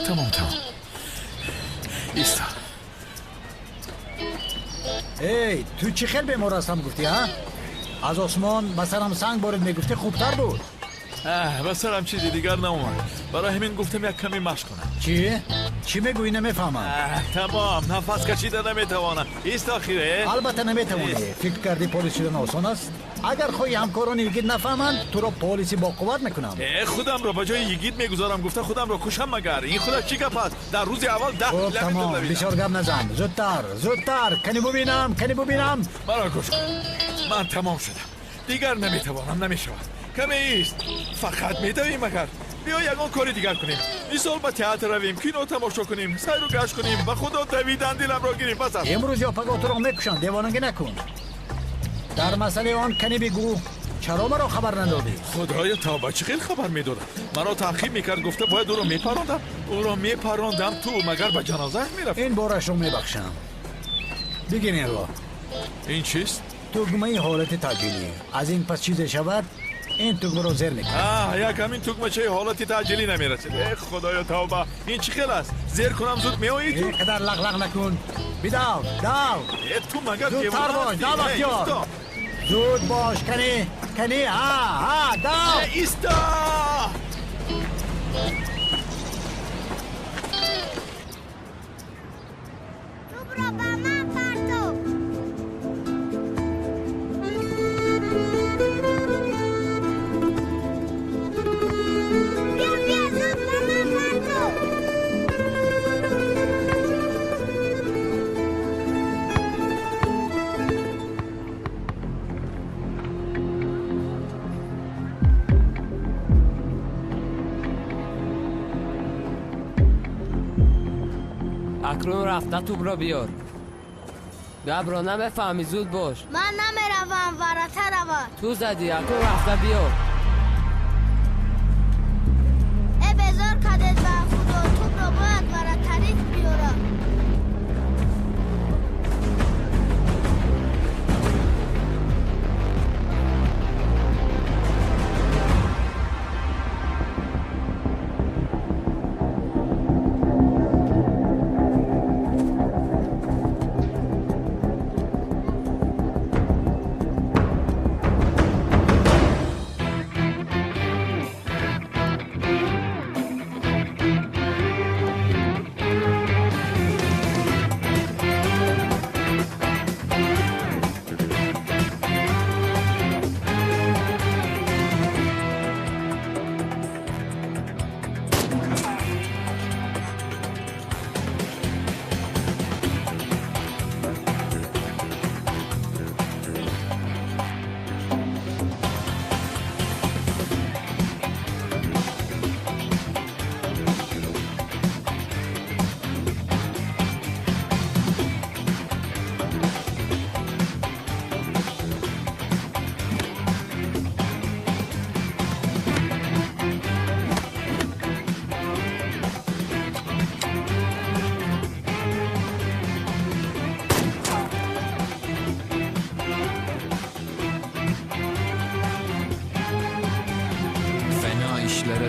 تمام ایستا. ای تو چی خیلی به ما راستم گفتی ها؟ از آسمان بسرم سنگ بارد میگفتی خوبتر بود. بسرم چیزی دیگر نمومد. برای همین گفتم یک کمی مشق کنم. چی میگویی نمیفهمم. تمام نفس کشیده نمیتوانم. ایستا خیره؟ البته نمیتوانی. فکر کردی پلیس شدن آسان است؟ اگر خواهی همکاران یگید نفهمند تو را پلیسی با قوت میکنم. خودم را به جای یگید میگذارم. گفته خودم را کشم مگر این خدا چی گپ است؟ در روز اول 10 خب تمام بسیار گپ نزن. زودتر کنی ببینم مرا کش کن. من تمام شدم دیگر نمیتوانم. نمیشود. کمی ایست. فقط میدویم مگر. بیا یگان کاری دیگر کنیم. این سال به تئاتر رویم، کینو تماشا کنیم، سیر و گشت کنیم و خدا دویدن دلم را گیریم. پس امروز یا پگاه تو را میکشن. دیوانگی نکن. در مسئله آن کنی بگو چرا مرا خبر ندادی؟ خدایا تا بچه خیلی خبر میدادم. مرا تعقیب میکرد گفته باید او را میپراندم تو مگر به جنازه میرفت. این بارش رو میبخشم. بگین این را. این چیست؟ توگمه حالت تعجیلی. از این پس چیز شود این توگمه رو زیر میکنه. یک همین توگمه چه حالتی تعجیلی نمیرسید. خدایا توبه. این چی خیلی است؟ زیر کنم زود میایی تو؟ اینقدر لغ نکن. بیداو تو مگر زودتر باش. داو اختیار. زود باش کنی داو ایستا. اکرون رفته توپ را بیار. گبرا نمیفهمی زود باش. من نمیروم ورته روم. تو زدی اکرون رفته بیار. ای بزار کدت و خدا توپ را باید ورته بیارم.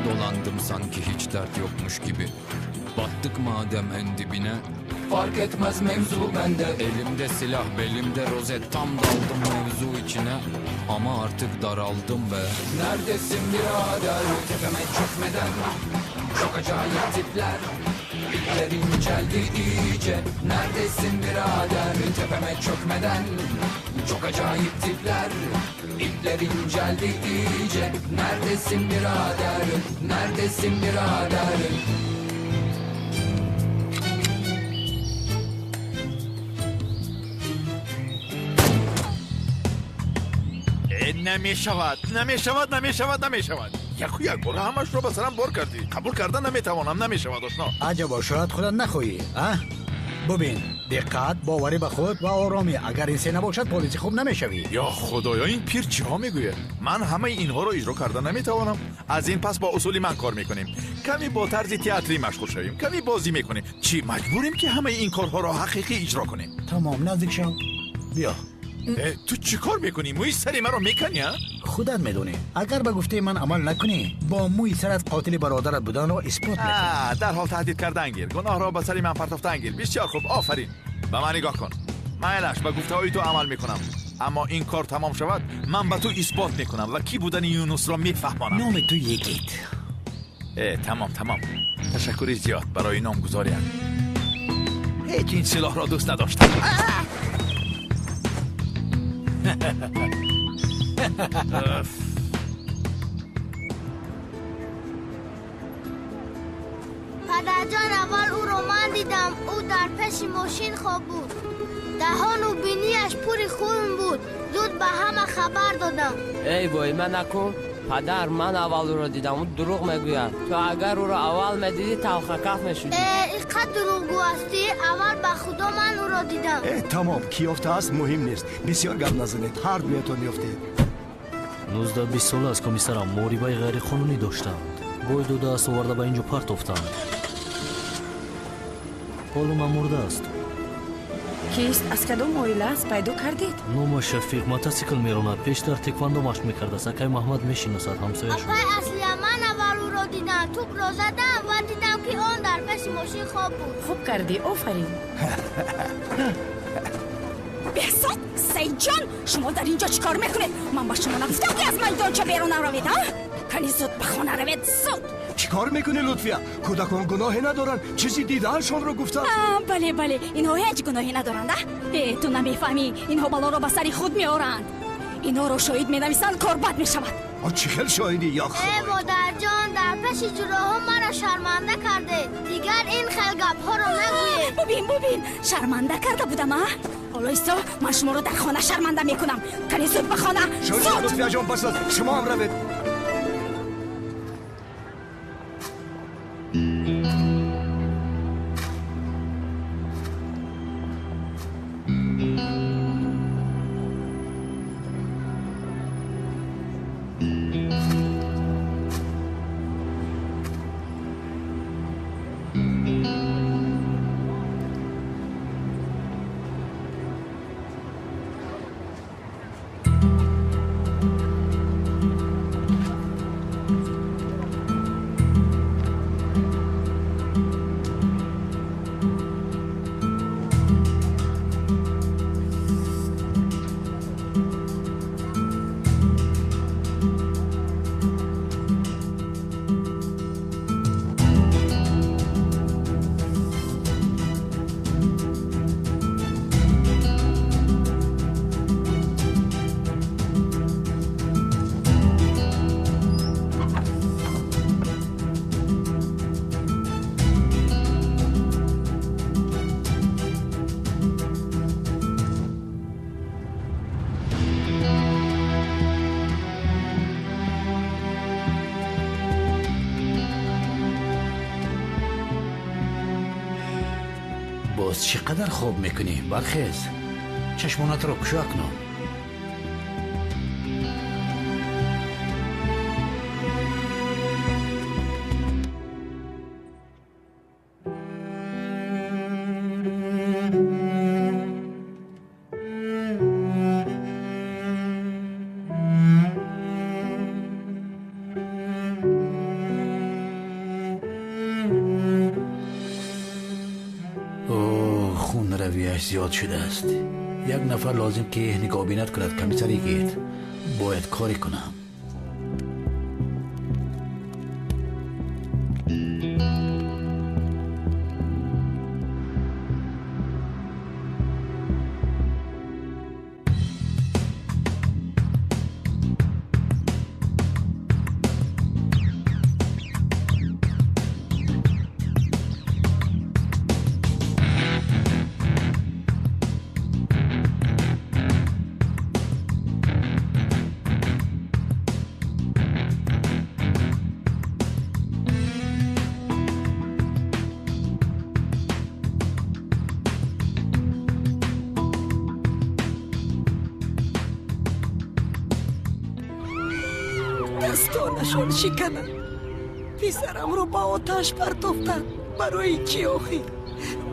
Dolandım sanki hiç dert yokmuş gibi. Battık madem en dibine. Fark etmez mevzu bende. Elimde silah belimde rozet. Tam daldım mevzu içine. Ama artık daraldım be. Neredesin birader? Tepeme çökmeden. Çok acayip tipler. İpler inceldi iyice. Neredesin birader? Tepeme çökmeden. Çok acayip tipler. İpler inceldi iyice. Neredesin birader? Neredesin birader? نمیشود. یک بار همش رو به سرم بار کردی. قبول کردن نمیتوانم. نمیشود آشنا. عجبا شاید خودت نخواهی ببین دقت باوری به خود و آرامی. اگر این سه نباشد پلیسی خوب نمیشوی. یا خدایا این پیر چی ها میگوید؟ من همه اینها رو اجرا کردن نمیتوانم. از این پس با اصولی من کار میکنیم. کمی با طرز تئاتری مشغول شویم. کمی بازی میکنیم. چی مجبوریم که همه این کارها رو حقیقی اجرا کنیم؟ تمام نزدیک شو. بیا تو چی کار میکنی؟ موی سری من رو میکنی ها؟ خودت میدونی اگر به گفته من عمل نکنی با موی سرت قاتل برادرت بودن رو اثبات میکنی. در حال تهدید کردن گیر، گناه را به سری من پرتافتن گیر. بسیار خوب، آفرین. به من نگاه کن. من به گفته های تو عمل میکنم، اما این کار تمام شود من به تو اثبات میکنم و کی بودن یونس را میفهمانم. نام تو یکیت. تمام. تشکری زیاد برای نامگذاریت. هیچ این سلاح را دوست نداشتم. پدرجان اول او رو من دیدم. او در پیش ماشین خواب بود. دهان و بینیش پوری خون بود. زود به همه خبر دادم. ای بای من نکن. پدر من اول او را دیدم. او دروغ میگوید. تو اگر او را اول میدیدی توخه کف میشدی. اینقدر دروغگو هستی؟ اول به خدا من او را دیدم. تمام کی افته است مهم نیست. بسیار گپ نزنید. هر دویتون میافتید. 19-20 سال از کمیسرم موریبای غیر قانونی داشتند. باید دو دست آورده به اینجا پرت افتند. حالا من مرده است. کیست؟ از کدام عائله است؟ پیدا کردید؟ نام شفیق موتورسیکل میراند. پیش در تکواندو مشق میکرده. سکای محمد میشناسد همسایش. اپای اصلی من اول او را دیدم. توپ را زدم و دیدم که آن در پیش ماشین خواب بود. خوب کردی، آفرین. بهزاد، سید جان، شما در اینجا چیکار میکنید؟ من با شما نگفتم که از میدانچه بیرون روید ها؟ کنی زود به خانه روید، زود. چیکار میکنی لطفیه؟ کودکان گناهی ندارن. چیزی دیدهشان رو گفتن. بله اینها هیچ گناهی ندارند. تو نمیفهمی، اینها بلا رو به سر خود میارند. اینها رو شاهد مینویسند کار بد میشود. چه خیل شاهدی یا مادر جان در پیش جراح مرا شرمنده کرده. دیگر این خیل گپ ها رو نگویید. ببین شرمنده کرده بودم ها؟ حالا ایستا من شما رو در خانه شرمنده میکنم. کنی زود به خانه، شاید لطفیه جان پس از شما هم روید. باز چقدر خوب میکنی؟ برخیز چشمانت رو کشا کنم. زیاد شده است. یک نفر لازم که نگاه بینت کند. کمیسری گیت باید کاری کنم. دستانشان شکنن. پسرم رو با آتش پرتافتن. برای چی آخی؟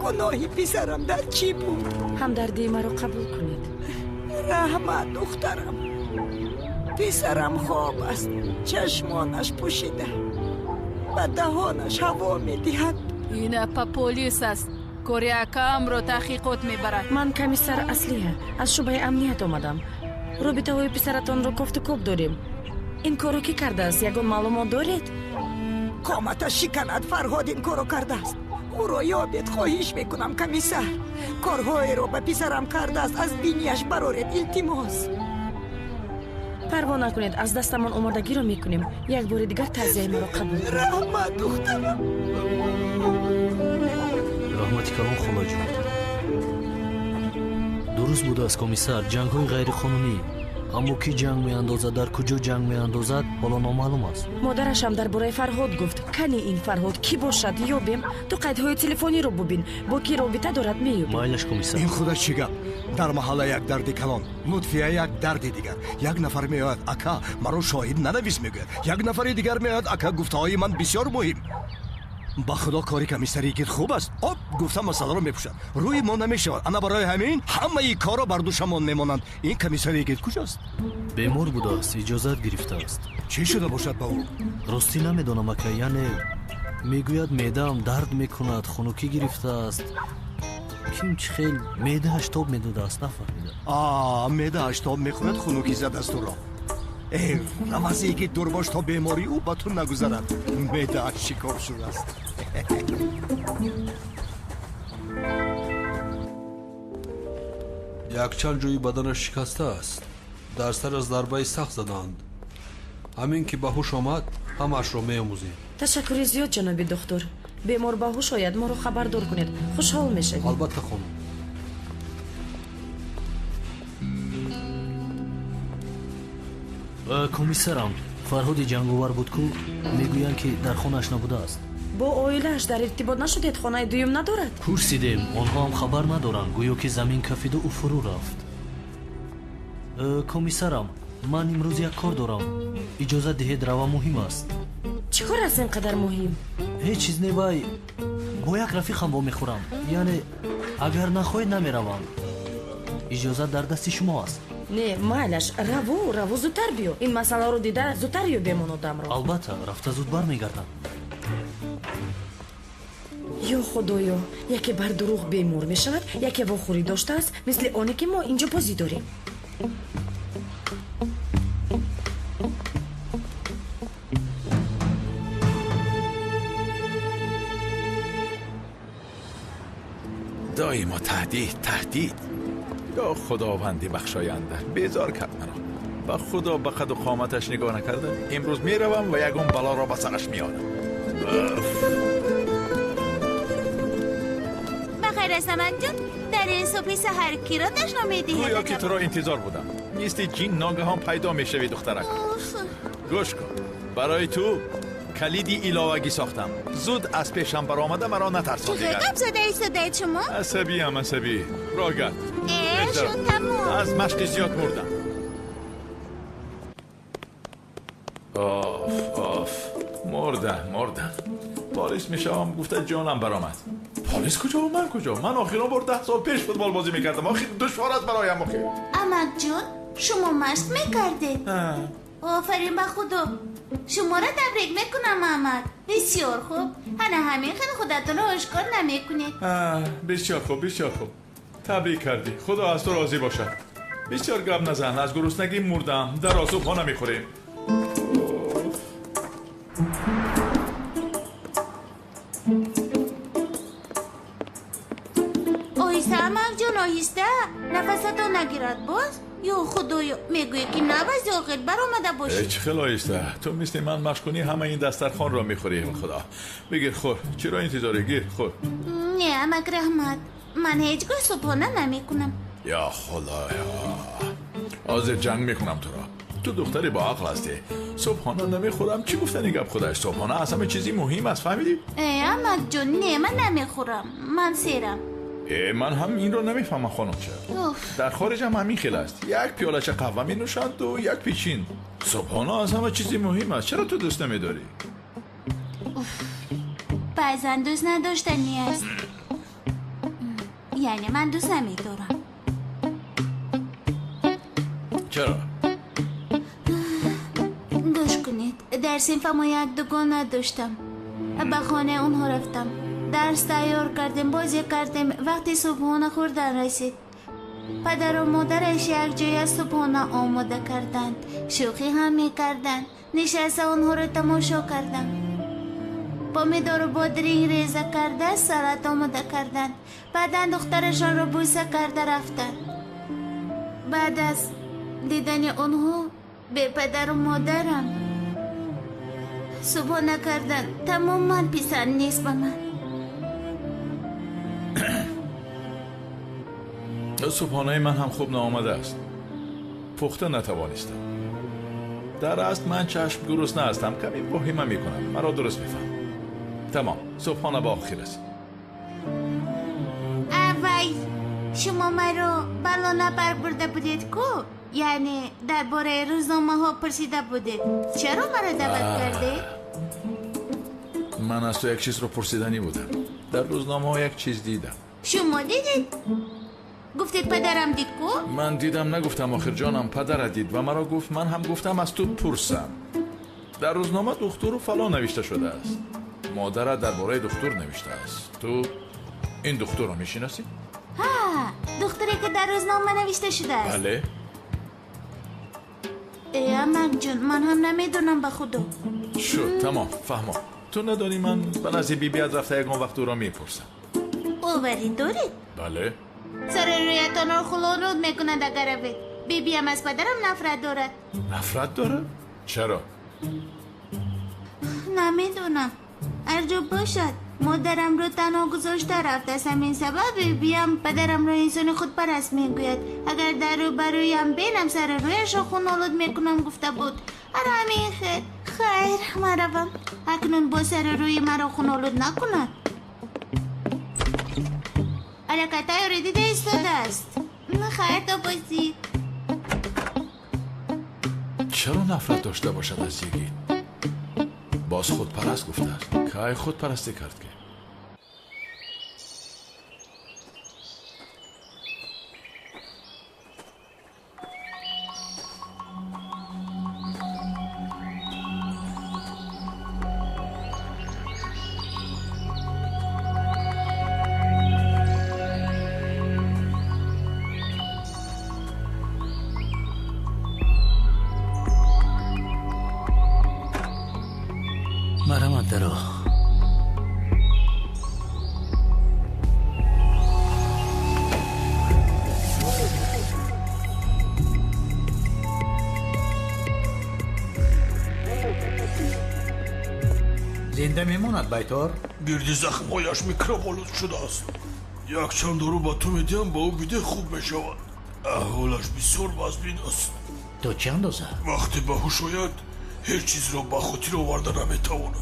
گناهی پسرم در چی بود؟ همدردی مرا قبول کنید. رحمت دخترم پسرم خواب است چشمانش پوشیده و دهانش هوا میدهد این اپا پولیس است کوریاکا امرو تحقیقات میبرد من کمیسر اصلیه از شعبه امنیت آمدم رابطه های پسرتان رو گفت کوب داریم این کارو کی کرده است یگان معلومات دارید قامتش شکند فرهاد این کارو کرده است او را یابید خواهش میکنم کمیسر کارهای رو به پسرم کرده است از بینیش برارید التماس پروا نکنید از دستمان آمادگی رو میکنیم یک بار دیگر تعزیه ما رو قبول کنید رحمت دخترم رحمتی کلام خلا جون درست بوده است کمیسر جنگ های غیر قانونی اما کی جنگ میاندازد در کجا جنگ میاندازد حالا نامعلوم است مادرش هم درباره فرهاد گفت کنی این فرهاد کی باشد یابیم تو قیدهای تلفنی رو ببین با کی رابطه دارد میابیم مایلش کمیسر این خودش چی گپ در محله یک درد کلان لطفیه یک درد دیگر یک نفر میاد اکا مرا شاهد ننویس میگوید یک نفر دیگر میاد اکا گفته های من بسیار مهم با خدا کاری کمیسری که خوب است آب گفتم مسئله رو میپوشد روی ما نمیشود انا برای همین همه ای کارا بر دوشمان میمانند این کمیسری که کجاست بیمار بوده است اجازت گرفته است چی شده باشد با او راستی نمیدونم اکا یعنی میگوید معده‌ام درد میکند خنکی گرفته است کیم چه خیلی معده‌اش تاب میدوده است نفهمیدم معده‌اش تاب میخورد خنکی زد است تو را ای رمزی که دور باش تا بیماری او با تو نگذرد معده‌اش شکاف شده است یکچال جوی بدنش شکسته است در سر از ضربه سخت زدند همین که به هوش آمد همش رو می‌آموزیم تشکر زیاد جناب دکتر بیمار باهوش آید ما رو خبردار کنید خوشحال میشه البته خانم کمیسرم فرهاد جنگاور بود کو میگویند که در خانه‌اش نبوده است با عائله‌اش در ارتباط نشدید خانه دویم ندارد پرسیدیم آنها هم خبر ندارند گویا که زمین کفید و او فرو رفت کمیسرم من امروز یک کار دارم اجازه دهید روم مهم است چی کار است اینقدر مهم هیچ چیز نبای با یک رفیقم با میخورم یعنی اگر نخواهید نمیروم اجازه در دست شما است نه مالش روو زودتر بیو این مسئله رو دیده زودتر یو بمون آدم رو البته رفته زود بر میگردم یا خدایا یکی بر دروغ بیمار میشود یکی واخوری داشته است مثل آنی که ما اینجا بازی داریم دائما تهدید یا خداوندی بخشاینده بیزار کرد مرا و خدا به قد و قامتش نگاه نکرده امروز میروم و یگون بلا را به سرش میارم بخیر سمک جون در این صبح سحر کی را دشنا میدهی گویا که تو را انتظار بودم نیستی جین ناگهان پیدا میشوی دخترک گوش کن برای تو کلیدی ایلاوگی ساختم زود از پیشم برآمده مرا نترسان دیگر چه زده ایستاده شما؟ عصبی راگرد شد تموم از مشق زیاد مردم آف مردم پالیس میشم گفته جانم برآمد پالیس کجا و من کجا من آخران بار 10 سال پیش فوتبال بازی میکردم آخر دشوار است برایم آخر امک جون شما مست میکردید آفرین به خدا شما را تبریک میکنم احمد بسیار خوب همین خیلی خودتون رو آشکار نمیکنید بسیار خوب تبریک کردی خدا از تو راضی باشد بسیار گپ نزن از گرسنگی مردم در آسوب ها نمیخوریم آهسته امک جون آهسته نفستو نگیرد باز یا خدایا میگوی که نباید زاغل بر آمده باشی هیچ خیلی آهسته تو مثل من مشق کنی همه این دسترخوان را میخوریم خدا بگیر خور چرا انتظاری گیر خور نه امک رحمت من هیچگاه صبحانه نمیکنم یا خدایا حاضر جنگ میکنم تو را تو دختری با عقل هستی صبحانه نمیخورم چی گفتنی گپ خودش صبحانه از همه چیزی مهم است فهمیدی امک جون نه من نمیخورم من سیرم من هم این رو نمیفهمم خانم چه در خارج هم همین خیلی است یک پیاله چه قهوه می نوشند و یک پیچین صبحانه از همه چیزی مهم است چرا تو دوست نمیداری بعضا دوست نداشتنی است یعنی من دوست نمیدارم چرا؟ گوش کنید در صنفم یک دوگانه داشتم به خانه اونها رفتم درس تیار کردیم بازی کردیم وقتی صبحانه خوردن رسید پدر و مادرش یک جای صبحانه آماده کردند شوخی هم میکردند نشسته اونها رو تماشا کردم پامیدور و بادرینگ ریزه کرده سالت آماده کردند بعدا دخترشان رو بوسه کرده رفتن بعد از دیدن اونها به پدر و مادرم صبحانه کردن تماما پسر نیست به من صبحانه من هم خوب نآمده است پخته نتوانستم در اصل من چشم گرسنه هستم کمی واهمه میکنم مرا درست میفهم تمام صبحانه با آخر است وای شما مرا بلا نبر برده بودید کو یعنی درباره روزنامه ها پرسیده بودید چرا مرا دعوت کرده؟ من از تو یک چیز رو پرسیدنی بودم در روزنامه ها یک چیز دیدم شما دیدید؟ گفتید پدرم دید کو؟ من دیدم نگفتم آخر جانم پدر دید و مرا گفت من هم گفتم از تو پرسم در روزنامه دکتر و فلان نوشته شده است مادرت درباره دکتر نوشته است تو این دکتر رو میشناسی؟ ها دختری که در روزنامه نوشته شده است بله امک جون من هم نمیدونم به خدا شد تمام فهمم تو ندانی من به نزد بیبی از رفته یکان وقت او را میپرسم اووری دارید؟ بله سر رویتان رو خلالود میکند اگر روید بیبی هم از پدرم نفرت دارد نفرت داره؟ چرا؟ نمیدونم ارجو باشد مادرم رو تنها گذاشته رفت از همین سبب بیام پدرم رو انسان خود پرست میگوید اگر در رو برویم بینم سر رویش رو خونالود میکنم گفته بود همین خیر من روم اکنون با سر روی مرا خونالود نکند علکتای رو دیده ایستاده است خیر تا بازی چرا نفرت داشته باشد از یکی؟ باز خود پرست گفته است که خود پرستی کرد که مرحمت درو زنده میموند بایتور؟ گردی زخمایش میکروبالود شده است یک چند رو با تو میدیم با او بیده خوب میشود احوالش بسیار مزمین است تو چه اندازه؟ وقتی به هوش آید هیچ چیز را به خاطر آورده نمیتواند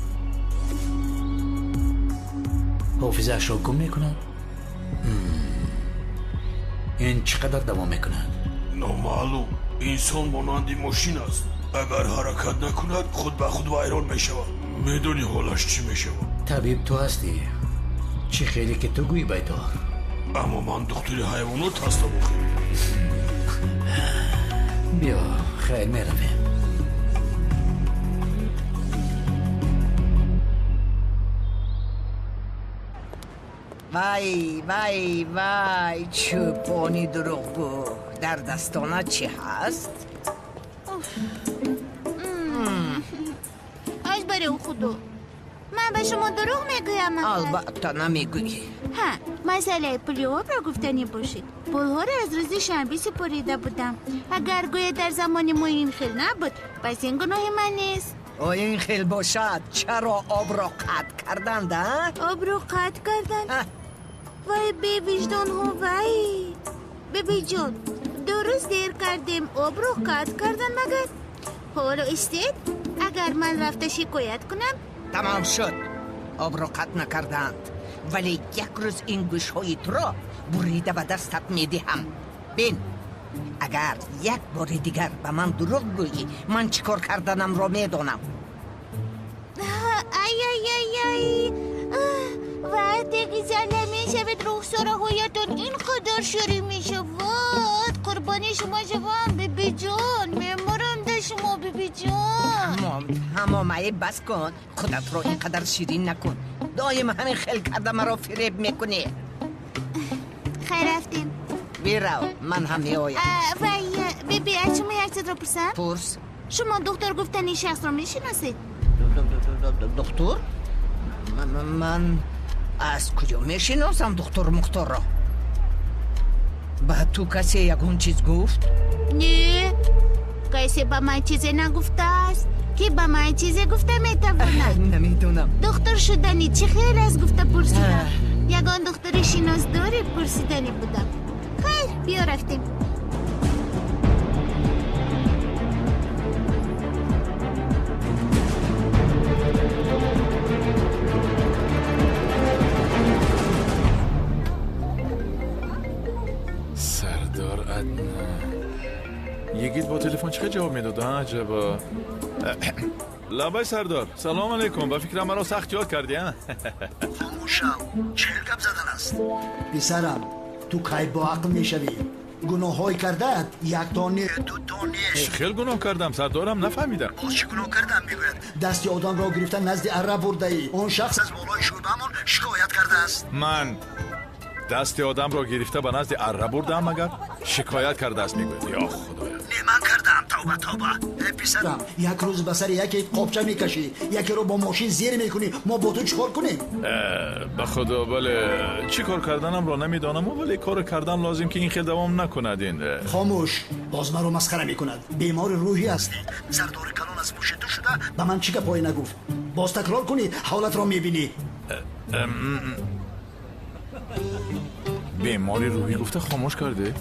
حافظه‌اش را گم میکند؟ این چقدر دوام میکند؟ نامعلوم انسان مانند ماشین است اگر حرکت نکند خود به خود ویران میشود میدونی حالش چی میشود طبیب تو هستی چی خیلی که تو گویی بایتور اما من دکتر حیوانات هستم بیا خیلی میرویم وای وای وای چوپانی دروغگو در دستانه چی هست؟ از برای خدا من به شما دروغ میگویم البته نمیگویی ها مسئله پولی آب را گفتنی باشید پولها را از روز شنبه سپاریده بودم اگر گویا در زمان ما این خیل نبود پس این گناه من نیست این خیل باشد چرا آب را قطع کردند آب را قطع کردند وای بی وجدان ها وای بی جان درست دیر کردیم آب را قطع کردن مگر حالا استید اگر من رفته شکایت کنم تمام شد آب را قطع نکردند ولی یک روز این گوش های تو را بریده و دستت میدهم بین اگر یک بار دیگر به من دروغ گویی من چیکار کردنم را میدانم ای ای ای ای وقتی که زنده می شود رخساره هایتون اینقدر شوری می شود قربانی شما شوام ببین بیبی جان میمارم ده شما بیبی جان همامه بس کن خودت رو اینقدر شیرین نکن دایم همین خیل کرده مرا فریب میکنی خیر رفتیم بیراو من هم میآیم وای بیبی از شما یک چیز رو پرسم پرس شما دکتر گفتن این شخص رو میشناسید دکتر من از کجا میشناسم دکتر مختار را با تو کسی یکون چیز گفت نه کسی با من چیزی نگفته است که با من چیزی گفته میتواند نمیدونم دکتر شدنی چه خیر از گفته پرسیدم یگان دکتر شناسداری پرسیدنی بودم خیر بیا رفتیم سردار ادنان یگید با تلفن چه جواب میداد عجبا لابای سردار سلام علیکم با فکرم مرا سخت یاد کردی ها خاموشم چهل گپ زدن است پسرم تو کی با عقل میشوی گناه های کردت یک دانه دو دانه خیلی گناه کردم سردارم نفهمیدم باز چه گناه کردم میگوید دست آدم را گرفتن نزد اره برده ای اون شخص از بالای شعبه‌مون شکایت کرده است من دست آدم را گرفته به نزد اره بردم مگر شکایت کرده است میگوید یا خدایا نه من کردم توبه ای پسرم یک روز به سر یکی قابچه میکشی یکی رو با ماشین زیر میکنی ما با تو چیکار کنیم به خدا بله چی کار کردنم را نمیدانم ولی کار کردن لازم که این خیلی دوام نکند این خاموش باز مرا مسخره میکند بیمار روحی هستی سردار کلان از پوش تو شده به من چی که پای نگفت باز تکرار کنی حالت را میبینی بیماری روحی گفته خاموش کرده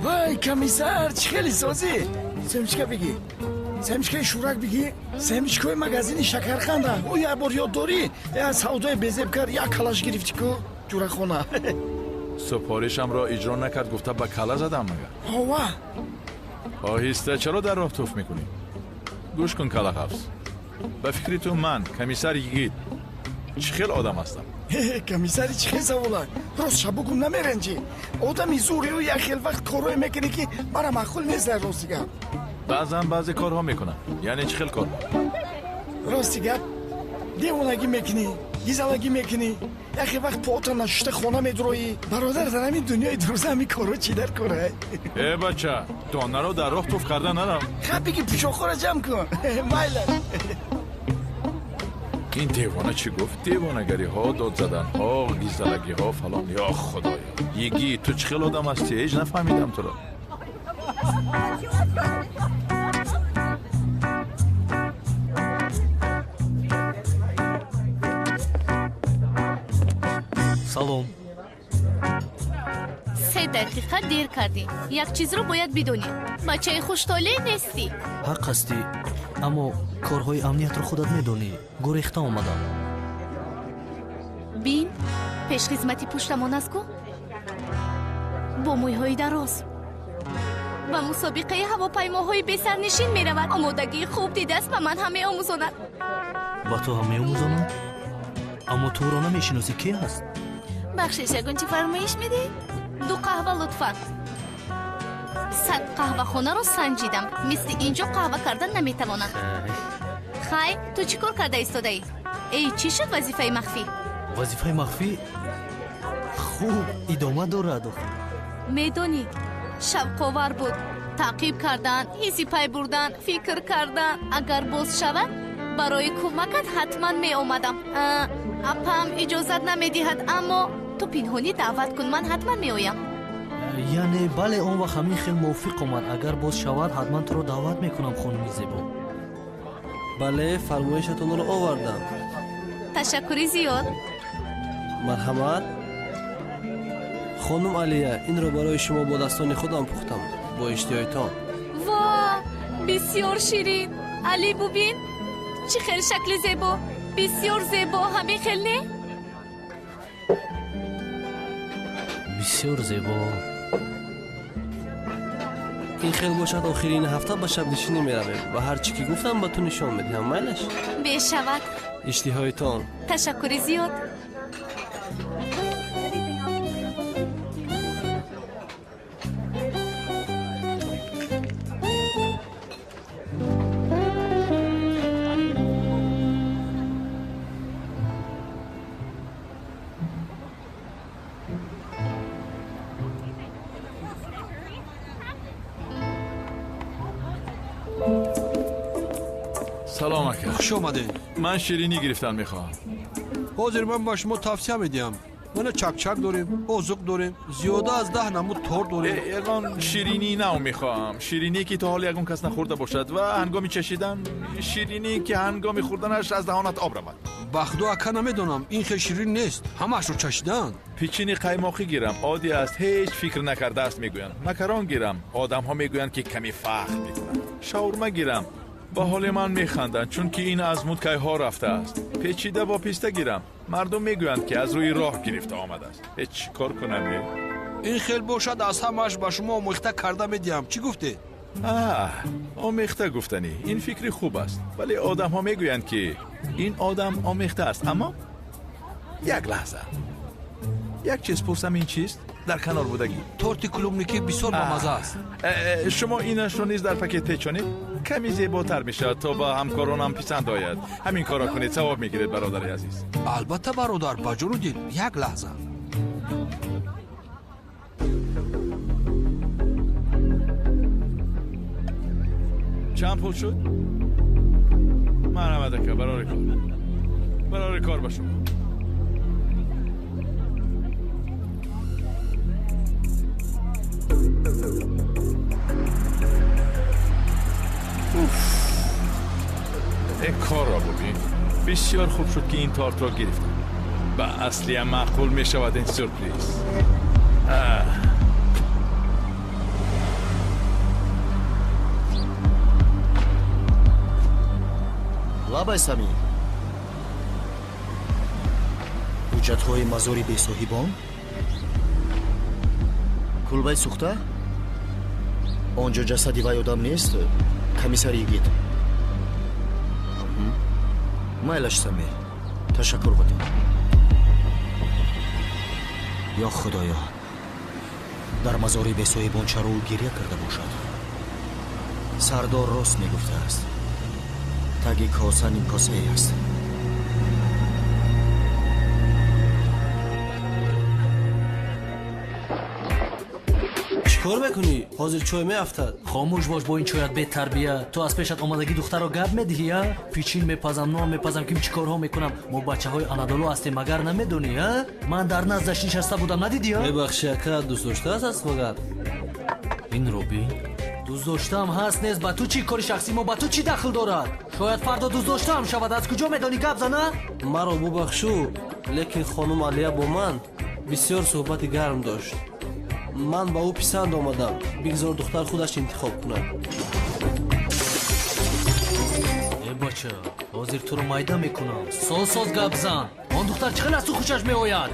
وای کمیسر چه خیلی سازی سمچکه بگی سمچکه شورک بگی سمچکه مگزین شکرخنده او یک بار یاد داری از سودای بزب کرد یک کلاش گرفتی که جورک خونه سپارشم را اجرا نکرد گفته به کلا زدم مگر هوا آهسته چرا در راه توف میکنی گوش کن کلا حفظ به فکری تو من کمیسر یگید چه خیلی آدم هستم کمیسری چه خیلی سوالا راست شب بگم نمیرنجی آدمی زوری و یک خیلی وقت کاروی میکنی که برا معقول نیست در راستی گپ بعضی کارها میکنم یعنی چه خیلی کار راستی گپ دیوانگی میکنی گیزالگی میکنی یکی وقت پاتا نشته خونه میدروی برادر در همین دنیای دروزه همین کارو چی در کاره ای بچه دانه رو در راه توف کرده نرم خب بگی پیشاخو را جمع کن مایله این دیوانه چی گفت؟ دیوانگری ها داد زدن ها گیزدلگی ها فلان یا خدایا یگی تو چه خیلی آدم هستی هیچ نفهمیدم تو را سلام 3 دقیقه دیر کردی یک چیز رو باید بدونی بچه خوشتاله نیستی ҳақ ҳастӣ аммо корҳои амниятро худат медонӣ гурехта омадам бин пешхизмати пуштамон аст ку бо мӯйҳои дароз ба мусобиқаи ҳавопаймоҳои бесарнишин меравад омодагии хуб дидааст ба ман ҳам меомӯзонад ба ту ҳам меомӯзонам аммо туро намешиносӣ ки аст бахшиш ягон чӣ фармоиш медиҳӣ 2 қаҳва лутфан 100 қаҳвахонаро санҷидам мисли инҷо қаҳва кардан наметавонам хай ту чӣ кор карда истодаӣ эй чӣ шуд вазифаи махфӣ вазифаи махфӣ хуб идома дорад охир медонӣ шавқовар буд таъқиб кардан ҳисси пай бурдан фикр кардан агар боз шавад барои кӯмакат ҳатман меомадам апам иҷозат намедиҳад аммо ту пинҳонӣ даъват кун ман ҳатман меоям яъне бале он вақт ҳамин хел мувофиқ омад агар боз шавад ҳатман туро даъват мекунам хонуми зебо бале фармоишатонро овардам ташаккури зиёд марҳамат хонум алия инро барои шумо бо дастони худам пухтам бо иштиҳоятон ва бисёр ширин али бубин чӣ хел шакли зебо бисёр зебо ҳамин хел не бисёр зебо ин хел бошад охирини ҳафта ба шабнишинӣ меравем ва ҳар чӣ ки гуфтам ба ту нишон медиҳам майлаш бешавад иштиҳоятон ташаккури зиёд سلام اکر. خوش آمدین. من شیرینی گرفتن میخوام. حاضر من با شما توصیه میدیم. من چک داریم، اوزق داریم، زیاده از 10 نمود تور داریم. یگان شیرینی نو میخوام. شیرینی که تا حال یگان کس نخورده باشد و هنگامی چشیدن شیرینی که هنگامی خوردنش از دهانت آب رود. بخدو اکا نمیدونم این خیلی شیرین نیست. همش رو چشیدن. پیچینی قیماقی گیرم. عادی است هیچ فکر نکرده است میگویند. مکرون گیرم. آدم ها میگویند که کمی فخر میکنند. شاورما گیرم. با حال من میخندند چون که این از مودکای ها رفته است. پیچیده با پیسته گیرم. مردم میگویند که از روی راه گرفته آمده است. هیچ کار کنم. این خیلی باشد از همش با شما آموخته کرده میدیم. چی گفتی؟ آمیخته گفتنی این فکری خوب است ولی آدم ها میگویند که این آدم آمیخته است اما یک لحظه یک چیز پرسم این چیست در کنار بودگی تورت کلومنیکی بسیار بامزه است. شما اینش رو نیز در پکت پیچونید کمی زیباتر میشه تا با همکارانم پسند آید همین کارا کنید ثواب میگیرید برادر عزیز. البته برادر بجون و دل یک لحظه چند پول شد؟ من آمده که برای کار با شما. این کار را ببین بسیار خوب شد که این تارت را گرفتم و اصلی هم معقول می شود این سورپریز. лабай самӣ ҳуҷҷатҳои мазори бесоҳибон кулбаи сӯхта онҷо ҷасади вай одам нест комиссар йигит майлаш самӣ ташаккур буда ё худоё дар мазори бесоҳибон чаро ӯ гирья карда бошад сардор рост мегуфтааст таги коса нимкосае аст. чикор мекунӣ? ҳозир чой меафтад. хомӯш бош бо ин чоят бетарбия. ту аз пешат омадагӣ духтарро гап медиҳӣ а? пичин мепазам, нон мепазам, ким чӣ корҳо мекунам. мо бачаҳои анадолу ҳастем, магар намедонӣ а? ман дар наздаш нишаста будам, надидӣ а? мебахшӣ ака, дӯст доштааст магар? инро бин. дӯст доштаам ҳаст нест, ба ту чӣ? кори шахсӣ мо ба ту чӣ дахл дорад? шояд фардо дӯст доштаам шавад, аз куҷо медонӣ гап зана? маро бубахшу, лекин хонум алия бо ман бисёр суҳбати гарм дошт. ман ба ӯ писанд омадам, бигзор духтар худаш интихоб кунад. бача, ҳозир туро майда мекунам. соз гап зан. он духтар чӣ хел аз ту хушаш меояд?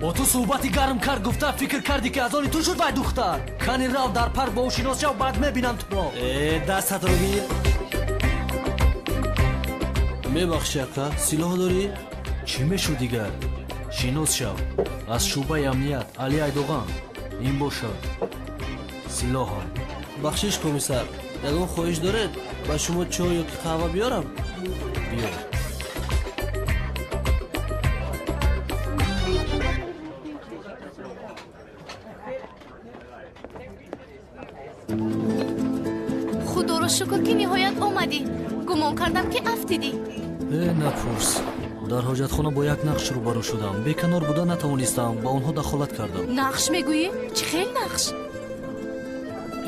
бо ту суҳбати гарм кард, гуфта фикр кардӣ ки аз они ту шуд вай духтар. кани рав дар парк бо ӯ шинос шав, баъд мебинам туро. дастатро гир. мебахшӣ ака, силоҳ дорӣ? чӣ мешуд дигар? шинос шав. аз шӯъбаи амният али айдоған. ин бошад. силоҳам. бахшиш комиссар, ягон хоҳиш доред? ба шумо чой ё ки қаҳва биёрам? биёр. худоро шукр ки ниҳоят омадӣ. гумон кардам ки афтидӣ. напурс. дар ҳоҷатхона бо як нақш рӯбарӯ шудам. беканор буда натавонистам ба онҳо дахолат кардам. нақш мегӯӣ? чӣ хел нақш?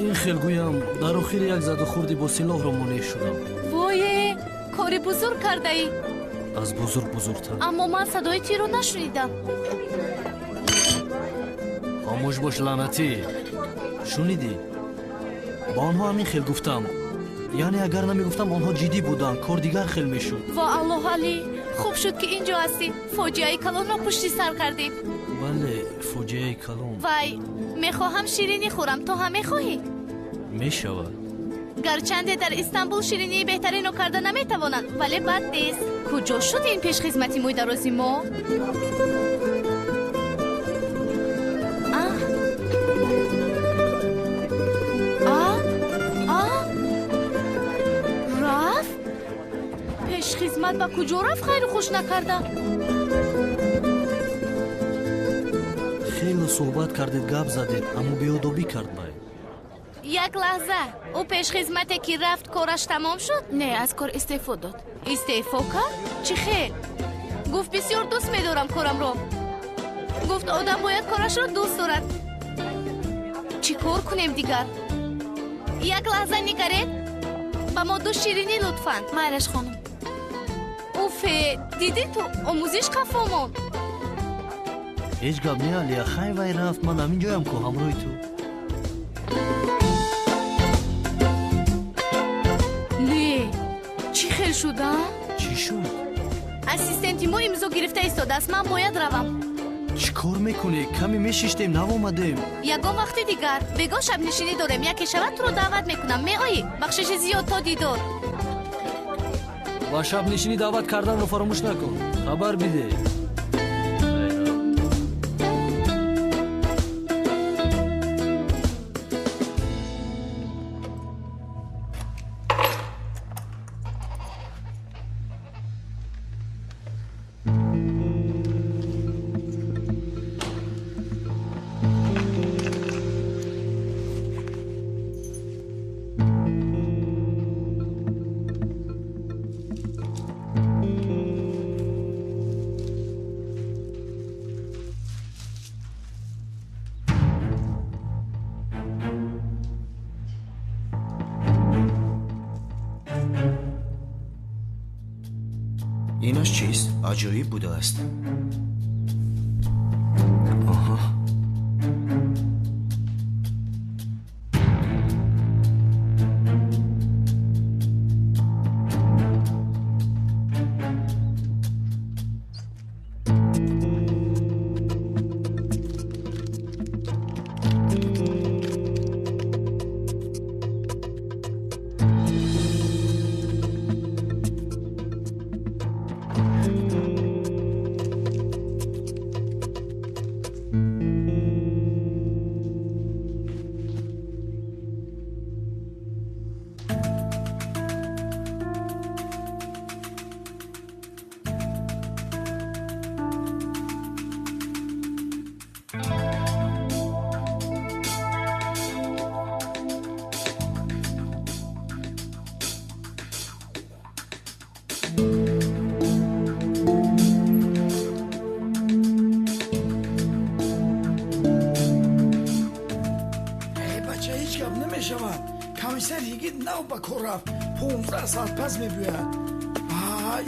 ин хел гӯям дар охири як задухурди бо силоҳро монеъ шудам. вое кори бузург кардаӣ. аз бузург бузургтар. аммо ман садои тиро нашунидам. хомӯш бош лаънатӣ. шунидӣ? ба онҳо ҳамин хел гуфтам. яъне агар намегуфтам онҳо ҷиддӣ буданд, кор дигар хел мешуд. ва аллоҳ алӣ, хуб шуд ки ин ҷо ҳастӣ. фоҷиаи калонро пушти сар кардем. бале, фоҷиаи калон. вай, мехоҳам ширинӣ хӯрам, то ҳам мехоҳӣ? мешавад. гарчанде дар Истанбул ширинии беҳтарино карда наметавонанд, вале бад нест. куҷо шуд ин пешхизмати мӯйдарози мо? рафт? пешхизмат ба куҷо рафт хайру хуш накарда? хело суҳбат кардед, гап задед, аммо беодобӣ кард бай. як лаҳза ӯ пешхизмате ки рафт кораш тамом шуд? не аз кор истеъфо дод. истеъфо кард? чӣ хел? гуфт бисёр дӯст медорам корамро. гуфт одам бояд корашро дӯст дорад. чӣ кор кунем дигар? як лаҳза нигаред, ба мо ду ширинӣ лутфан. майлаш хонум. уфе, дидӣ ту омӯзиш қафо монд. ҳеҷ гап не алия, хай вай рафт, ман ҳамин ҷоям ку ҳамроҳи ту. не чӣ хел шуда? чӣ шуд? ассистенти мо имзо гирифта истодааст, ман бояд равам. чӣ кор мекунӣ? каме мешиштем, навомадем. ягон вақти дигар бегон шабнишинӣ дорем. яке шава туро даъват мекунам. меоӣ? бахшиши зиёд то дидор. ва шабнишинӣ даъват карданро фаромӯш накун. хабар биде. инаш чист? аҷоиб будааст. комиссар ягид нав ба кор рафт. 15 соат пас мебиёяд.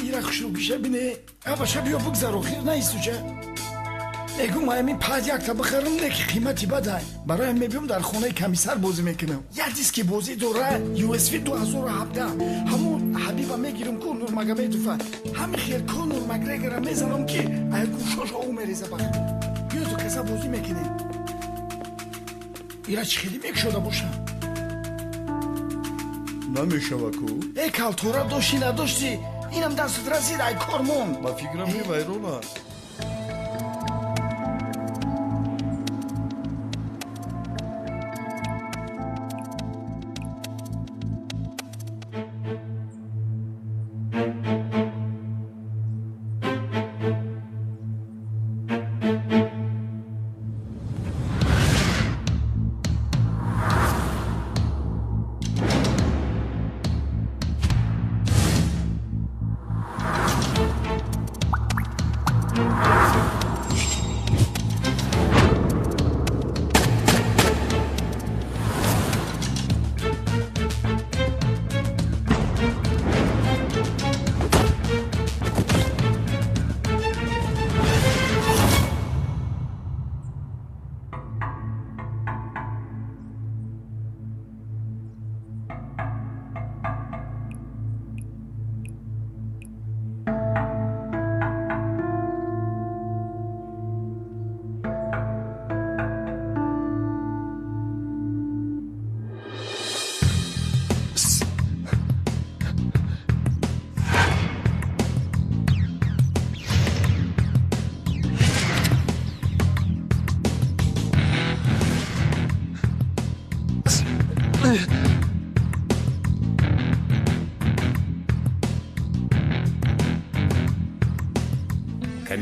ира хушрӯгиша бине. баша биё бигзаро, хир наистуча. эгум ҳамин пад якта бихарам, не ки қимати бадай. бароям мебиём дар хонаи комиссар бозӣ мекунам. як диски бозӣ дора, USB 2017. ҳамун ҳабиба мегирам ку Нурмагомедова. ҳамин хел ку Нурмагрегора мезанам ки ай гӯшоша ӯ мереза бах. биё ту каса бозӣ мекунем. ира чӣ хеле мекушода боша? намешаваку калтора дошти надошти инам дастут расид ай кор монд. ба фикрам ки вайрон аст.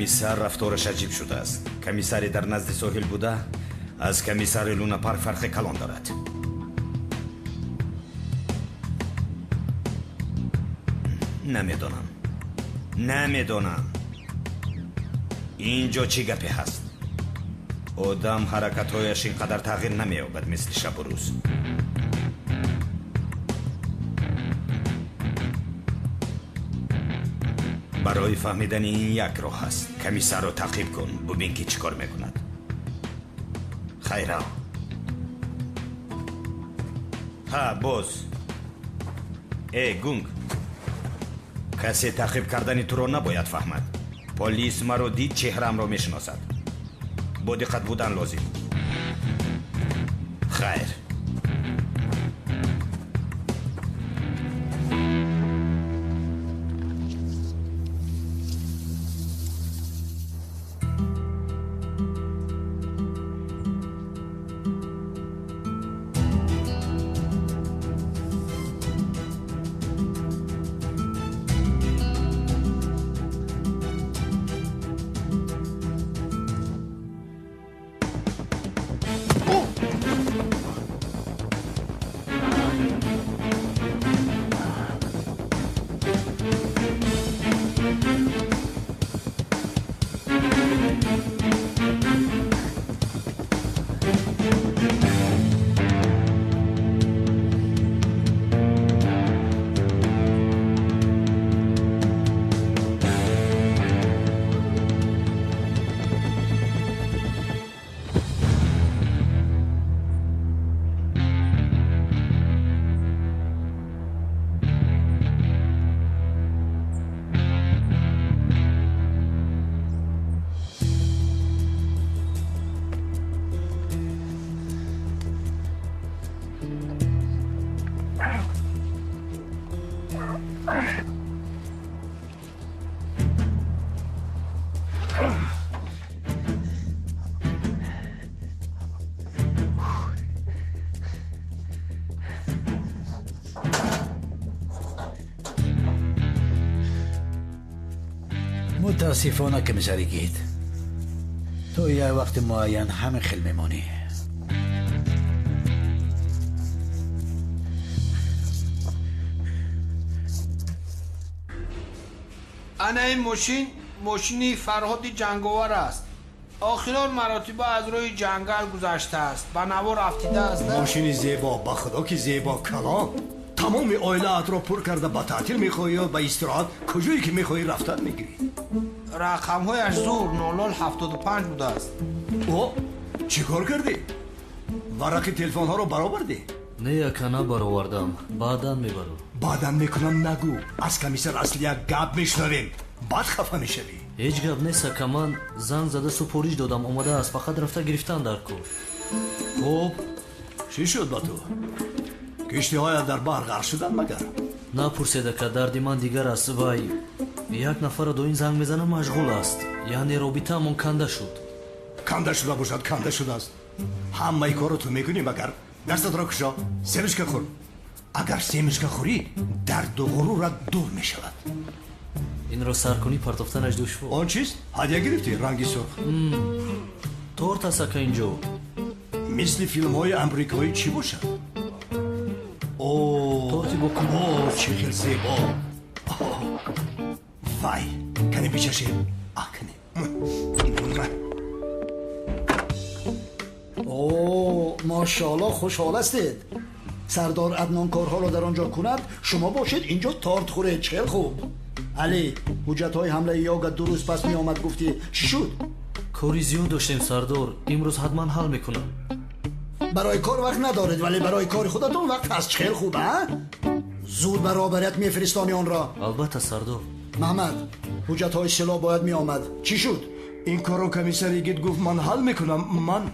комиссар рафтораш аҷиб шудааст. комиссаре дар назди соҳил буда аз комиссари лунапарк фарқи калон дорад. نمیدونم اینجا چی گپی هست. آدم حرکتهایش اینقدر تغییر نمییابد مثل شب و روز. برای فهمیدن این یک راه هست. کمیسر رو تعقیب کن ببین که چیکار میکند. خیره. ها باز. ای گونگ، کسی تعقیب کردن تو رو نباید فهمد. پلیس مرا دید چهرم رو میشناسد. با دقت بودن لازم. خیر. متاسفانه که می‌شریگید تو یه وقت معین همین خیل میمونی. انا این ماشینی فرهاد جنگاور است. آخران مراتب از روی جنگل گذشته است. به نوار رفتیده است. ماشین زیبا، با خدا که زیبا کلام. تمام عائلات رو پر کرده. با تعطیل میخوایی یا با استراحت کجایی که میخوایی رفتن میگیری. رقم هایش زور 0075 بوده است. او چی کار کردی؟ ورق تلفن ها رو برآوردی؟ نه یکا نبرآوردم. بعداً میبرم. بعداً میکنم نگو. از کمیسر اصلی یک گپ میشنویم بعد خفه میشوی. هیچ گپ نیست که من زنگ زده سپارش دادم اومده است. فقط رفته گرفتن در کار. خب چی شد با تو؟ کشتی های در بحر غرق شدن مگر؟ نپرسیده که دردی من دیگر است. وای یک نفر دو این زنگ میزنه مشغول است. یعنی رابطه همون کنده شد. کنده شده باشد کنده شده است. همه ای کارو تو میکنی مگر؟ دستت را کشا سیمشکه خور. اگر سیمشکه خوری درد و غرورت دور میشود. این رو سر کنی پرتافتنش دشوار. آن چیست؟ هدیه گرفتی رنگی سرخ. تورت است که اینجا مثل فیلم های امریکایی چی باشد؟ تورتی بکن. چه خیلی زیبا. وای کنی بیچشیم کنی. ماشاءالله خوشحال هستید. سردار عدنان کارها رو در آنجا کند شما باشید اینجا تارت خوره. چه خوب. علی حجت های حمله یاگا 2 روز پس می آمد گفتی چی شد؟ کاری زیاد داشتیم سردار. امروز حتما حل میکنم. برای کار وقت ندارید ولی برای کار خودتون وقت هست. خیلی خوب زود برابریت میفرستانی آن را. البته سردار. محمد حجت های سلاح باید می آمد. چی شد؟ این کارو کمیسر یگید گفت من حل میکنم. من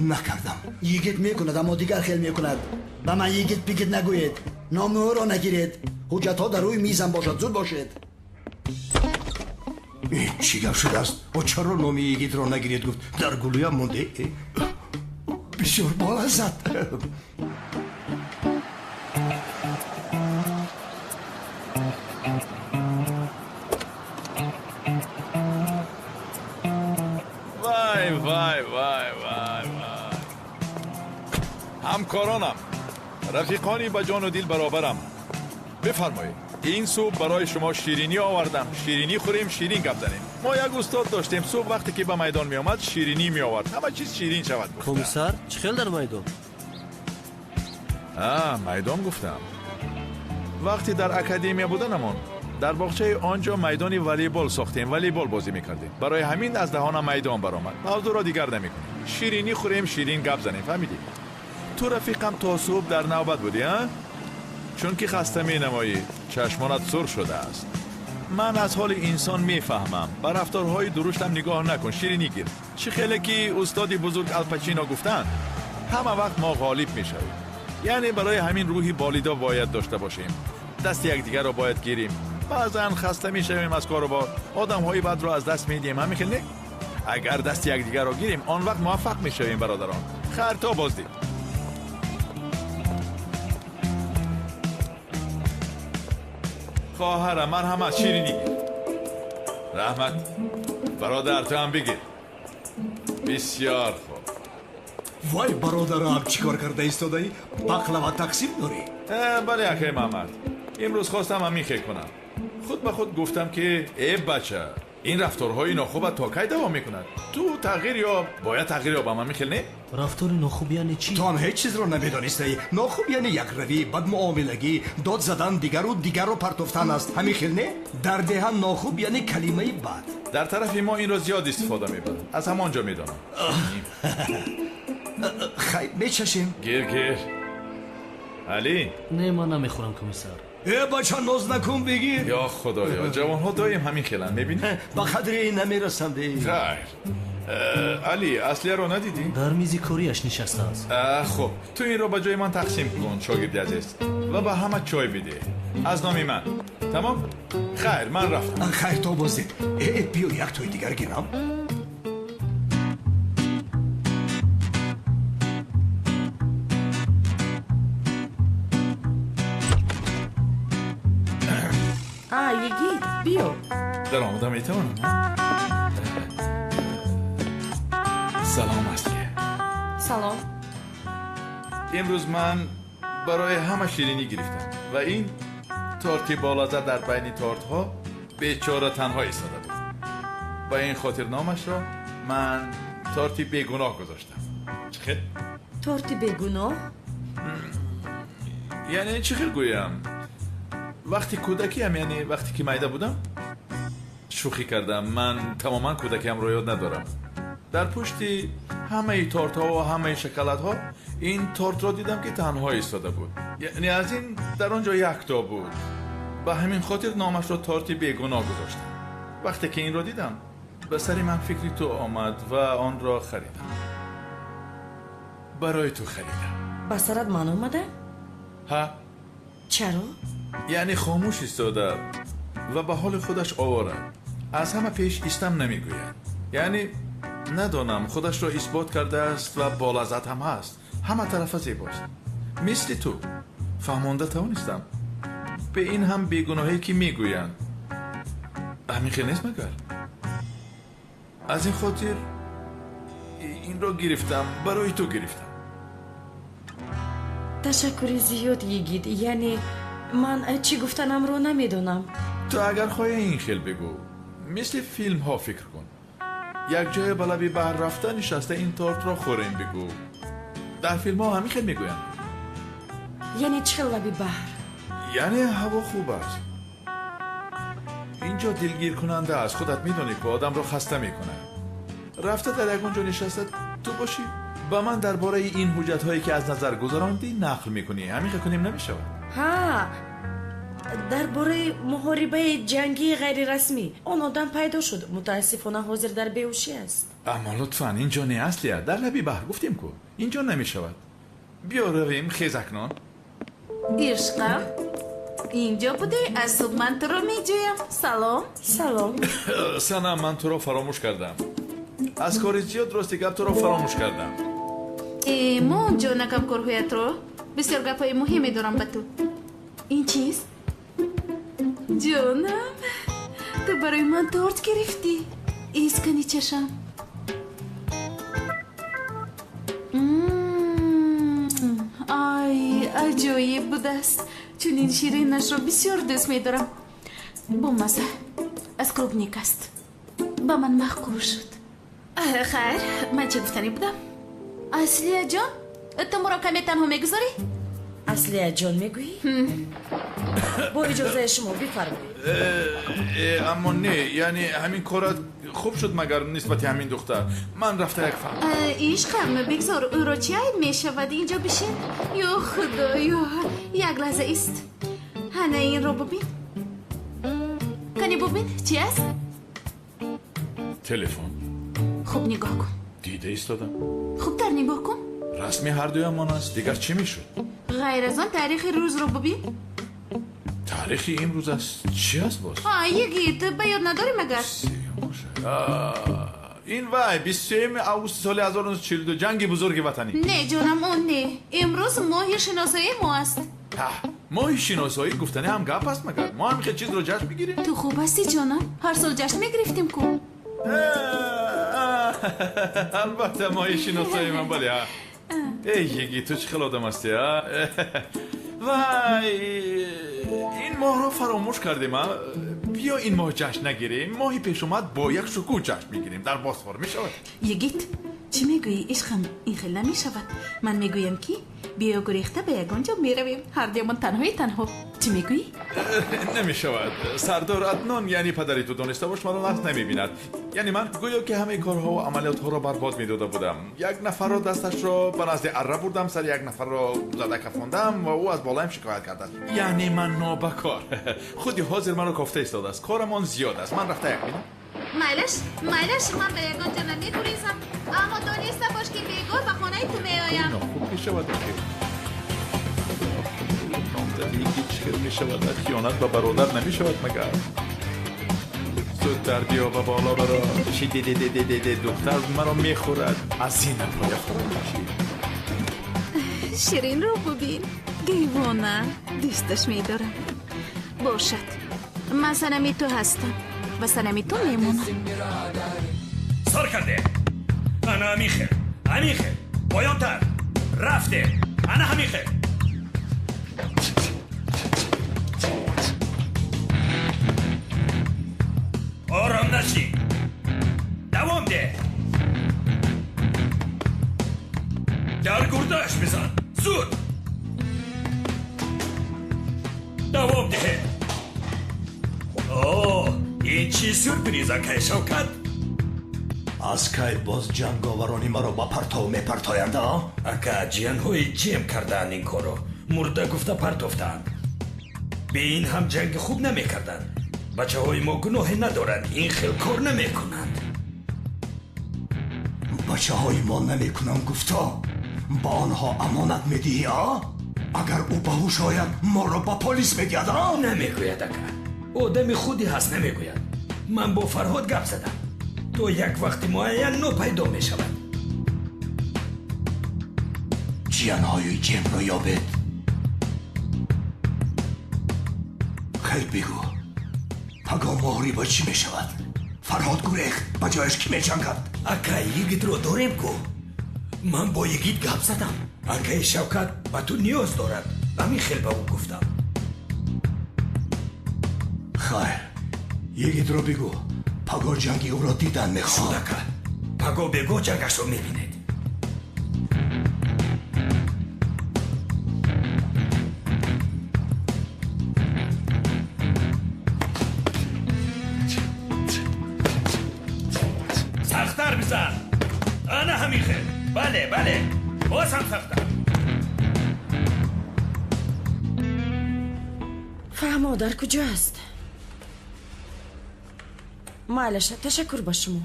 نکردم. یگید میکند اما دیگر خیلی میکند. به من یگید بگید نگوید. نام او را نگیرید. حجت ها در روی میزم باشد. زود باشید. چی گفت شده است؟ و چرا نامی یگید را نگیرید گفت؟ در گلویم مونده. بسیار بالا زد. وای همکارانم، رفیقانی با جان و دل برابرم. بفرمایید این صبح برای شما شیرینی آوردم. شیرینی خوریم، شیرین گپ زنیم. ما یک استاد داشتیم صبح وقتی که به میدان می آمد شیرینی می آورد. همه چیز شیرین شود. کمیسر چه خیلی در میدان؟ میدان گفتم. وقتی در اکادمی بودنمون در باغچه آنجا میدانی والیبال ساختیم، والیبال بازی میکردیم. برای همین از دهانم میدان برآمد. موضوع را دیگر نمیکنیم. شیرینی خوریم، شیرین گپ زنیم. فهمیدی؟ تو رفیقم تا صبح در نوبت بودی ها؟ چون که خسته می نمایی، چشمانت سر شده است. من از حال انسان میفهمم. بر رفتارهای درشتم نگاه نکن. شیرینی گیر. چه خیلی که استاد بزرگ الپاچینو گفتن، همه وقت ما غالب میشویم. یعنی برای همین روحی بالیدا باید داشته باشیم. دست یکدیگر را باید گیریم. بعضا خسته میشویم از کار و بار. آدم‌های بد را از دست میدیم. همین خیلی اگر دست یکدیگر را گیریم آن وقت موفق میشویم برادران. خیر تا بازدید. خواهرم مرحمت شیرینی گیر. رحمت برادر تو هم بگیر. بسیار خوب. وای برادرم چیکار کرده ایستادی؟ بقلوا تقسیم داری؟ بله اخی محمد، امروز خواستم همین خیلی کنم. خود به خود گفتم که ای بچه این رفتارهای ناخوب تا کی دوام میکند؟ تو تغییر یا باید تغییر یابم. همین خیلی نه؟ رفتار ناخوب یعنی چی؟ تو هم هیچ چیز رو نمیدانستی. ناخوب یعنی یک روی، بد معاملگی، داد زدن دیگر رو پرتوفتن است. همین خیلی نه؟ در دهن ناخوب یعنی کلمه بد. در طرف ما این رو زیاد استفاده میبرن. از همانجا میدانم. خیر میچشیم. گیر علی. نه من نمیخورم کمیسر. بچه ناز نکن بگیر. یا خدایا جوان ها دایم همین خیلن. میبینی؟ با قدری نمیرسنده. خیر علی اصلی رو ندیدی؟ در میزی کوریش نشسته است. خب تو این رو به جای من تقسیم کن شاگردی عزیز و به همه چای بده از نام من. تمام؟ خیر من رفتم. خیر تا بازدید. بیو یک توی دیگر گیرم. یگید بیو. در آمده میتونم. سلام اصلیه. سلام. امروز من برای همه شیرینی گرفتم و این تارتی بالازر در بین تارت ها بیچاره تنها ایستاده بود. با این خاطر نامش را من تارتی بیگناه گذاشتم. چخیر؟ تارتی بیگناه؟ یعنی چخیر گویم؟ وقتی کودکی هم یعنی وقتی که میده بودم شوخی کردم. من تماما کودکی هم رو یاد ندارم. در پشتی همه تارت ها و همه شکلات ها این تارت را دیدم که تنها ایستاده بود. یعنی از این در آنجا یک تا بود. به همین خاطر نامش را تارتی بیگناه گذاشتم. وقتی که این را دیدم به سر من فکری تو آمد و آن را خریدم. برای تو خریدم. به سرت من آمده؟ ها؟ چرا؟ یعنی خاموش ایستاده و به حال خودش آواره. از همه پیش ایستم نمیگوید. یعنی ندانم خودش را اثبات کرده است و بالذات هم هست. همه طرف زیباست. مثل تو فهمانده توانستم. به این هم بیگناهی که میگویند همین خیلی نیست مگر؟ از این خاطر این را گرفتم. برای تو گرفتم. تشکری زیاد یگید. یعنی من چی گفتنم رو نمیدونم. تو اگر خواهی این خیل بگو. مثل فیلم ها فکر کن. یک جای بلبی بر رفته نشسته این تارت را خوریم بگو. در فیلم ها همین خیل میگوین. یعنی چه لبی بحر؟ یعنی هوا خوب است. اینجا دلگیر کننده است. خودت میدونی که آدم را خسته میکنه. رفته در یک اونجا نشسته تو باشی با من درباره این حجت هایی که از نظر گذراندی نقل میکنی. همین خیل کنیم نمیشود. ها درباره محاربه جنگی غیر رسمی اون آدم پیدا شد. متاسفانه حاضر در بیهوشی است. اما لطفاً اینجا نه اصلیه. در لبی بحر گفتیم که اینجا نمیشود. بیا رویم خیز اکنون. عشقم اینجا بوده. از صبح من تو رو میجویم. سلام. سلام. سنم من تو رو فراموش کردم. از کاری زیاد راستی گپ تو رو فراموش کردم. ما اونجا نکم کرهویت رو. بسیار گپای مهمی دارم به تو. این چیست؟ جانم تو برای من تارت گرفتی. ایز کنی چشم. آی عجایب بود است. چون این شیرینش رو بسیار دوست می‌دارم. با مزه از کلوبنیک است. با من محقور شد. خیر، من چه گفتنی بودم؟ اصلیه جان، تو مراکمه تنها میگذاری؟ اصلیه جان میگویی؟ با اجازه شما بفرمایید. اما نه، یعنی همین کارات خوب شد مگر نسبت همین دختر. من رفته یک فرق. عشقم بگذار او را چی میشود اینجا بشه؟ یا خدایا، یک لحظه است. هنه این رو ببین. کنی ببین چی است؟ تلفن. خوب نگاه کن. دیده ایستادم. خوب در نگاه کن. رسمی هر دویمان است. دیگر چی میشد؟ غیر از آن تاریخ روز رو ببین. تاریخ این روز است چی است باز؟ یکی به یاد نداری مگر؟ این وای 23 آگوست سال 1942 جنگ بزرگ وطنی. نه جانم اون نه. امروز ماه شناسایی ما است. ماه شناسایی گفتنه هم گپ است مگر ما هم چیز رو جشن بگیریم؟ تو خوب هستی جانم؟ هر سال جشن میگرفتیم کو. البته ماه شناسایی من بله ها. ای یکی تو چه خیلی آدم هستی ها. وای این ماه رو فراموش کردیم ها. بیا این ماه جشن نگیریم. ماهی پیش اومد با یک شکوه جشن میگیریم در باسفور میشود. یگیت چی میگویی عشقم؟ این خیلی نمیشود. من میگویم که بیا گریخته به یگان جا میرویم هر دیمان تنها. چی میگویی؟ نمیشود. سردار عدنان یعنی پدری تو دانسته باش مرا نقد نمیبیند. یعنی من گویا که همه کارها و عملیات ها را برباد میداده بودم. یک نفر را دستش را به نزد اره بردم، سر یک نفر را زده کفاندم و او از بالایم شکایت کرد. یعنی من نابکار. خودی حاضر مرا کافته ایستاده است. کارمان زیاد است. من رفته یک بینم. مایلش من به یگان جا نمیگریزم، اما دانسته باش که بیگار به خانه تو میآیم. خوب میشود که نامزدی هیچ میشود. خیانت به برادر نمیشود مگر. زودتر بیا و بالا برا. چی دیده دختر مرا میخورد. از این پای خورد شیرین رو ببین. دیوانه دوستش میدارم. باشد من سنمی تو هستم و سنمی تو میمونم. سر کرده انا همیخه پایانتر رفته انا همیخه. آرام نشی دوام ده در گردش بزن زود دوام ده. این چی سورپریزه که شوکت؟ از کی باز جنگاورانی مرا با پرتو میپرتایند؟ اکا جنگ‌های جمع کردن این کارو مرده گفته پرتوفتن. به این هم جنگ خوب نمیکردن. بچه های ما گناه ندارن. این خیل کار نمیکنند. بچه های ما نمیکنن گفتا با آنها امانت میدهی ها؟ اگر او باهوش آید ما را با پلیس میدید ها؟ نمیگوید اکا. آدم خودی هست نمیگوید. من با فرهاد گپ زدم. تو یک وقتی معین نو پیدا میشود. جیانهای جمع را یابد. خیلی بگو پگاه مهری با چی میشود؟ فرهاد گریخت با جایش کی میجنگد؟ اکا یگید رو داریم کو. من با یگید گپ زدم. اکا شوکت با تو نیاز دارد. همین خیلی با او گفتم. خیر یگید رو بگو پگاه جنگی او را دیدن میخواد. اکا پگاه بگو جنگش رو میبینید. سختر بزن. انا همیخه. بله باز هم سختر. فهم در کجا است؟ مالش تشکر با شما.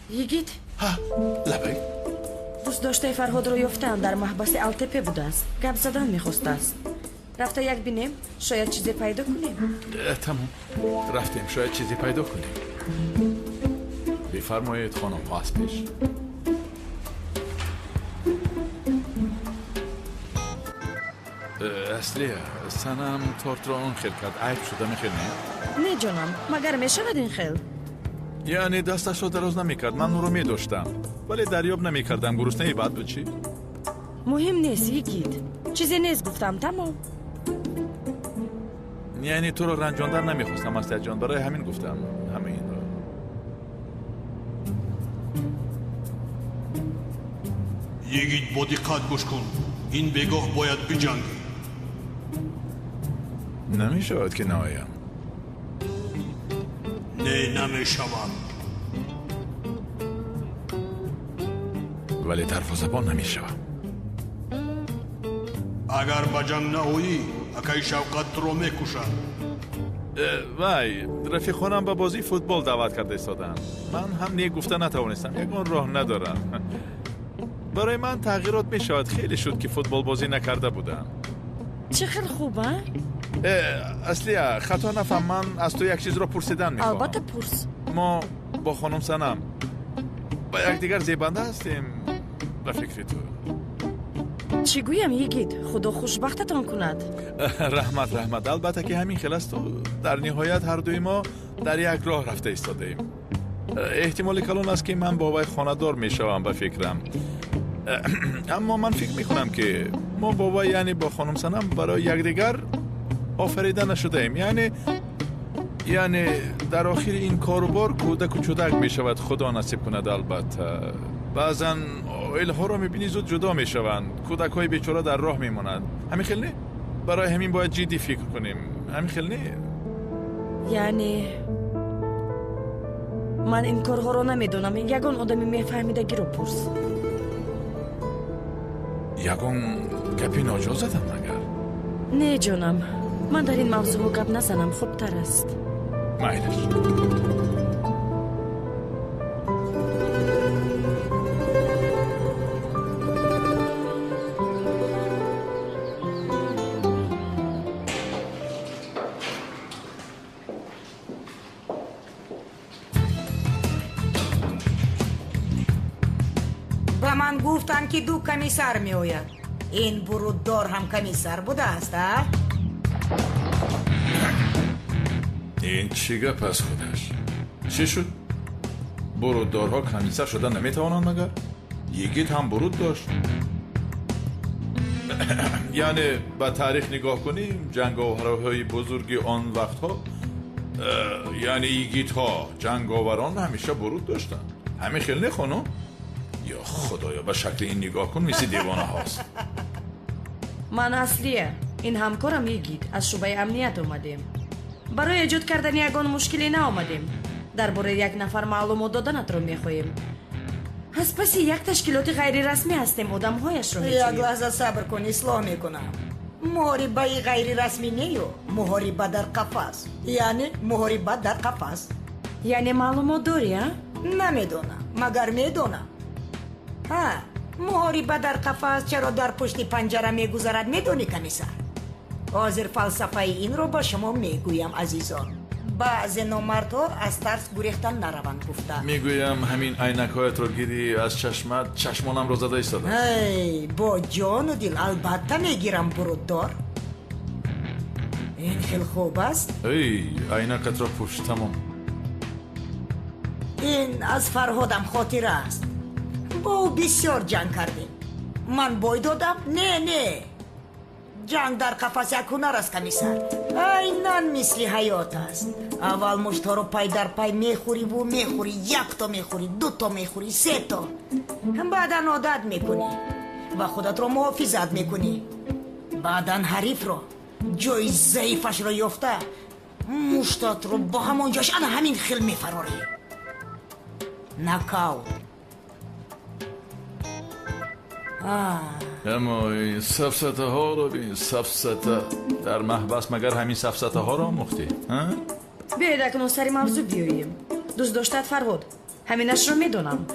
یگید لبک دوست داشته فرهاد رو یافتم در محبس التپه بوده است. گپ زدن میخواست است. رفته یک بینیم شاید چیزی پیدا کنیم. تمام رفتیم شاید چیزی پیدا کنیم. بفرمایید خانم پاس پیش. اصلی سنم تارت را اون خیل کرد. عیب شده میخیل نه؟ نه جانم مگر میشود این خیل؟ یعنی دستش رو دراز نمیکرد. من اون رو میداشتم ولی دریاب نمیکردم. گرسنه ای بعد بود چی؟ مهم نیست یگید چیزی نیست گفتم تمام. یعنی تو رو رنجاندن نمیخواستم استاد جان، برای همین گفتم همین رو. یگید با دقت گوش کن. این بگاه باید بجنگی. نمیشود که نایم. نه نمیشود. ولی طرف و زبان نمیشود. اگر با جنگ نهایی اکای شوکت رو میکشد. وای رفیق خانم با بازی فوتبال دعوت کرده ایستادن. من هم نیه گفته نتوانستم، یکون راه ندارم. برای من تغییرات میشود. خیلی شد که فوتبال بازی نکرده بودم. چقدر خوبه. اصلی خطا نفهم، من از تو یک چیز را پرسیدن میخوام. البته پرس. ما با خانم سنم با یکدیگر زیبنده هستیم به فکر تو. چی گویم یگید خدا خوشبختتان کند. رحمت البته که همین خیلی است. در نهایت هر دوی ما در یک راه رفته ایستاده ایم. احتمال کلان است که من با وی خانه‌دار میشوم به فکرم. اما من فکر میکنم که ما با وی یعنی با خانم سنم برای یکدیگر آفریده نشده ایم. یعنی در آخر این کاروبار کودک و چودک میشود، خدا نصیب کند. البته بعضا عائله ها را میبینی زود جدا میشوند، کودک های بیچاره در راه میمانند. همین خیلی نه؟ برای همین باید جدی فکر کنیم. همین خیلی نه؟ یعنی من این کارها رو نمیدونم. یگان آدمی میفهمیدگی رو پرس. یگان گپی ناجا زدم مگر؟ نه جانم، من در این موضوع گپ نزنم، خوبتر است. مایلش. با من گفتن که دو کمیسر می آید. این بروددار هم کمیسر بوده است ها؟ این چی گپ از خودش؟ چی شد؟ بروددارها کمیسر شدن نمیتوانند مگر؟ یگید هم برود داشت. یعنی به تاریخ نگاه کنیم جنگاورهای بزرگی آن وقتها، یعنی یگیدها جنگاوران همیشه برود داشتن. همین خیلی نه خانم؟ یا خدایا به شکل این نگاه کن میسی دیوانه هاست. من اصلیه این همکارم یگید از شعبه امنیت اومدیم. برای ایجاد کردن یگان مشکلی نآمدیم. درباره یک نفر معلومات دادنت رو میخواهیم. از پس یک تشکیلات غیر رسمی هستیم، آدمهایش رو میچینیم. یک لحظه صبر کن، اصلاح میکنم. محاربه غیر رسمی نیو، محاربه در قفس. یعنی محاربه در قفس. یعنی معلومات داری ها؟ نمیدونم مگر میدونم. ها، محاربه در قفس چرا در پشت پنجره میگذرد میدونی کمیسر؟ حاضر فلسفه این رو با شما میگویم عزیزان. بعض نامردها از ترس گریختن نروند گفتن. میگویم همین عینک‌هایت رو گیری از چشمت، چشمانم رو زده ایستاده. هی با جان و دل البته میگیرم بروددار. این خیلی خوب است. ای عینکت را پوش. تمام. این از فرهادم خاطره است. با او بسیار جنگ کردیم. من بای دادم؟ نه جنگ در قفس یک هنر است کمیسر. اینان مثل حیات است. اول مشتا رو پای در پای میخوری و میخوری، یک تا میخوری، دو تا میخوری، سه تا. بعدا عادت میکنی و خودت رو محافظت میکنی. بعدا حریف رو جای ضعیفش رو یافته مشتات رو با همونجاش همین خیل میفراری. نکاوت. اما این سفسته ها رو بین. سفسته در محبس مگر همین سفسته ها را مختی؟ بیاید اکنون سری موضوع بیاییم. دوست داشتد فرهاد، همینش رو میدونم.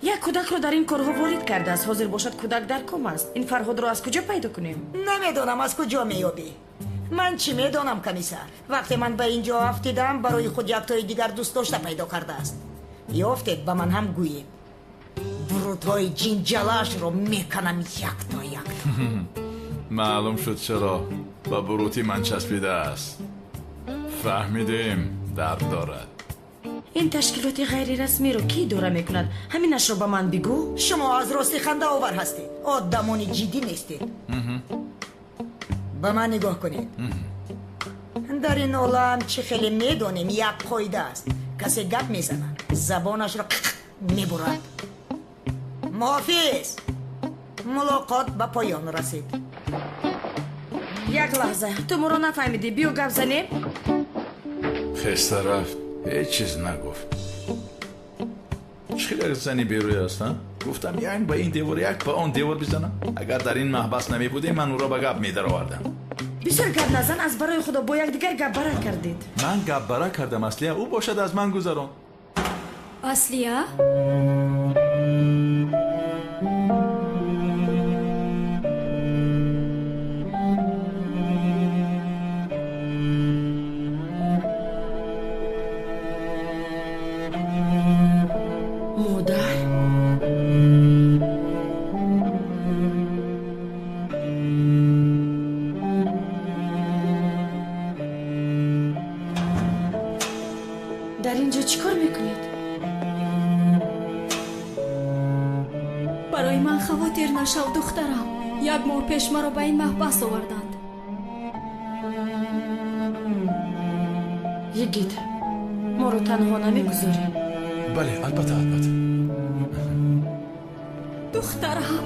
یک کودک رو در این کارها وارد کرده است. حاضر باشد کودک در کم است. این فرهاد رو از کجا پیدا کنیم؟ نمیدونم از کجا میابی. من چی میدونم کمیسر؟ وقتی من به اینجا افتیدم برای خود یک تای دیگر دوست داشته پیدا کرده است. یافتید به من هم گوییم. برودهای جنجالش رو میکنم یک تا. معلوم شد چرا با بروتی من چسبیده است. فهمیدیم درد دارد. این تشکیلات غیر رسمی رو کی دوره میکند؟ همینش رو به من بگو. شما از راستی خنده آور هستید. آدمانی جدی نیستید. به من نگاه کنید. در این عالم چه خیلی میدونیم یک قاعده است. کسی گپ میزنه زبانش رو میبرد. محافظ، ملاقات به پایان رسید. یک لحظه، تو مرا نفهمیدی؟ بیو گپ زنیم. خسته رفت، هیچ چیز نگفت. چی زنی بیروی هستن؟ گفتم یعنی با این دیوار یک با اون دیوار بزنم. اگر در این محبس نمی بودیم من او را به گپ می در آوردم. بسیار گپ نزن، از برای خدا با یک دیگر گپ برا کردید. من گپ برا کردم اصلیه، او باشد از من گذران. اصلیه؟ در اینجا چیکار میکنید؟ برای من خواطر نشو دخترم. یک ماه پیش مرا به این محبس آوردند. یگید ما رو تنها نمیگذاری؟ بله البته البته. دخترم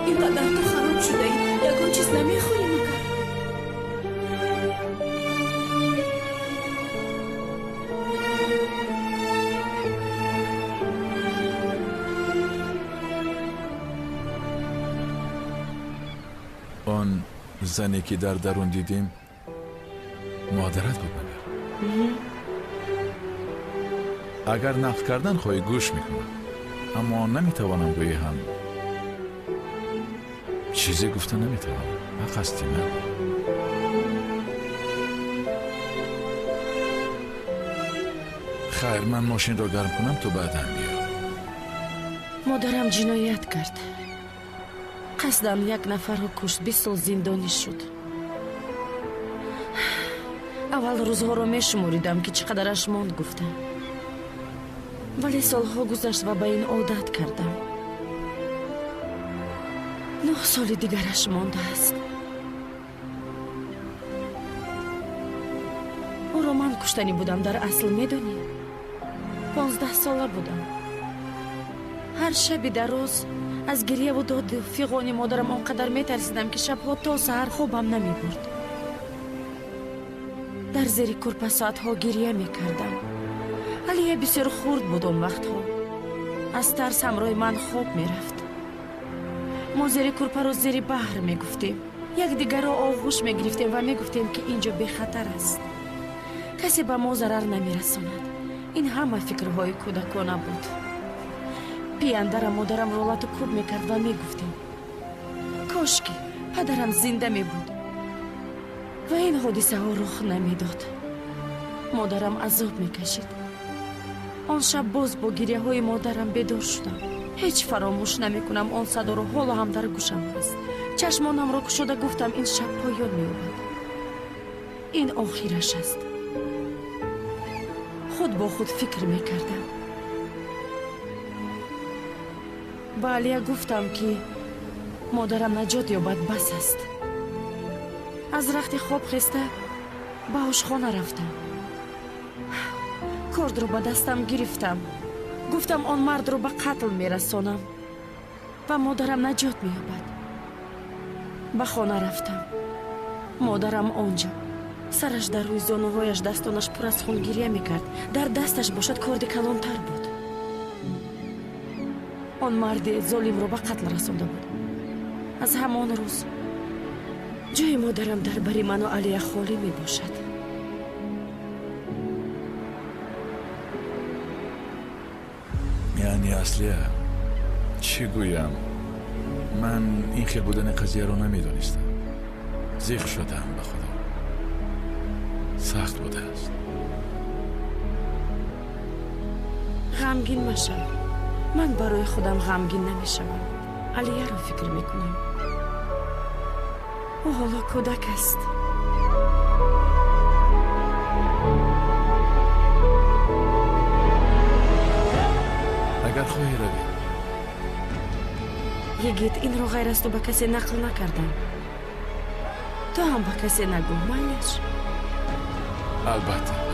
اینقدر تو خراب شده ای، یکون چیز نمیخوری مگر؟ آن زنی که در درون دیدیم مادرت بود مگر؟ اگر نقل کردن خواهی گوش میکنم، اما نمیتوانم گویی هم چیزی گفته نمیتوانم. نه قصدی نه. خیر من ماشین رو گرم کنم تو بعدم بیا. مادرم جنایت کرد. قصدم یک نفر رو کشت، 20 سال زندانی شد. اول روزها رو میشموریدم که چقدرش ماند گفتم، ولی سالها گذشت و به این عادت کردم. 9 سال دیگرش مانده است. او رو من کشتنی بودم در اصل، میدونی؟ 15 ساله بودم. هر شبی در روز از گریه و داد و فیغان مادرم آنقدر میترسیدم که شبها تا سحر خوابم نمیبرد. در زیر کرپه ساعتها گریه میکردم. علیه بسیار خورد بود اون وقتها. از ترس همراه من خواب میرفت. ما زیر کرپه رو زیر بحر میگفتیم. یک دیگر رو آغوش میگرفتیم و میگفتیم که اینجا بی خطر است. کسی به ما ضرر نمیرساند. این همه فکرهای کودکانه بود. پیاندر مادرم رولاتو کوب میکرد و میگفتیم کاش که پدرم زنده میبود و این حادثه ها رخ نمیداد. مادرم عذاب میکشید. آن شب باز با گریه های مادرم بیدار شدم. هیچ فراموش نمیکنم آن صدا رو، حالا هم در گوشم هست. چشمانم را گشوده گفتم این شب پایان مییابد. این آخرش است. خود با خود فکر میکردم. با علیه گفتم که مادرم نجات یابد بس است. از رخت خواب خسته به آشخانه رفتم. کارد رو به دستم گرفتم. گفتم آن مرد رو به قتل میرسانم و مادرم نجات مییابد. به خانه رفتم. مادرم آنجا، سرش در روی زانوهایش، دستانش پر از خون گریه میکرد. در دستش باشد کارد کلانتر بود. آن مرد ظالم رو به قتل رسانده بود. از همان روز جای مادرم در بری من و علیه خالی می باشد. یعنی اصلیه چی گویم؟ من این خیل بودن قضیه رو نمیدونستم. زیخ شدم به خدا. سخت بوده است. غمگین مشم. من برای خودم غمگین نمیشم. علیه رو فکر میکنم. او حالا کودک است. یگید این رو غیر از تو به کسی نقل نکردم. تو هم به کسی نگو مایش. البته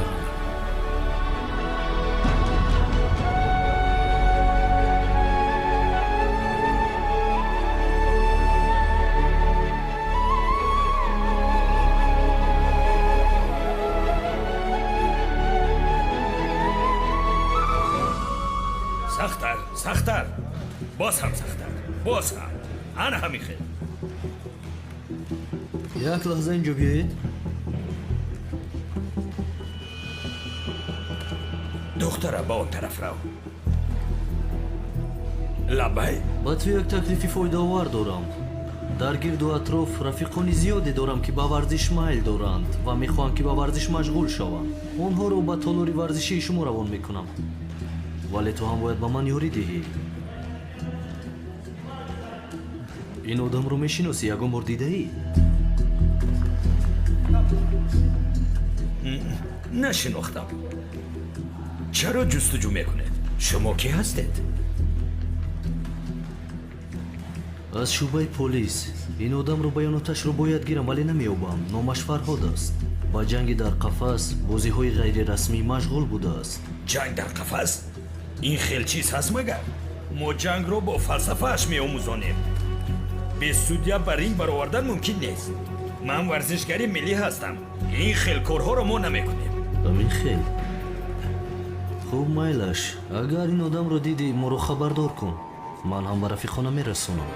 سخت‌تر باز هم آن همین خیلی یک لحظه اینجا بیایید. دختره با اون طرف رو لبای با تو یک تکلیفی فایده آور دارم. در گرد و اطراف رفیقانی زیادی دارم که با ورزش مایل دارند و میخوان که با ورزش مشغول شوند. اونها رو با تالاری ورزشی شما روان میکنم. ولی تو هم باید با من یاری دهی. این آدم رو میشناسی؟ یکم بار دیده ای؟ نشناختم. چرا جستجو میکنید؟ شما کی هستید؟ از شعبه پلیس. این آدم رو بیاناتش رو باید گیرم ولی نمیابم. نامش فرهاد است. با جنگ در قفس بازی های غیر رسمی مشغول بوده است. جنگ در قفس؟ این خیلی چیز هست مگر؟ ما جنگ رو با فلسفهش می آموزانیم. به سودیا بر این برآوردن ممکن نیست. من ورزشگری ملی هستم. این خیلی کارها رو ما نمیکنیم. همین خیلی خوب مایلش. اگر این آدم رو دیدی ما رو خبردار کن. من هم به رفیقانم میرسونم.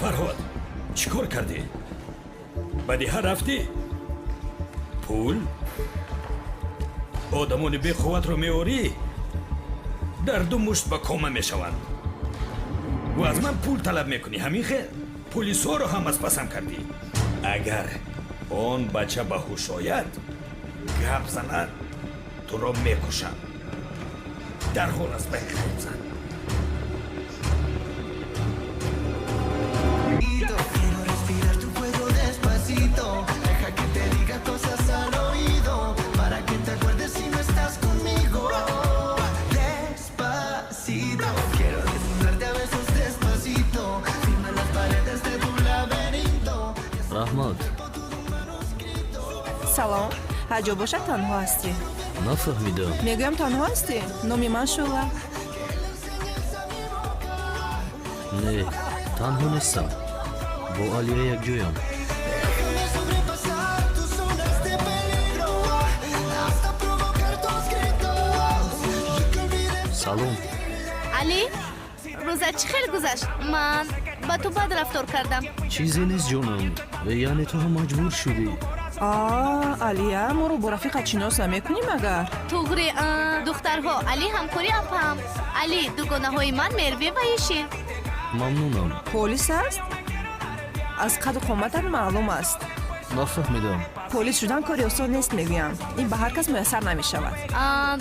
فرهاد چیکار کردی؟ بدیها رفتی؟ پول؟ آدمون بی قوت رو میاری؟ در دو مشت با کامه میشوند و از من پول طلب میکنی. همین خیل پلیس ها رو هم از پسم کردی. اگر اون بچه به هوش آید گپ زند تو رو میکشم. در حال از بین خیل زن. Deja que te diga cosas al oído para que te acuerdes si no estás conmigo. Despacito, quiero desnudarte a besos despacito. Firma las paredes de tu laberinto. رحمت سلام. هجا باشه تنها هستی؟ نفهمیدم. میگویم تنها هستی؟ نامی من شولا؟ نه تنها نیستم. با علیه یک جویم. سلام. علی روزت چی خیلی گذشت؟ من با تو بد رفتار کردم. چیزی نیست جونم. یعنی تو هم مجبور شدی. علیه ما رو با رفیقت شناس نمیکنی مگر؟ توگری دخترها علی همکاری اپم. علی دوگانه های من مروی و یشین. ممنونم. پلیس است؟ از قد و قامتت معلوم است. نفهمیدم. پلیس شدن کاری آسان نیست میگویم. این به هر کس میسر نمی شود.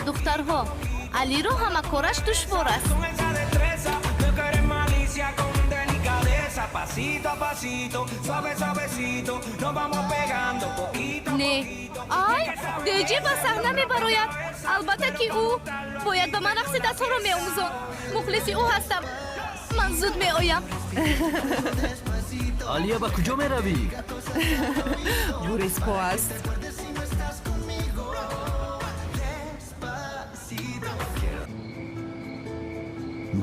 دخترها علی رو همه کارش دشوار است. نه آی دیجی با صحنه میبراید. البته که او باید به من رقص دست ها رو میآموزند. مخلصی او هستم. من زود میآیم. علیه با کجا میروی؟ بوریسپو است.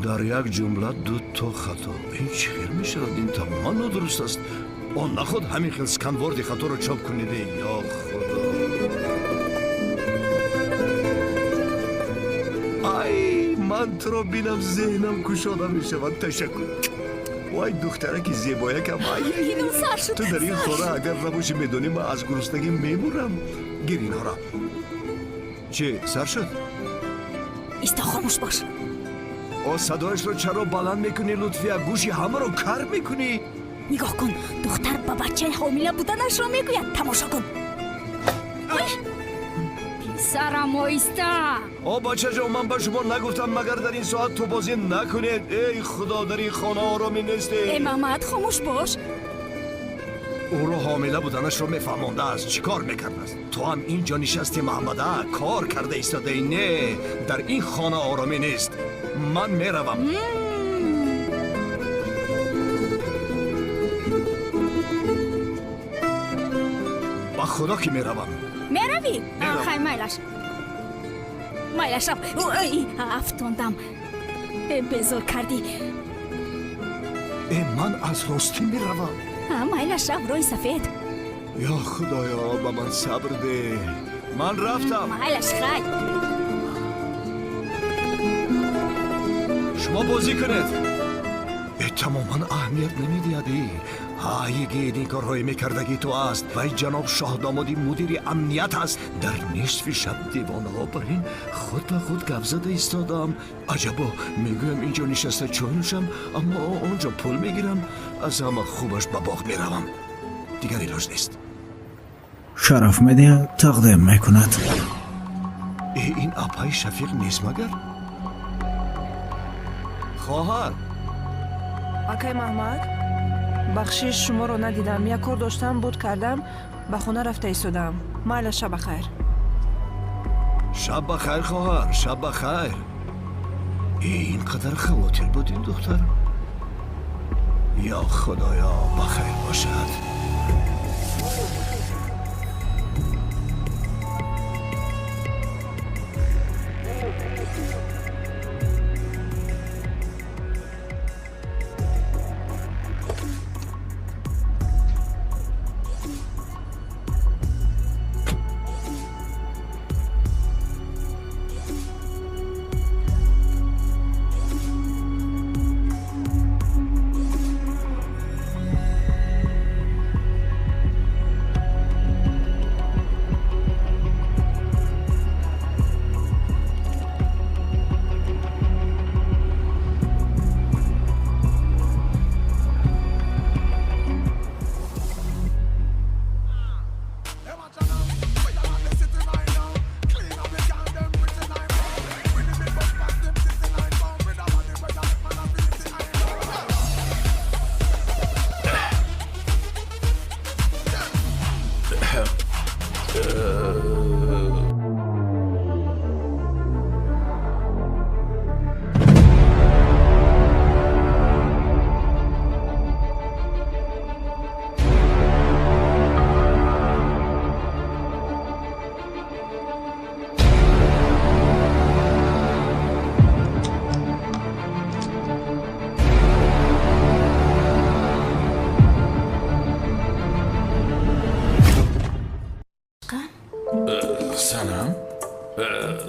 در یک جمله دو تا خطا. این چی خیلی می شود؟ این تماما نادرست است. آن نخود همین خیلی سکنوارد خطا رو چاپ کنیده. یا خدا. ای من تو رو بینم ذهنم کشاده می شود. تشکر. وای دختره که زیبایه کم. تو در این خانه اگر نباشی میدونی من از گرسنگی میمورم. گیر اینها را. چه سر شد؟ ایستا خاموش باش. صدایش رو چرا بلند میکنی لطفیه؟ گوشی همه رو کر میکنی؟ نگاه کن دختر با بچه حامله بودنش رو میگوید. تماشا کن. سرم وایستا. او بچه جو من به شما نگفتم مگر در این ساعت تو بازی نکنید. ای خدا در این خانه آرامی نیستی. ای محمد خاموش باش. او رو حامله بودنش رو میفهمونده است. چی کار میکرده است؟ تو هم اینجا نشستی محمده کار کرده ایستاده. نه در این خانه آرامی نیست. من میروم. با خدا که میروم. میروی؟ خیلی مایلش رفت. افتاندم. بزر کردی. من از راستی میروم. مایلش رفت روی سفید. یا خدایا با من صبر ده. من رفتم. مایلش خیلی. شما بازی کنید. تماما اهمیت نمیدیدی. هایگی این کارهای میکردگی تو است و جناب شاهدامادی مدیر امنیت است. در نصف شب دیوانه ها برین خود به خود گپ زده ایستادم. عجبا میگویم اینجا نشسته چای نوشم اما اونجا پول میگیرم. از همه خوبش به باغ میروم. دیگر ایلاج نیست. شرف مدیا تقدیم میکند. این اپای شفیق نیست مگر؟ خواهر آقای محمد بخشش شما رو ندیدم. یک کار داشتم بود کردم به خونه رفته ایستادم. مایل شب بخیر. شب بخیر خواهر. شب بخیر. اینقدر خواطر بود این دختر. یا خدایا بخیر باشد.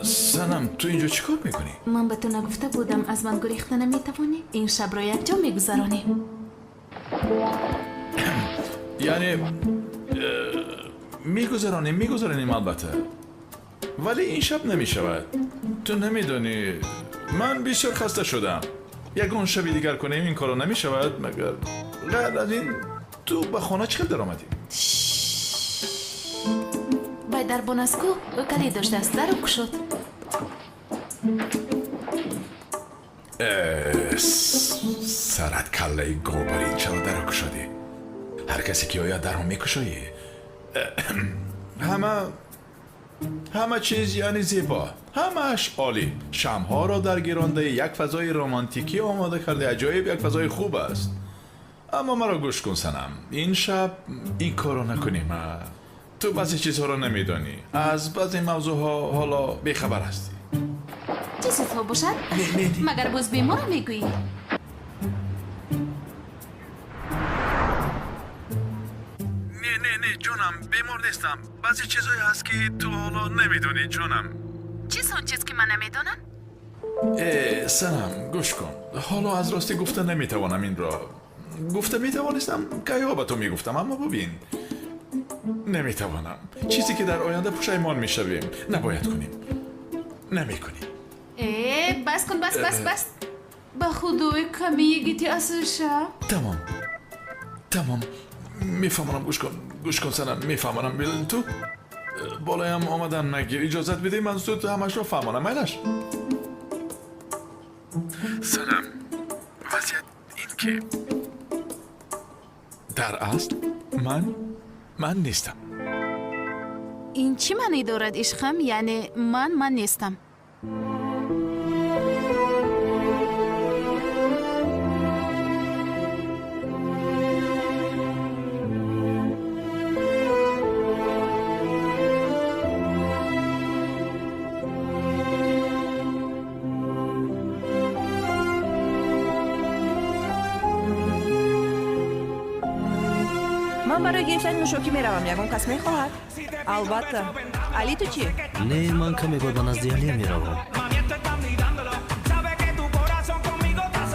سنم تو اینجا چیکار میکنی؟ من به تو نگفته بودم از من گریخته نمیتوانی؟ این شب رو یک جا میگذرانی. یعنی میگذارنیم البته ولی این شب نمیشود. تو نمیدونی من بسیار خسته شدم. یکون شبی دیگر کنیم این کارو نمیشود مگر غیر از این تو به خانه چقدر در آمدی؟ باید در بانسکو کلی داشته است. در شد. سرت کله گوبری چرا درک شدی؟ هر کسی که آید درو میکشایی. همه چیز یعنی زیبا، همهش عالی. شمها را در گیرانده یک فضای رمانتیکی آماده کرده. عجایب یک فضای خوب است. اما مرا گوش کن سنم، این شب این کارو نکنیم. تو بعضی چیزها رو نمیدانی، از بعضی موضوع ها حالا بیخبر هستی. چه چیزها باشد؟ مگر باز بیمار میگویی؟ نه جونم بیمار نیستم. بعضی چیزهایی هست که تو حالا نمیدونی جونم. چی سون چیز که من نمیدونم؟ سنم گوش کن. حالا از راستی گفته نمیتوانم این را. گفته میتوانستم که ها به تو میگفتم اما ببین نمیتوانم. چیزی که در آینده پشیمان میشویم نباید کنیم. نمیکنیم. بس کن بس. به خدای کمی یگیتی اصل شب. تمام میفهمم. گوش کن سنم. میفهمم. تو بالایم آمدن مگه اجازت بده من زود همش رو فهمانم میلش سلام وضعیت این که در اصل من نیستم این چی معنی دارد عشقم؟ یعنی من نیستم. من برای گرفتن نوشوکی میروم. یگان کس میخواهد؟ البته. علی تو چی؟ نه من کمی با نزدی علی میروم.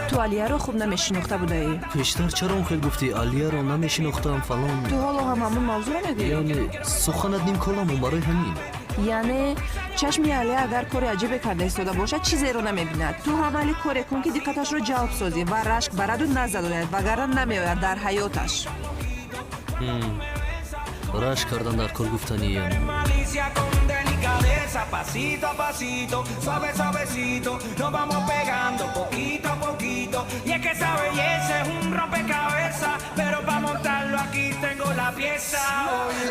تو علیه رو خوب نمیشناخته بوده ای؟ پیشتر چرا اون خیلی گفتی علیه رو نمیشناختم فلان؟ تو حالا هم همون موضوع رو میگی؟ یعنی سخنت نیم کلامون برای همین. یعنی چشمی علیه اگر کار عجیبی کرده ایستاده باشد چیزی رو نمیبیند. تو هم ولی کاری کن که دقتش رو جلب سازی و رشک برد و نزداید وگرنه نمیآید در حیاتش. رشک کردن در کار گفتنی Pasito a pasito, suave suavecito, nos vamos pegando poquito a poquito. Y es que esa belleza es un rompecabezas, pero para montarlo aquí tengo la pieza. Oye,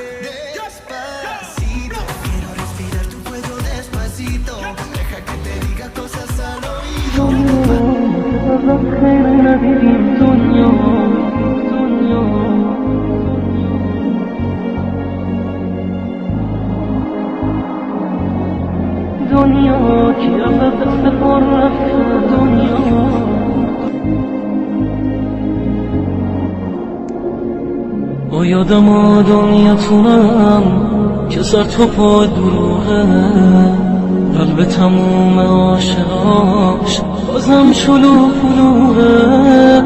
despacito, quiero respirar tu cuello despacito. Deja que te diga cosas al oído. دنیا کی از دست پر رفته دنیا با یادم دنیاتونم که سر تو پا دروغه قلب تموم عاشقاش بازم شلو پلوغه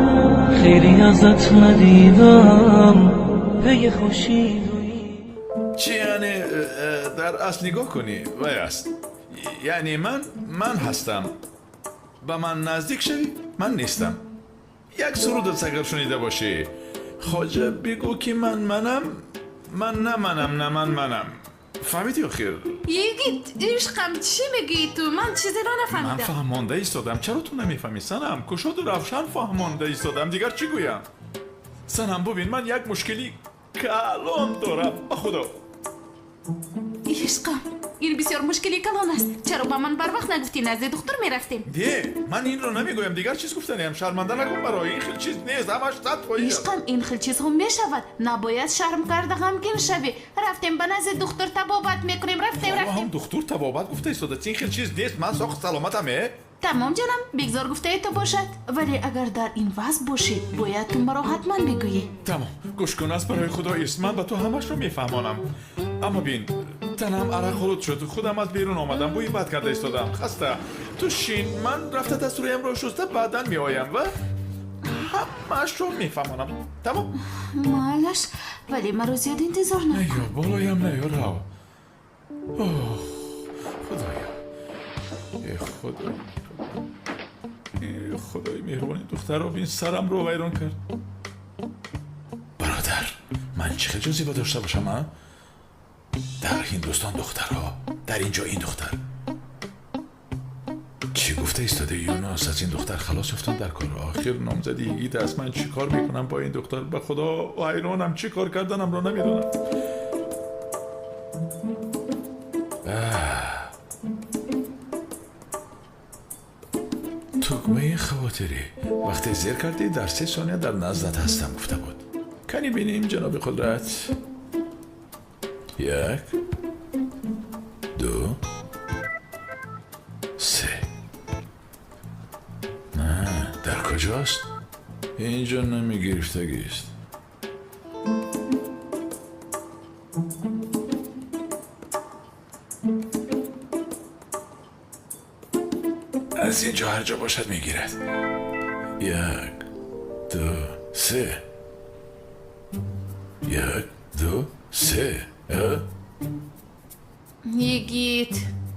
خیلی ازت ندیدم پی خوشی چی یعنی در اصل نگاه کنی وای است یعنی من هستم به من نزدیک شوی من نیستم یک سرود اگر شنیده باشی خواجه بگو که منم فهمیدی آخر یگید عشقم چی میگی تو؟ من چیزی را نفهمیدم. من فهمانده ایستادم چرا تو نمیفهمی سنم کشاد روشن فهمانده ایستادم دیگر چی گویم سنم ببین من یک مشکلی کلان دارم با خدا عشقم این بسیار مشکلی کلان است. چرا با من بر وقت نگفتی نزد دکتر میرفتیم؟ ده من این رو نمیگویم دیگر چیز گفتنیم شرمنده نکن برای این خیلی چیز نیست همش صد پایی عشقم این خیلی چیز هم میشود نباید شرم کرده غمگین شوی. رفتیم به نزد دکتر تبابت میکنیم رفتیم هم دکتر تبابت گفته ایستاده این خیلی چیز نیست من ساخت سلامتمه تمام جانم بگذار گفته تو باشد ولی اگر در این وضع باشی باید تو مرا حتما بگویی. تمام گوش کن از برای خدا است من به تو همش رو میفهمانم اما بین تنم عرق خلوط شد خودم از بیرون آمدم بوی بد کرده ایستادم خسته تو شین من رفته دستورایم رو شسته بعدا می آیم و همش رو میفهمانم تمام مالش ولی مرا زیاد انتظار نکن. نه یا بالایم نه یا رو خدایا ای خدا ای خدای مهربانی دختر رو بین سرم رو ویران کرد برادر من چه جزی با داشته باشم ها؟ در هندوستان دخترها در اینجا این دختر چی گفته ایستاده یونس از این دختر خلاص افتان در کار آخر نامزدی ایگید است من چی کار میکنم با این دختر به خدا حیرانم چی کار کردنم رو نمیدونم تکمه خواطری وقتی زیر کردی در 3 ثانیه در نزدت هستم گفته بود کنی بینیم جناب قدرت 1 2 3 نه در کجاست؟ اینجا نمیگرفتگی است از اینجا هر جا باشد میگیرد 1 2 3 1 2 3 یگید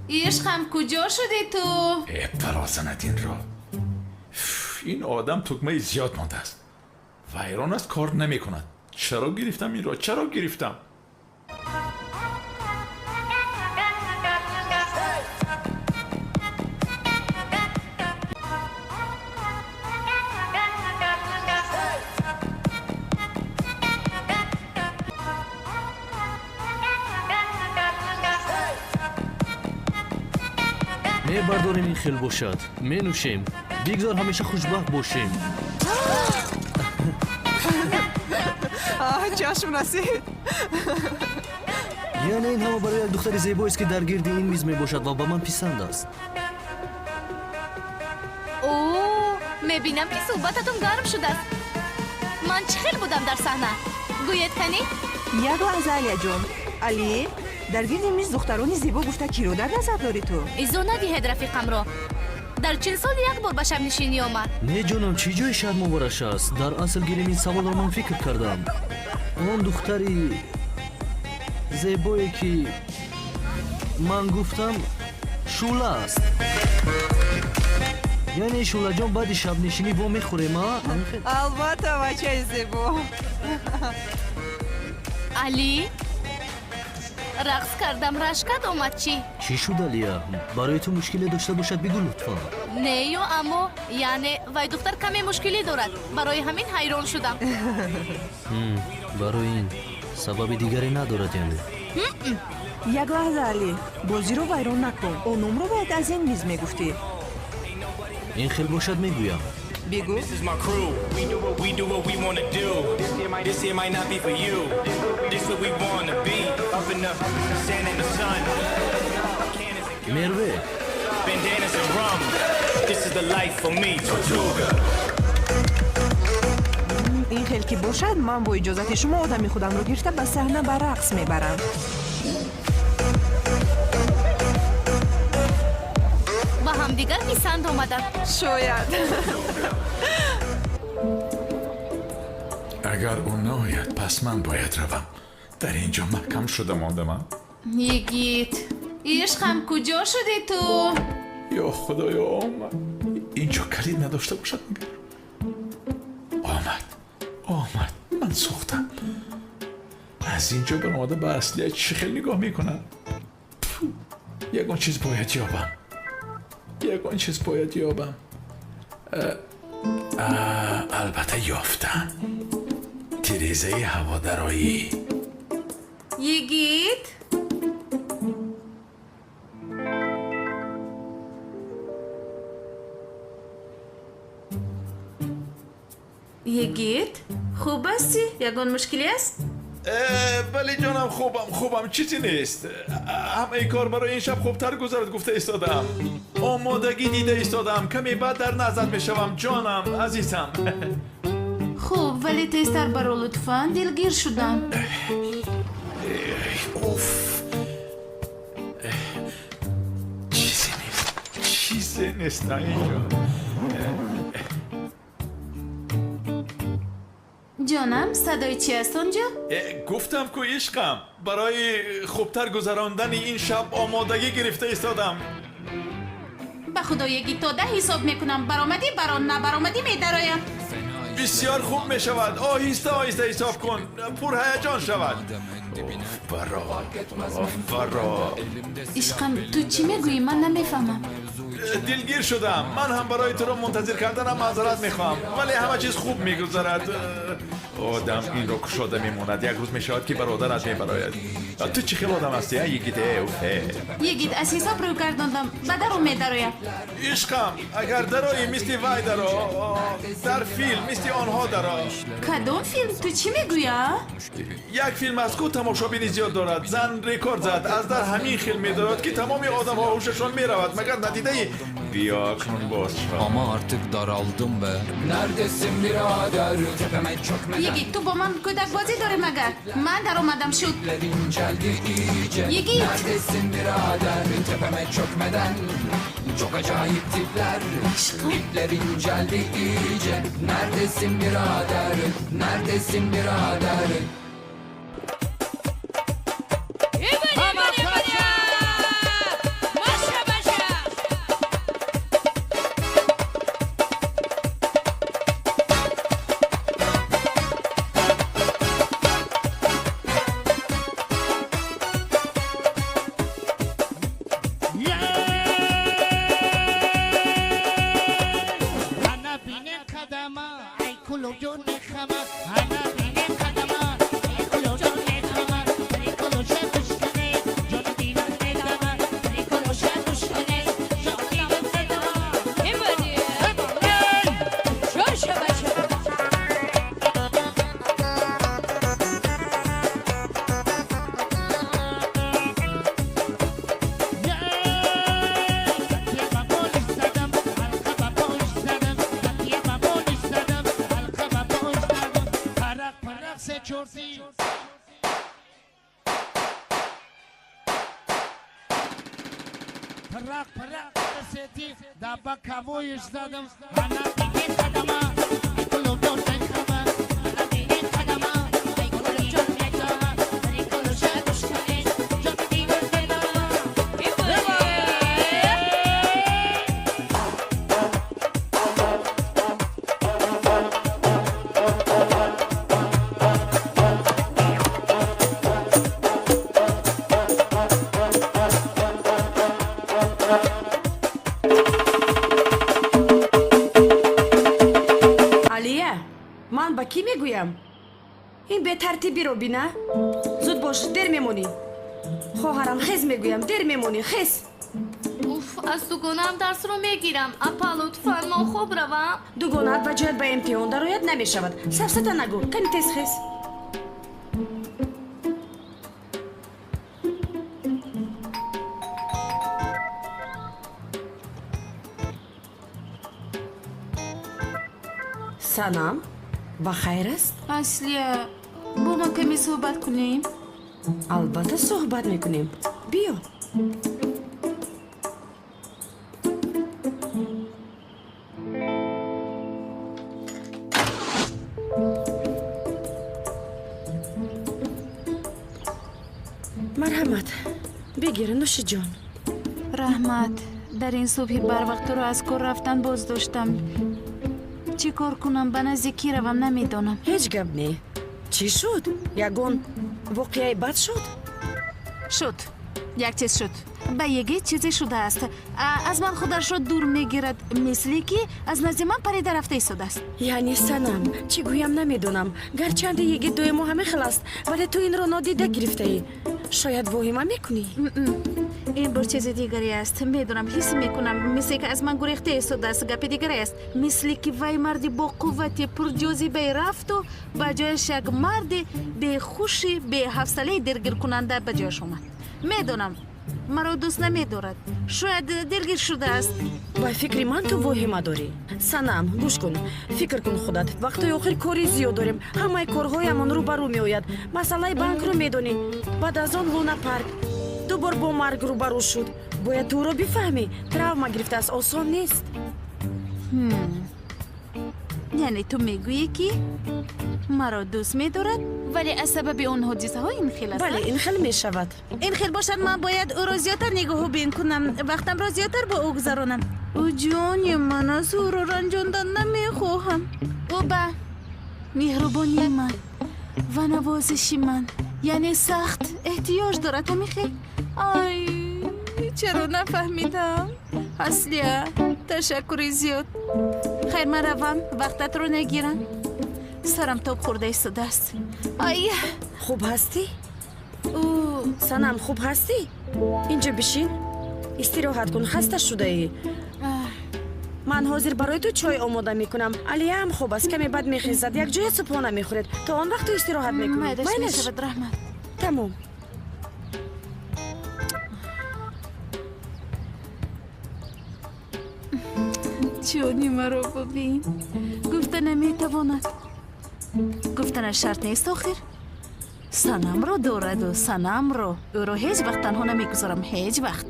عشقم کجا شدی تو؟ پراسنت این را این آدم تکمه زیاد مانده است ویران است کار نمی کند چرا گرفتم این را چرا گرفتم мебардорем ин хел бошад менӯшем бигзор ҳамеша хушбахт бошем. чашм расид. яъне ин ҳама барои як духтари зебоест ки дар гирди ин миз мебошад ва ба ман писанд аст. о мебинам ки суҳбататон гарм шудааст. ман чӣ хел будам дар саҳна гӯед канӣ? як лаҳза алияҷон. али дар гирди миз духтарони зебо гуфта киро дар назар дорӣ ту? изо надиҳед рафиқамро. дар 40 сол як бор ба шабнишинӣ омад. не ҷонам чӣ ҷои шармовараш аст. дар асл гирем ин саволро ман фикр кардам. он духтари зебое ки ман гуфтам шула аст. яъне шулаҷон баъди шабнишинӣ во мехӯрем а? албатта бачаи зебо. али рақс кардам рашкат омад чӣ? чӣ шуд алия? барои ту мушкиле дошта бошад бигӯ лутфан. не ё аммо яъне вай духтар каме мушкилӣ дорад. барои ҳамин ҳайрон шудам. барои ин сабаби дигаре надорад яъне? як лаҳза али бозиро вайрон накун. он номро бояд аз ин миз мегуфтӣ. ин хел бошад мегӯям. бигӯ. This is my crew. We do what we wanna do. This here might not be for you. This what we wanna be. Up in the sand and the sun. мерве Bandanas and rum. This is the life for me. Tortuga. ин хел ки бошад ман бо иҷозати шумо одами худамро гирифта ба саҳна ба рақс мебарам. ба ҳамдигар писанд омадам. шояд. агар ӯ наояд пас ман бояд равам. дар ин ҷо маҳкам шуда мондамам. یگیت عشقم کجا شدی تو؟ ё худоё омад. ин ҷо калид надошта бошад мегар. омад ман сӯхтам. аз ин ҷо баромада ба аслият чӣ хел нигоҳ мекунам? ягон чиз бояд ёбам. албатта ёфтам. тирезаи ҳаводароӣ. یگیت یگیت خوب هستی؟ یگان مشکلی است؟ بله جانم خوبم چیزی نیست. همه کار برای این شب خوبتر گذرد گفته ایستادم. آمادگی دیده ایستادم. کمی بعد در نظر میشوم جانم عزیزم. خوب ولی تیزتر برو لطفا دلگیر شدم. اوف چیزی نیست اینجا. جانم صدای چی است اونجا؟ گفتم که عشقم برای خوبتر گذراندن این شب آمادگی گرفته ایستادم. به خدا یکی تا 10 حساب میکنم. برآمدی نبرآمدی میدرایم. بسیار خوب می شود. آهسته حساب کن. پر هیجان شود. برا عشقم تو چی میگویی؟ من نمیفهمم. دلگیر شدم. من هم برای تو رو منتظر کردنم معذرت میخوام ولی همه چیز خوب میگذرد. آدم این رو کشاده میموند. یک روز میشود که برادرت میبراید. تو چی خیلی آدم هستی؟ یگید یگید از حساب رو گرداندم به درو میدرایم. عشقم اگر درایی مثل وای درا در فیلم مثل آنها درا. کدوم فیلم؟ تو چی میگویی؟ یک فیلم از کو تماشابینی زیاد دارد. زن رکورد زد از در همین فیلم میدارد که تمام آدم ها هوششون میرود. مگر ندیده ای؟ بیا کن باز شد. Ama artık daraldım be. Neredesin birader? Tepeme çökmeden. یگید تو با من کودک بازی داری مگر؟ من در اومدم شد. یگید Neredesin birader? Tepeme çökmeden. Çok acayip tipler. İpler inceldi iyice. Neredesin birader? Neredesin birader? pırrak pırrak seti Daba kavuyu izledim Bana bir kadama Kulu dörtten kaba Bana bir kadama Kulu çok mekana Kulu şaduş kale Çok bir kadama алия ман ба кӣ мегӯям ин бетартибиро бина зуд бош дер мемонӣ хоҳарам хез мегӯям дер мемонӣ хез уф аз дугонаам дарсро мегирам апа лутфан мо хуб равам дугонаат ба ҷоят ба имтиҳон дарояд намешавад сафсата нагӯ кани тез хез санам ба хайр аст аслия бо ма каме суҳбат кунем албатта суҳбат мекунем биё марҳамат бигир нӯши ҷон раҳмат дар ин субҳи барвақтро аз кор рафтан боз доштам чӣ кор кунам ба назди кӣ равам намедонам ҳеҷ гап не чӣ шуд ягон воқеаи бад шуд як чиз шуд ба еги чизе шудааст аз ман худашро дур мегирад мисли ки аз назди ман парида рафта истодааст яъне санам чӣ гӯям намедонам гарчанде еги дуи мо ҳама хел аст вале ту инро нодида гирифтаӣ шояд воҳима мекунӣ ин бор чизи дигаре аст медонам ҳис мекунам мисле ки аз ман гурехта истодааст гапи дигаре аст мисли ки вай марди боқуввати пурҷозибаи рафту ба ҷояш як марди бехуши беҳавсалаи дилгиркунанда ба ҷояш омад медонам маро дӯст намедорад шояд дилгир шудааст ба фикри ман ту воҳима дорӣ санам гӯш кун фикр кун худат вақтои охир кори зиёд дорем ҳамаи корҳоямон рӯ ба рӯ меояд масъалаи банкро медонӣ баъд аз он луна парк ду бор бо марг рӯ ба рӯ шуд бояд туро бифаҳмӣ травма гирифтааст осон нест яъне ту мегӯӣ ки маро дӯст медорад вале аз сабаби он ҳодисаҳо ин хел аст бале ин хел мешавад ин хел бошад ман бояд ӯро зиёдтар нигоҳубин кунам вақтамро зиёдтар бо ӯ гузаронам ӯ ҷони ман аз ӯро ранҷондан намехоҳам ӯ ба меҳрубони ман ва навозиши ман яъне сахт эҳтиёҷ дорад омихел ай чаро нафаҳмидам аслия ташаккури зиёд хайр ман равам вақтатро нагирам сарам тоб хӯрда истодааст ай хуб ҳастӣ санам хуб ҳастӣ инҷо бишин истироҳат кун хаста шудаӣ ман ҳозир барои ту чой омода мекунам алияам хуб аст каме бад мехезад якҷоя субҳона мехӯред то он вақт ту истироҳат мекунӣ мешавад раҳмат тамом ҷони маро бубин гуфта наметавонад гуфтанаш шарт нест охир санамро дораду санамро ӯро ҳеҷ вақт танҳо намегузорам ҳеҷ вақт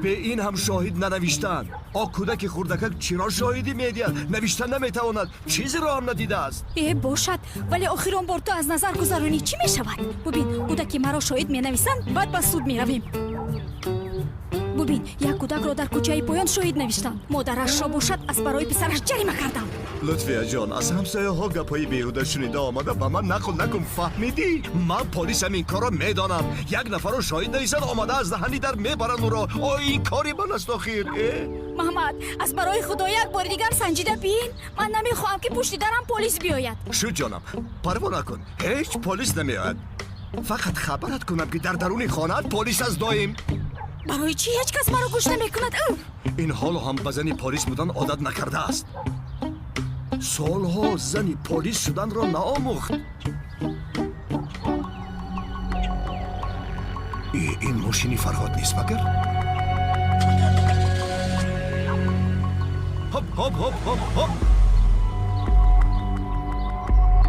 به این هم شاهد ننوشتن کودک خردکک چرا شاهدی میدید نوشتن نمیتواند چیزی را هم ندیده است باشد ولی آخرین بار تو از نظر گذرانی چی میشود ببین کودکی مرا شاهد مینویسند بعد به سود میرویم ببین یک کودک را در کوچه پایان شاهد نوشتند مادرش را باشد از برای پسرش جریمه کردم لطفیه جان از همسایه ها گپای بیهوده شنیده آمده به من نقل نکن فهمیدی من پلیسم این کار را میدانم یک نفر را شاهد نویسد آمده از دهنی در میبرن او را این کاری من است آخیر محمد از برای خدا یک بار دیگر سنجیده بین من نمیخواهم که پشت درم پلیس بیاید شو جانم پروا نکن هیچ پلیس نمیاد فقط خبرت کنم که در درون خانه پلیس از دایم برای چی هیچ کس مرا گوش نمیکند این حالو هم به زنی پلیس بودن عادت نکرده است سالها زنی پلیس شدن را نآموخت این ماشینی فرهاد نیست مگر؟ هپ هپ هپ هپ هپ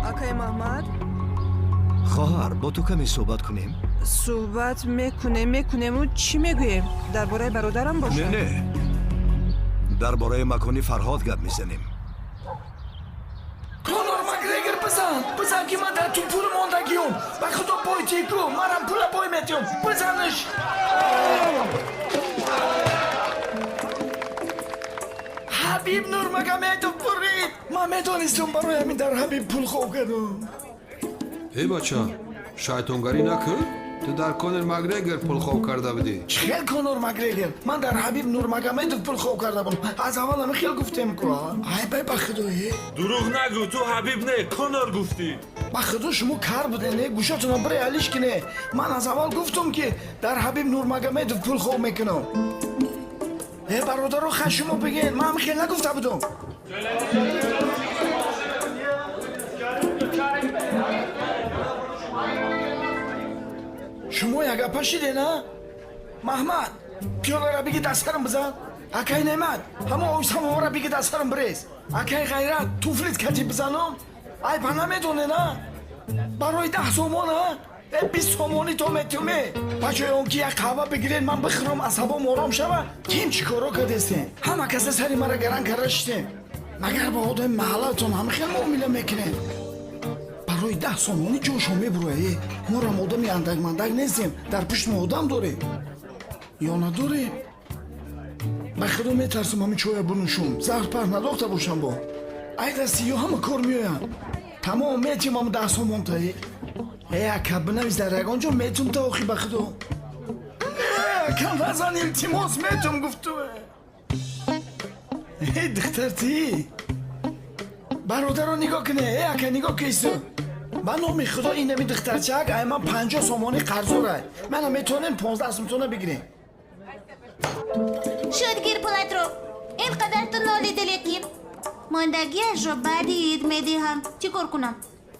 آقای محمد خواهر با تو کمی صحبت کنیم؟ صحبت میکنیم و چی میگوییم؟ درباره برادرم باشه؟ نه درباره مکانی فرهاد گپ میزنیم. کنور مگرگر بزن که من در تو پول موندگیم و خدا پای تیکو منم پول پای میتیم بزنش. حبیب نورمگامدوف برید. من میدونستم برای همین در حبیب پول خوب کردم. ای بچه شایطونگری نکن. تو در کنر مگرگر پول خوب کرده بودی. خیلی کنور مگرگر من در حبیب نورمگامدوف پول خوب کرده بودم. از اول همه خیلی گفتم که ای بای بخدایی دروغ نگو تو حبیب نه کنور گفتی. بخدا شما کار بوده نه گوشاتون برای علیش کنه. من از اول گفتم که در حبیب نورمگامدوف پول خوب میکنم. ای برادر رو خشمو بگین من هم خیلی نگفته بودم. شما یک اپا شیده نه؟ محمد پیاله را بگی دسترم بزن. اکای نعمت همه اویسام را بگی دسترم بریز. اکای غیرت توفلیت کتی بزنم. ای پا نمیدونه نه؟ برای 10 سومون ها؟ 20 سومونی تو میتومه. بچه اون که یک قهوه بگیرین من بخورم عصبم آرام شوه. کیم چی کارو کردستین؟ همه کسی سری مرا گران کردشتین. مگر با آدم محلتون همه خیلی معامله میکنین. برای 10 سومونی جوشو میبروه. ما را آدمی اندک مندک نیستیم. در پشت ما آدم داریم یا نداریم؟ بخدا میترسم همین چویا بنوشم زهر پر نداخته باشم با ای دستی یا همه کار میایم. تمام میتیم هم 10 سومون تایی. ای اکب بنویز در یگان جا میتون تا آخی بخدا. کم نزنیم تیماس میتون گفتوه. ای دختر تی برادر رو نگاه کنه. ای اکا نگاه کیسو من نامی خدا این نمی دخترچک ای من 50 سومانی قرضو رای من هم میتونیم 15 سومتونه بگیریم. شد گیر پولت رو اینقدر تو نالیده لیکن ماندگیش رو بعد عید میدیم. چی کار کنم؟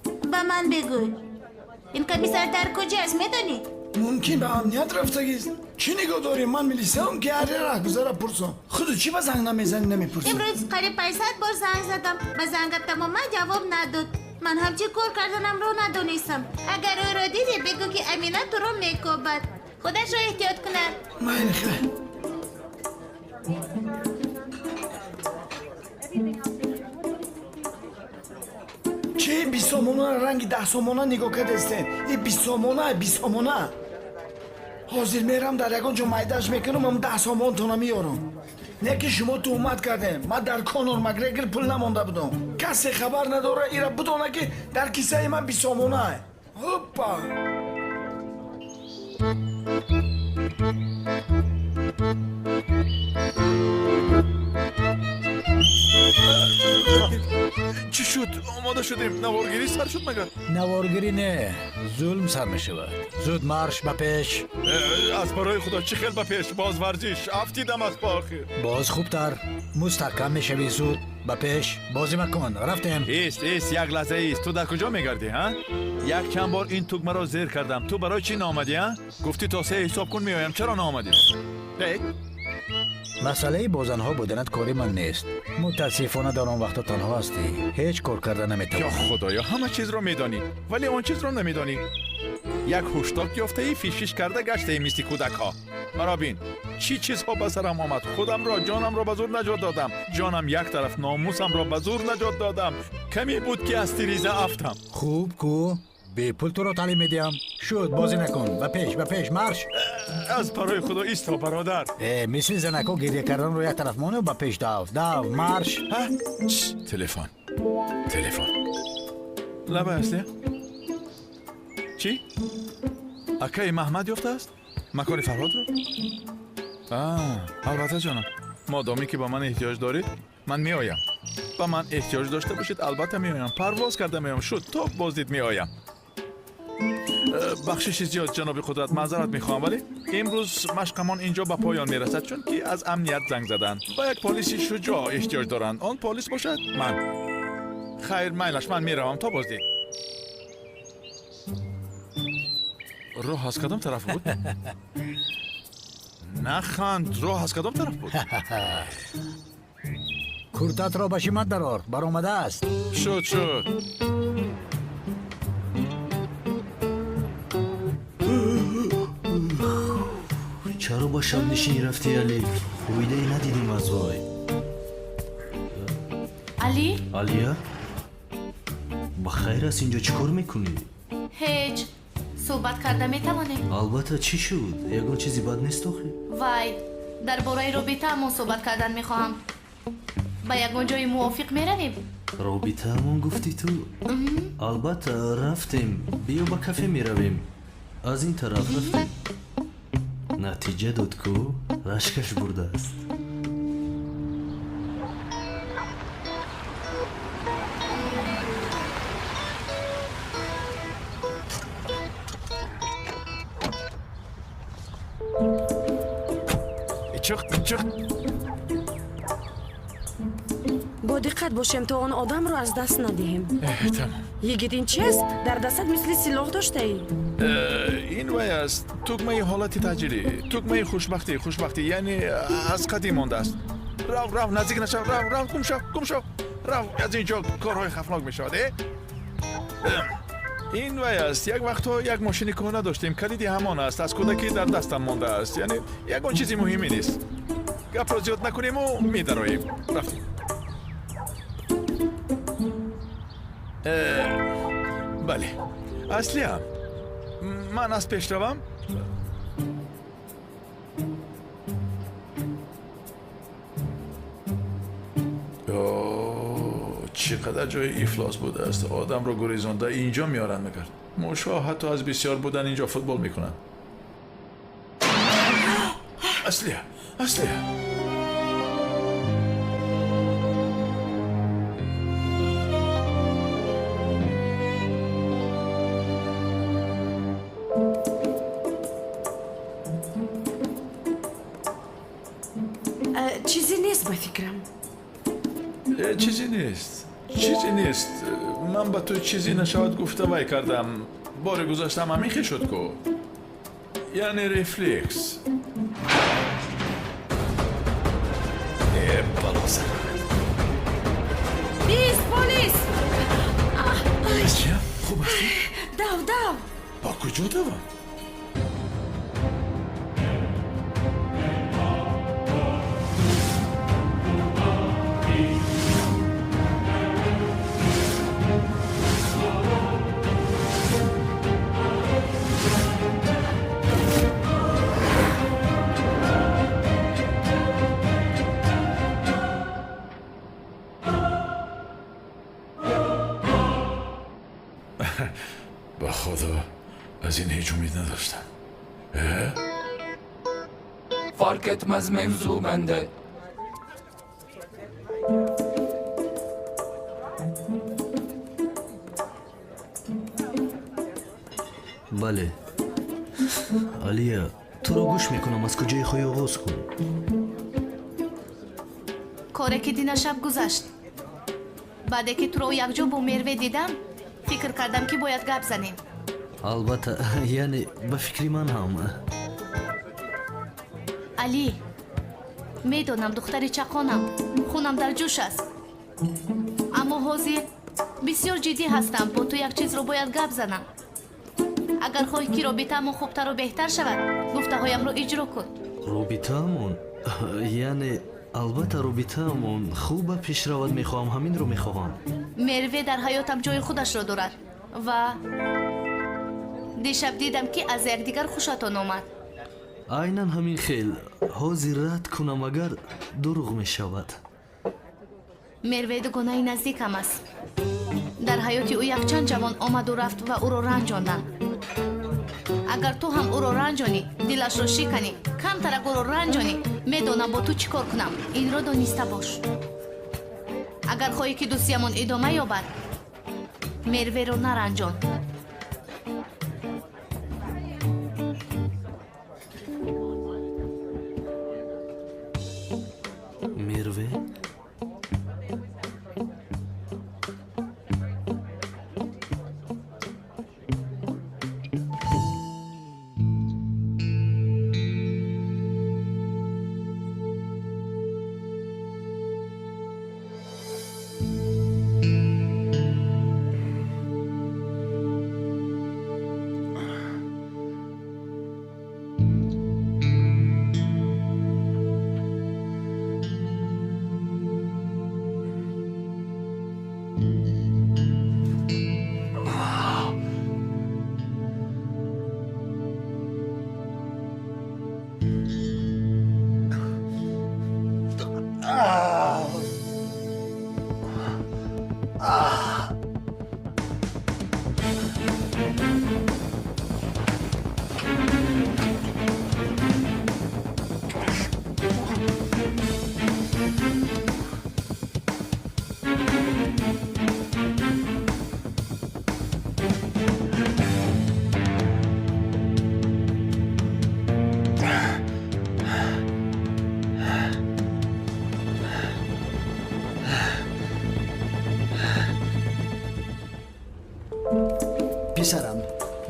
با من بگوی این کمیسر در کجاست میدونی؟ ممکن به امنیت رفتگیست. چی نگاه داریم؟ من میلیسم که هر راه گذاره پرسم. خودو چی با زنگ نمیزنی نمیپرسم؟ امروز قریب 500 بار زنگ زدم به زنگت تماما جواب نداد. من هم چی کار کردنم رو ندونستم. اگر او رو دیدی بگو که امینه تو رو میکوبد. خودش رو احتیاط کنه. من خیلی چه 20 سومونه رنگ 10 سومونه نگاه کردستین؟ این 20 سومونه 20 سومونه حاضر میرم در یکان جو مایدش میکنم هم 10 سومون تونه میارم. نه که شما تهمت کردین من در کنور مگرگر پول نمانده بودم. کسی خبر نداره ایرا بدونه که در کیسه من 20 سومونه. هوپا چی شد؟ آماده شدیم نوارگیری سر شد مگر؟ نوارگیری نه ظلم سر میشود. زود مارش با پیش. از برای خدا چی خیل با پیش باز ورزش افتیدم از پا آخر. باز خوبتر مستحکم میشوی. زود با پیش بازی مکن. رفتیم. ایست یک لحظه ایست. تو در کجا میگردی ها؟ یک چند بار این توگمه را زیر کردم. تو برای چی نامدی ها؟ گفتی تا 3 حساب کن میایم. چرا نامدی؟ مسئله با زنها بودنت کاری من نیست. متاسفانه در آن وقت تنها هستی. هیچ کار کرده نمیتونی. یا خدایا همه چیز رو میدانی ولی آن چیز رو نمیدانی. یک هشدار یافته ای فیشیش کرده گشته ای مثل کودک ها. مرا بین چی چیزها به سرم آمد. خودم را جانم را به زور نجات دادم. جانم یک طرف ناموسم را به زور نجات دادم. کمی بود که از تیریزه افتم. خوب کو به پول تو رو تعلیم میدیم. شد بازی نکن. به پیش مارش. از برای خدا ایستا برادر. مثل زنکو گریه کردن رو یک طرف مانو به پیش داو مارش. تلفن لبه هستی؟ چی؟ اکای محمد یافته است؟ مکان فرهاد رو؟ البته جانم مادامی که با من احتیاج دارید من می آیم. با من احتیاج داشته باشید البته می آیم. پرواز کرده می آیم. شد تا بازدید می آیم. بخشش زیاد جناب قدرت معذرت میخوام ولی امروز مشقمان اینجا به پایان میرسد چون که از امنیت زنگ زدن با یک پلیسی شجاع احتیاج دارند. آن پلیس باشد من. خیر میلش من میروم تا بازدید. راه از کدام طرف بود؟ نخند راه از کدام طرف بود؟ کورتت را به شیمت درار برآمده است. شد چرا با شب نشین رفتی علی؟ خویده ای ندیدیم از وای. علی؟ علیا؟ بخیر است اینجا چیکار میکنی؟ هیچ. صحبت کرده میتوانیم؟ البته چی شد؟ یگان چیزی بد نیست آخه؟ وای، در باره رابطه همون صحبت کردن میخواهم. به یگان جای موافق میرویم. رابطه همون گفتی تو؟ البته رفتیم. بیا با کافه میرویم. از این طرف رفتیم. نتیجه داد کو رشکش برده است. با دقت باشیم تا اون آدم رو از دست ندهیم. تمام. یگید این چیست؟ در دستت مثل سلاح داشته ای؟ این وای است توکمه حالتی تجری، توکمه خوشبختی یعنی از قدیم مانده است. رو نزدیک نشو، رو گم شو رو از اینجا کارهای خفناک می شود. این وای است یک وقتا یک ماشین کهنه داشتیم، کلیدی همان است، از کودکی در دستم مانده است، یعنی یگان چیزی مهمی نیست. گپ را زیاد نکنیم و می دراییم. رفتیم. بله اصلی هم من از پیش روم. چقدر جای افلاس بوده است، آدم رو گریزانده اینجا میارن مگر موشا حتی از بسیار بودن اینجا فوتبال میکنن. اصلی چیزی نیست به فکرم. چیزی نیست. من با تو چیزی نشود گفته وای کردم. بار گذاشتم همیخی شد کو، یعنی ریفلکس. بلاسه بیست پلیس! چیه؟ خوب هستی؟ دو با کجا دوام؟ با خدا از این هیچ امید نداشتم. fark etmez mevzu bende. بله علیا تو رو گوش میکنم، از کجای خواهی آغاز کن. کاره که دینا شب گذشت، بعد که تو رو یک جا با مروه دیدم فکر کردم که باید گپ زنیم. البته یعنی به فکری من هم. علی میدونم دختری چقانم، خونم در جوش است، اما حاضر بسیار جدی هستم. با تو یک چیز رو باید گپ زنم. اگر خواهی که رابطه‌مون خوبتر و بهتر شود گفته هایم رو اجرا کن. رابطه‌مون یعنی البته رابطه‌مون خوب پیش رود میخواهم، همین رو میخواهم. مروه در حیاتم جای خودش را دارد و دیشب دیدم که از یکدیگر خوشتان آمد. عیناً همین خیل حاضر رد کنم اگر دروغ میشود. مروه دوگانه نزدیکم است. در حیات او یک چند جوان آمد و رفت و او را رنجاندند. اگر تو هم او را رنجانی، دلش را شکنی، کمتر او را رنجانی، میدانم با تو چی کار کنم. این را دانسته باش. اگر خواهی که دوستیمان ادامه یابد مروه را نرنجان. مروه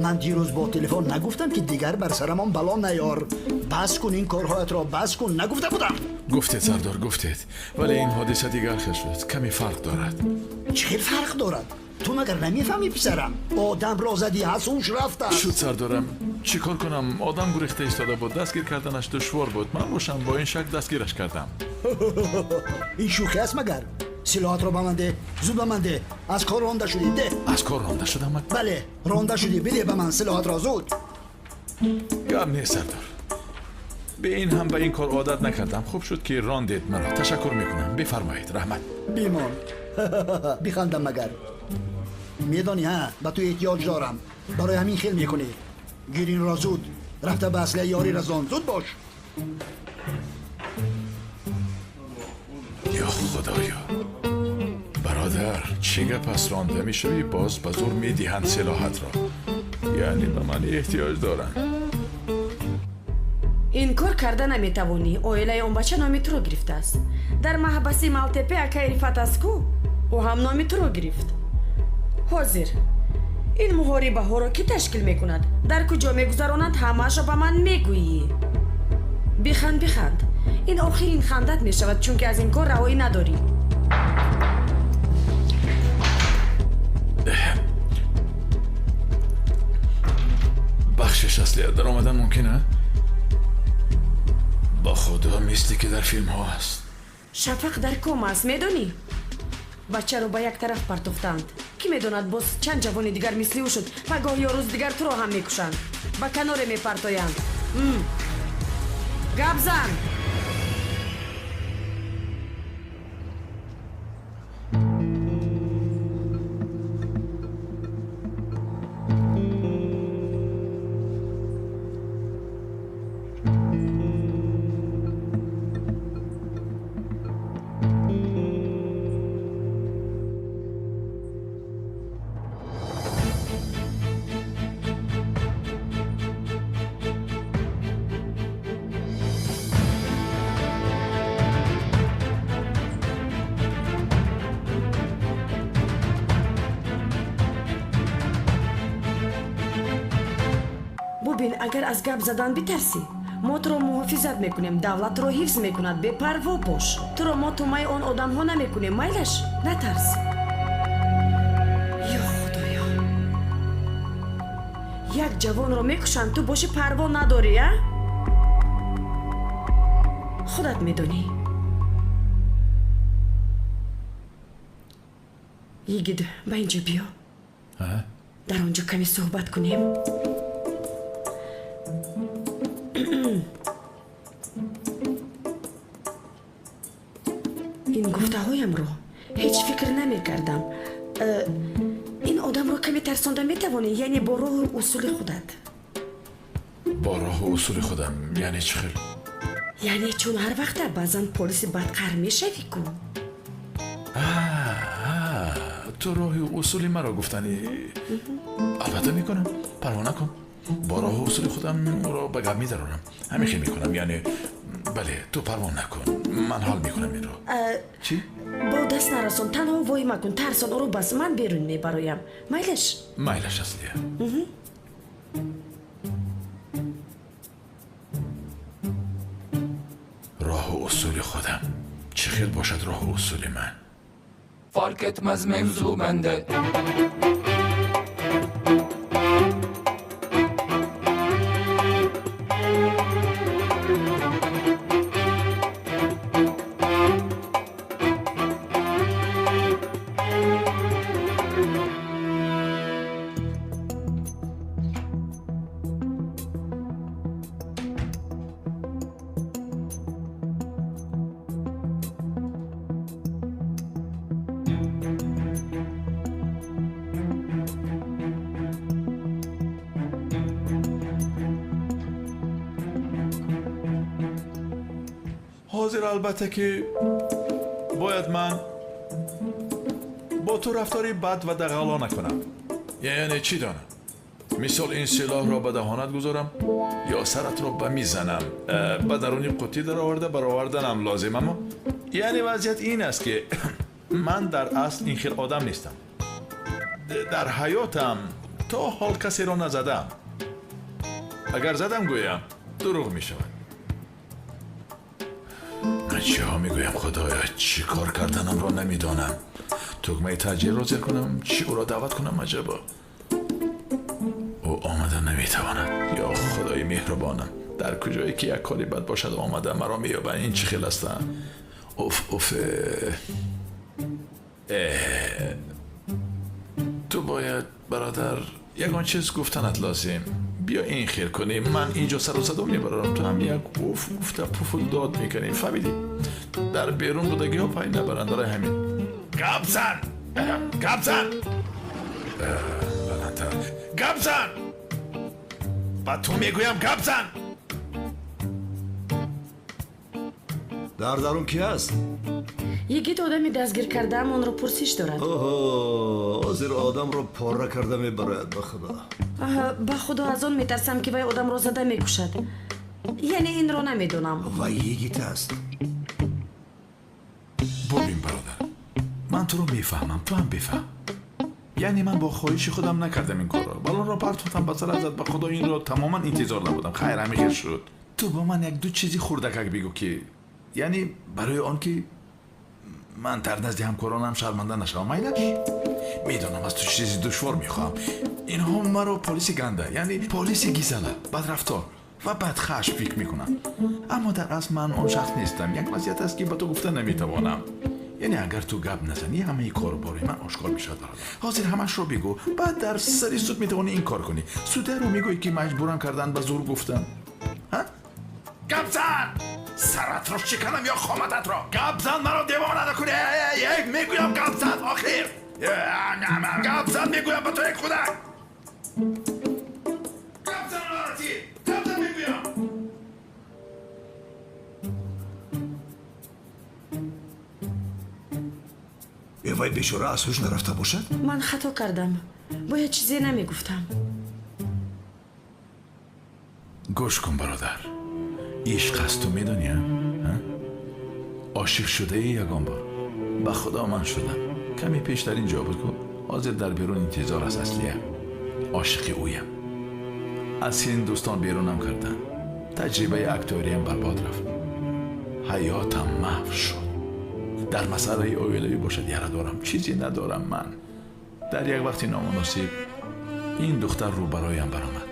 من دیروز با تلفن نگفتم که دیگر بر سرمان بلا نیار. بس کن این کارهایت را بس کن. نگفته بودم؟ گفتید سردار گفتید، ولی این حادثه دیگر شد. کمی فرق دارد. چه فرق دارد؟ تو مگر نمیفهمی پسرم؟ آدم را زدی حسونش رفته. شد سردارم، چیکار کنم؟ آدم گریخته ایستاده بود، دستگیر کردنش دشوار بود. من باشم با این شک دستگیرش کردم. این شوخی است مگر؟ سلاحات را بمنده، زود بمنده. از کار رانده شدی، ده. از کار رانده شدم؟ بله رانده شدی، بده به من سلاحات را زود. گم نیست سردار، به این هم به این کار عادت نکردم. خوب شد که راندید مرا. تشکر میکنم. بفرمایید. رحمت. بیمان بخندم مگر؟ میدانی ها به تو احتیاج دارم. برای همین خیل میکنی. گیر این را زود. رفته به اصله یاری رزان. زود باش. یا خدایا برادر، چه گپ است؟ رانده میشوی باز به زور میدهند سلاحت را. یعنی به من احتیاج دارن. این کار کرده نمیتوانی. اویله اون بچه نامی تو رو گرفته است. در محبسی مالتپه اکا عرفت است کو او هم نامی تو رو گرفت. حاضر این محاربه ها رو که تشکیل میکند؟ در کجا میگذراند؟ همه‌اش را به من میگویی. بخند. این آخرین خندت میشود چون که از این کار رهایی نداری. بخشش اصلی در آمدن ممکنه؟ با خدا میستی که در فیلم ها است. شفق در کم است میدونی؟ بچه رو به یک طرف پرتفتند. کی میدوند باز چند جوانی دیگر مثلی او شد و گاه یا روز دیگر تو رو هم میکشند. به کنار میپرتایند. گپ زن. ببین اگر از گپ زدن بترسی ما تو رو محافظت میکنیم. دولت رو حفظ میکند. به پروا باش. تو رو ما تومای اون آدم ها نمیکنیم. میلش نترس. یا خدایا یک جوان رو میکشن تو باشی پروا نداری ها؟ خودت میدونی. یگید به اینجا بیا. در اونجا کمی صحبت کنیم. این گفته هایم رو هیچ فکر نمی کردم. این آدم رو کمی ترسانده می توانی؟ یعنی با راه و اصول خودت. با راه و اصول خودم یعنی چه خیل؟ یعنی چون هر وقت بعضا پلیس بدقر می شوی کن. تو راه و اصول مرا گفتنی؟ البته میکنم. پروا نکن. با راه و اصول خودم را به گپ میدارم. همین خیلی میکنم. یعنی بله تو پروا نکن. من حال میکنم این را. چی؟ با دست نرسون. تنها وای مکن. ترسان او رو بس من بیرون میبرایم. میلش اصلیه. راه و اصول خودم چه خیل باشد راه و اصول من. fark etmez mevzu bende. حاضر البته که باید من با تو رفتاری بد و دغلا نکنم. یعنی چی دانم؟ مثال این سلاح را به دهانت گذارم یا سرت را به میزنم. به درونی قطی در آورده برآوردنم لازم. اما یعنی وضعیت این است که من در اصل این خیل آدم نیستم. در حیاتم تا حال کسی را نزدم. اگر زدم گویم دروغ می شود. من چی ها می گویم خدایا، چی کار کردنم را نمی دانم. تگمه تاجر را زیر کنم، چی او را دعوت کنم عجبا. او آمدن نمی تواند. یا خدای مهربانم، در کجایی که یک کاری بد باشد آمده مرا می یابند. این چی خیل هستن؟ اوف تو باید برادر یکان چیز گفتنت لازم. بیا این خیر کنیم، من اینجا سر و صدا میبرم، تو هم یک اوف گفته پوفل داد میکنیم. فهمیدی؟ در بیرون بودگی ها پای نبرند. داره همین گبزن گبزن با تو میگویم گبزن. در درون کی است؟ یگیت آدمی دستگیر کردم اون رو پرسیش دارد. حاضر آدم رو پاره کرده میبرد. به خدا به خدا از اون میترسم که وی آدم رو زده میکشد. یعنی این رو نمیدونم. و یگیت است. ببین برادر، من تو رو میفهمم، تو هم بفهم. یعنی من با خواهش خودم نکردم این کار را. بالون را پرتوتم بسر ازت. به خدا این را تماما انتظار نبودم. خیر همه خیر شد. تو با من یک دو چیزی خوردکک بگو که یعنی برای آن که من در نزد همکارانم شرمنده نشوم. میلش میدونم از تو چیزی دشوار میخوام. اینها مرا پلیس گنده، یعنی پلیس گیزله، بدرفتار و بدخشم فکر میکنم. اما در اصل من آن شخص نیستم. یک وضعیت است که با تو گفته نمیتوانم. یعنی اگر تو گپ نزنی همه کار باره من آشکار میشد. حاضر همش رو بگو، بعد در سری سود میتوانی این کار کنی. سوده رو میگویی که مجبورم کردن به زور گفتن. گپ زن، سرت رو شکنم یا خامتت را. گپ زن مرا دیوانه نکنی. میگویم گپ زن. آخر گپ زن میگویم به تو یک خودک. گپ زن راتی، گپ زن میگویم. وای بیچاره از هوش نرفته باشد؟ من خطا کردم، باید چیزی نمیگفتم. گوش کن برادر، عشق هست تو میدونی ها؟ عاشق شده یگان بار. به خدا من شدم. کمی پیشتر اینجا بود کن. حاضر در بیرون انتظار است. اصلیه عاشق اویم. از این دوستان بیرونم کردن. تجربه اکتوریم برباد رفت. حیاتم محو شد. در مسئله اویلوی باشد یره دارم، چیزی ندارم. من در یک وقتی نامناسب این دختر رو برایم برآمد.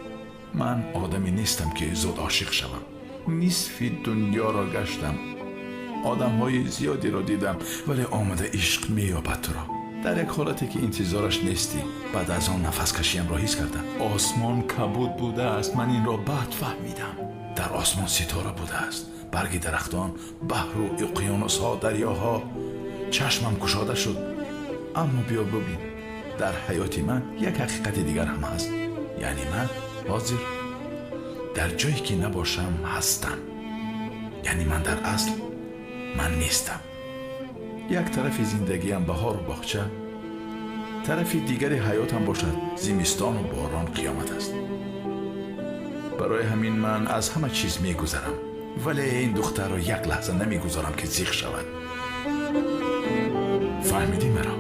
من آدمی نیستم که زود عاشق شوم. نصف دنیا را گشتم، آدم های زیادی را دیدم، ولی آمده عشق مییابد تو را در یک حالتی که انتظارش نیستی. بعد از آن نفس کشیم را حس کردم. آسمان کبود بوده است. من این را بعد فهمیدم. در آسمان ستاره بوده است، برگ درختان، بحر و اقیانوس ها، دریاها. چشمم گشاده شد. اما بیا ببین، در حیات من یک حقیقت دیگر هم هست. یعنی من حاضر در جایی که نباشم هستم. یعنی من در اصل من نیستم. یک طرف زندگیم بهار و باغچه، طرف دیگر حیاتم باشد زمستان و باران قیامت است. برای همین من از همه چیز میگذرم، ولی این دختر را یک لحظه نمیگذارم که زیغ شود. فهمیدی مرا؟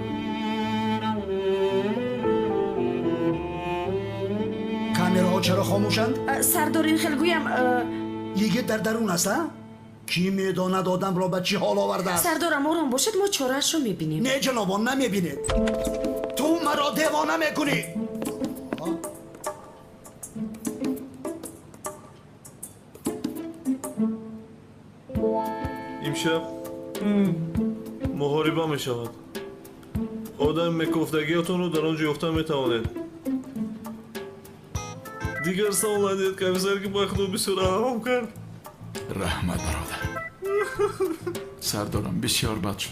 کامیراها چرا خاموشند؟ سردار این خیلی گویم یکی در درون است ها؟ کی میداند آدم را به چی حال آورده است؟ سردارم آرام باشد، ما چارهش رو میبینیم. نه جنابان نمیبینید. تو مرا دیوانه میکنی. امشب محاربه می شود. آدم مکفتگیاتون رو در آنجا یافتن می توانید. دیگر سال ندید کمیسر که با خود بسیار آرام کرد. رحمت برادر. سردارم بسیار بد شد.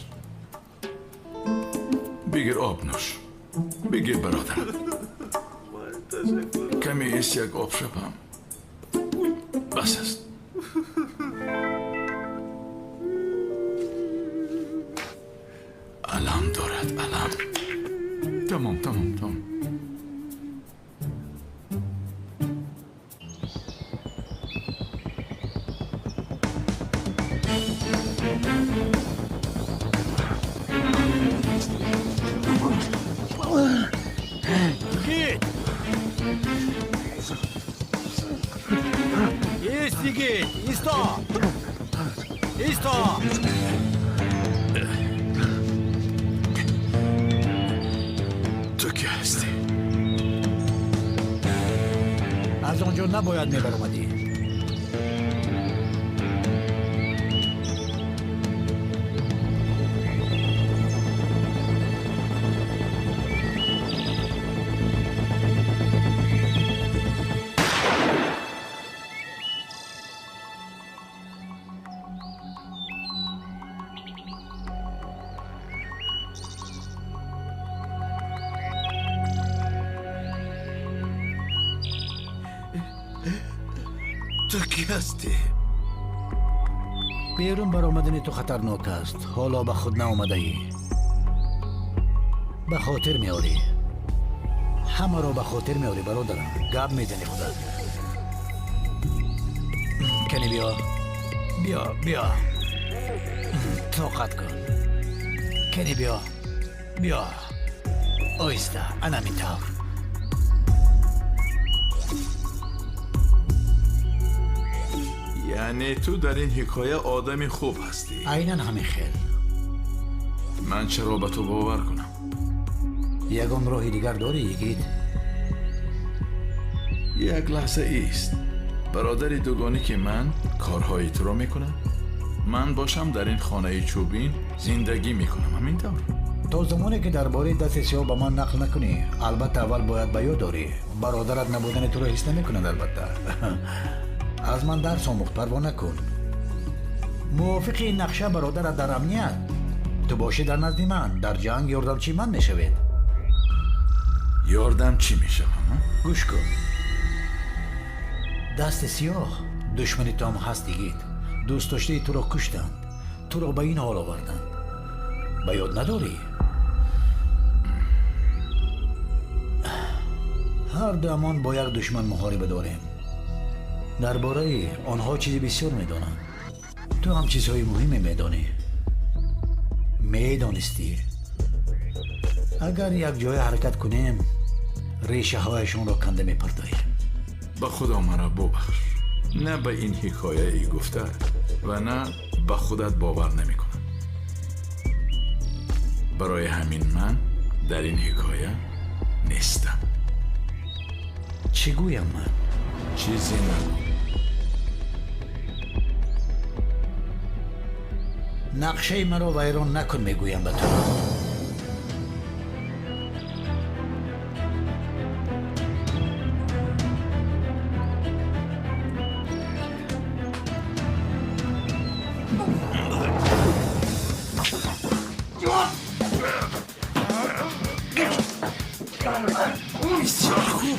بگیر آب نوش. بگیر برادر. کمی ایست یک آب شبم. بس است. علم دارد علم. تمام. ایست دیگه ایستا ایستا تو کی هستی؟ از آنجا نباید میبر اومدی تو کی هستی؟ بیرون بر آمدن تو خطرناک است حالا به خود نآمده ای به خاطر میاری همه را به خاطر میاری برادرم گپ میزنی خودت کنی بیا طاقت کن کنی بیا آیسته انا میتاف یعنی تو در این حکایه آدمی خوب هستی؟ عیناً همین خیل من چرا به تو باور کنم؟ یگان راهی دیگر داری یکیت یک لحظه ایست برادر دوگانی که من کارهای تو را میکنم من باشم در این خانه چوبین زندگی میکنم همینطور تا زمانی که درباره دست سیاه به من نقل نکنی البته اول باید به یاد داری برادرت نبودن تو را حس نمیکنند البته از من درس آموخت پروا نکن موافق این نقشه برادرت در امنیت تو باشی در نزد من در جنگ یاردمچی من میشوید یاردم چی میشم؟ گوش کن دست سیاه دشمنی تو هم هست دیگید دوست داشته تو را کشتند تو را به این حال آوردند به یاد نداری؟ هر دمان با یک دشمن محاربه داریم درباره آنها چیزی بسیار میدانند تو هم چیزهای مهمی میدانی میدانستی اگر یک جای حرکت کنیم ریشه هایشون را کنده میپرداییم به خدا مرا ببخش نه به این حکایه ای گفته و نه به خودت باور نمی کنم برای همین من در این حکایه نیستم چی گویم من؟ چیزی نگو نقشه مرا ویران نکن میگویم به تو بسیار خوب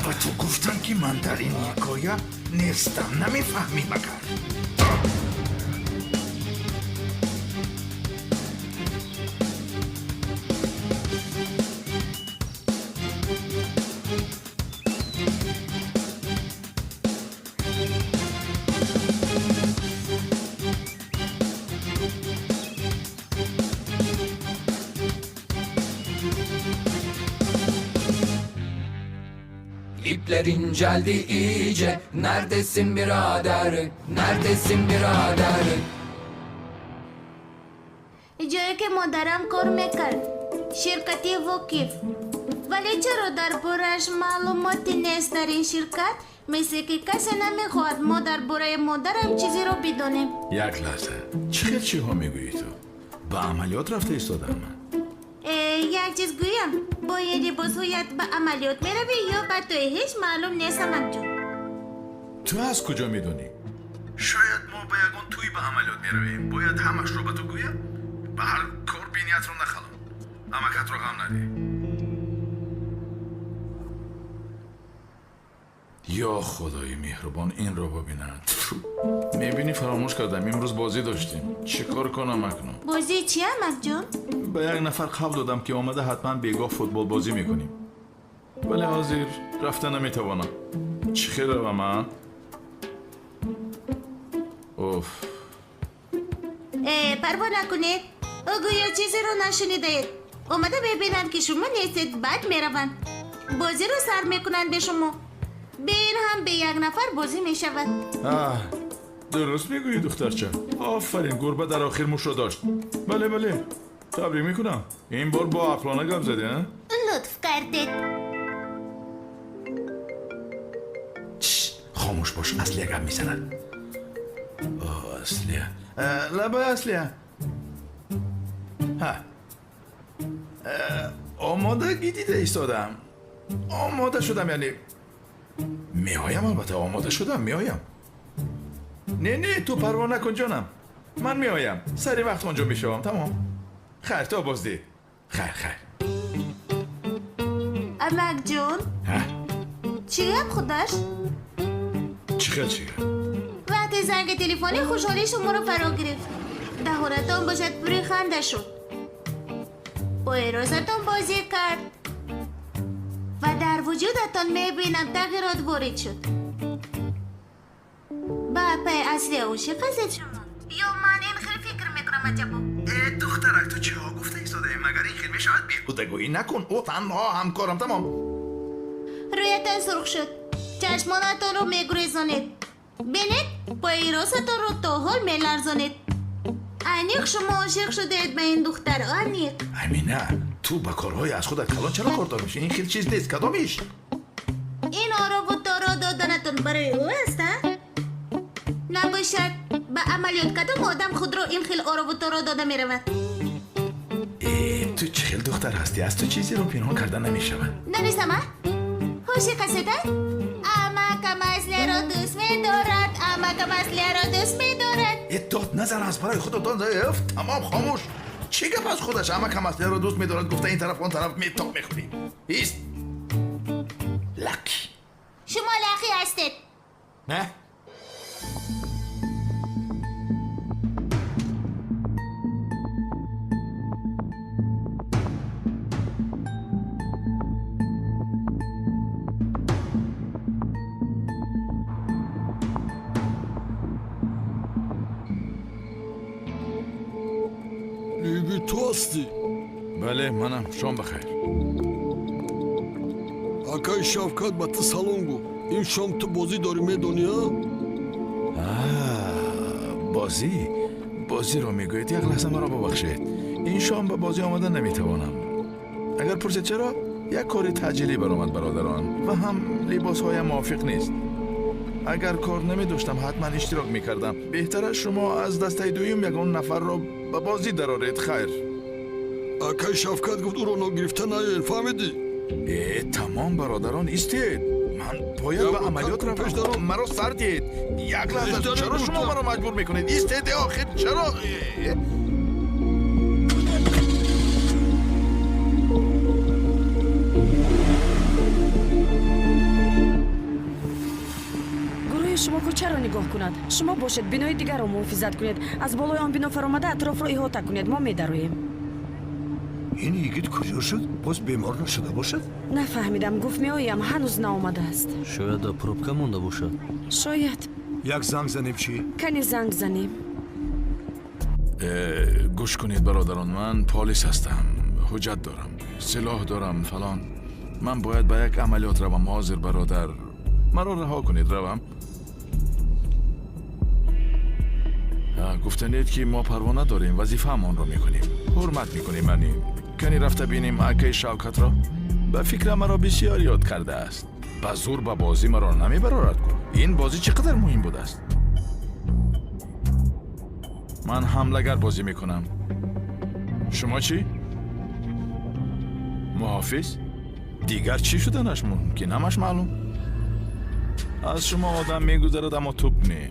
با تو گفتم که من در این حکایه نیستم نمیفهمی مگر İpler inceldi iyice. Neredesin birader? Neredesin birader? جایی که مادرم کار میکرد شرکتی وکیف ولی چرا در بارش معلوماتی نیست در این شرکت مثل که کسی نمیخواد ما در باره مادرم چیزی رو بدونیم یک لحظه چی ها میگویی تو؟ به عملیات رفته ایستادم من یک چیز گویم باید بازویت به عملیات میروی یا به توی هیچ معلوم نیست سمک جون تو از کجا میدونی؟ شاید ما به یکان توی به عملیات میرویم باید همش رو به تو گویم به هر کار بینیت رو نخلم امکت رو غم ندی یا خدای مهربان این رو ببیند میبینی فراموش کردم امروز بازی داشتیم چیکار کنم اکنون بازی چی امک جون؟ به یک نفر خبر دادم که آمده حتما بیگاه فوتبال بازی میکنیم ولی حاضر رفته نمیتوانم چی خیلی رو من؟ اوف پروا نکنید او گویا چیزی رو نشنیدید اومده ببینند که شما نیستید بعد میروند بازی رو سر میکنند به شما به این هم به یک نفر بازی می شود. درست میگویی دخترچه. آفرین، گربه در آخر موش رو داشت. بله بله، تبریک میکنم. این بار با عقلانه گپ زدی ها؟ لطف کردید. خاموش باش، اصلیه گپ میزند. اصلیه لبه اصلیه. آمادگی دیده ایستادم. آماده شدم، یعنی میایم. البته آماده شدم، میایم. نه تو پروا نکن جانم، من میایم. سری وقت آنجا میشوم. تمام. خیر تا بازدید. خیر. امک جون چی گپ خودش؟ چی؟ وقتی زنگ تلفنی خوشحالی شما رو فرا گرفت. دهانتان باشد پوری خنده شد. با ارازتان بازی کرد و در وجودتان میبینم تغییرات وارد شد. با پای اصلی عاشق ازت شما یا من این خیلی فکر میکنم عجبا. دخترک تو چه ها گفته ایستاده؟ مگر این خیلی شاید بیهودگویی نکن. او تنها همکارم. تمام. رویتان سرخ شد. چشمانتان رو میگریزانید. بینید پای راستان رو تا حال میلرزانید. انیق شما عاشق شدید به این دختر. انیق امینه، تو با کارهای از خودت کلان چرا کار میشه؟ این خیلی چیز نیست. کدامیش؟ این آرا و تارا دادنتون برای او است؟ نباشد به عملیات کدام آدم خود را این خیلی آرا و تارا داده می رود؟ تو چه خیلی دختر هستی؟ از تو چیزی رو پنهان کردن نمی شود. نمیستم خوشی قصده؟ امکم اصلی را دوست می دارد. امکم اصلی را دوست می دارد. داد نزن، از برای خودتان ضعیف. تمام خاموش. چی گپ از خودش؟ امکم اصلی را دوست می دارد گفته این طرف اون طرف میتاب میخونی. ایست. لکی. شما لکی هستید. نه؟ تو هستی؟ بله منم. شام بخیر. акаи Шавкат ба ту салом гуфт ин шом ту бозӣ дорӣ медонӣ? بازی رو میگوید. یک لحظه مرا ببخشید. این شام به بازی آمدن نمیتوانم. اگر پرسید چرا؟ یک کاری تجلی برآمد برادران و هم لباس هایم موافق نیست. اگر کار نمی داشتم حتما اشتراک میکردم. بهتره شما از دسته دویم یگان نفر را به بازی درآورید. خیر. акаи Шавкат гуфт уро ногирифта наёед, фаҳмидӣ? تمام برادران ایستید. من باید به عملیات روم. مرا سر دید. یک لحظه. چرا شما مرا مجبور میکنید؟ ایستید آخر. چرا؟ گروه شما کو چرا نگاه کند؟ شما باشید بینای دیگر را محافظت کنید. از بالای آن بنا فرآمده اطراف را احاطه کنید. ما میدرویم. این یگید کجا شد؟ باز بیمار نشده باشد؟ نفهمیدم. گفت میآیم هنوز نآمده است. شاید در پروبکا مونده باشد. شاید. یک زنگ زنیم چی؟ کنی زنگ زنیم. گوش کنید برادران، من پلیس هستم. حجت دارم، سلاح دارم فلان. من باید به یک عملیات روم. حاضر برادر مرا رها کنید روم. گفتنید که ما پروانه داریم، وظیفه همان رو میکنیم، حرمت میکنیم. یعنی کنی رفته بینیم اکای شوکت را. به فکر مرا بسیار یاد کرده است. به زور به بازی مرا نمیبرارد کن. این بازی چقدر مهم بود است. من حملگر بازی میکنم. شما چی؟ محافظ؟ دیگر چی شدنش ممکن همش معلوم. از شما آدم میگذرد اما توپ نه.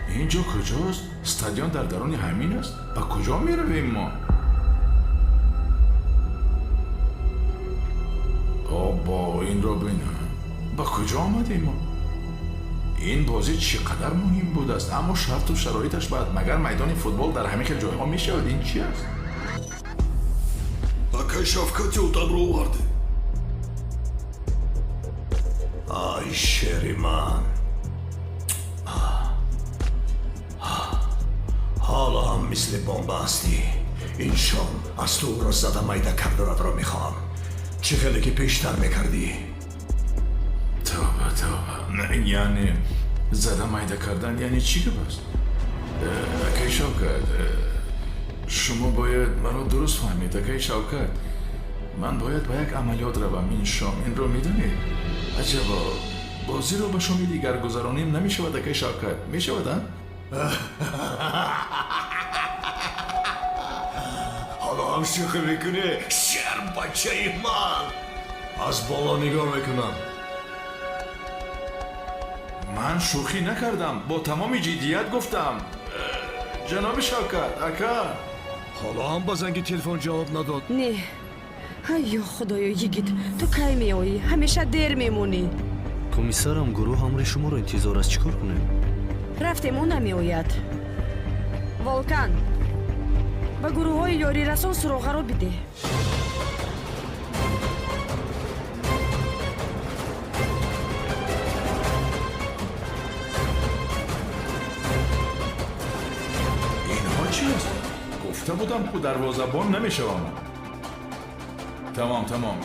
اینجا کجاست؟ استادیون در درون همین است؟ با کجا می رویم ما؟ با این را بینم. با کجا آمدیم ما؟ این بازی چقدر مهم بود است، اما شرط و شرایطش بعد مگر میدان فوتبال در همه جای ها می شود. این چی است؟ کشافکتی اتاق رو آورده. آی شری من حالا هم مثل بومباستی این شام از تو را زده میده کردنت را میخوام. چه خیلی که پیشتر میکردی؟ توبه یعنی زده میده کردن یعنی چی که بست؟ اکی شوکت شما باید مرا درست فهمید. اکی شوکت من باید با یک عملیات روم این شام. این رو میدونید عجبا بازی رو به شامی دیگر گذرانیم نمیشود. اکی شوکت میشود؟ حالا هم شوخی میکنه شرم بچه من. از بالا نگاه میکنم. من شوخی نکردم، با تمام جدیت گفتم. جناب شوکت اکا حالا هم با زنگ تلفن جواب نداد. نه ای خدایا یگید تو کی میایی؟ همیشه دیر میمونی. комиссарам гурӯҳ амри шуморо интизор аст. чикор кунем? рафтем ӯ намеояд. волкан ба гурӯҳҳои ёрирасон суроғаро биде. اینها چی است؟ گفته بودم که دروازه‌بان نمیشوم. تمام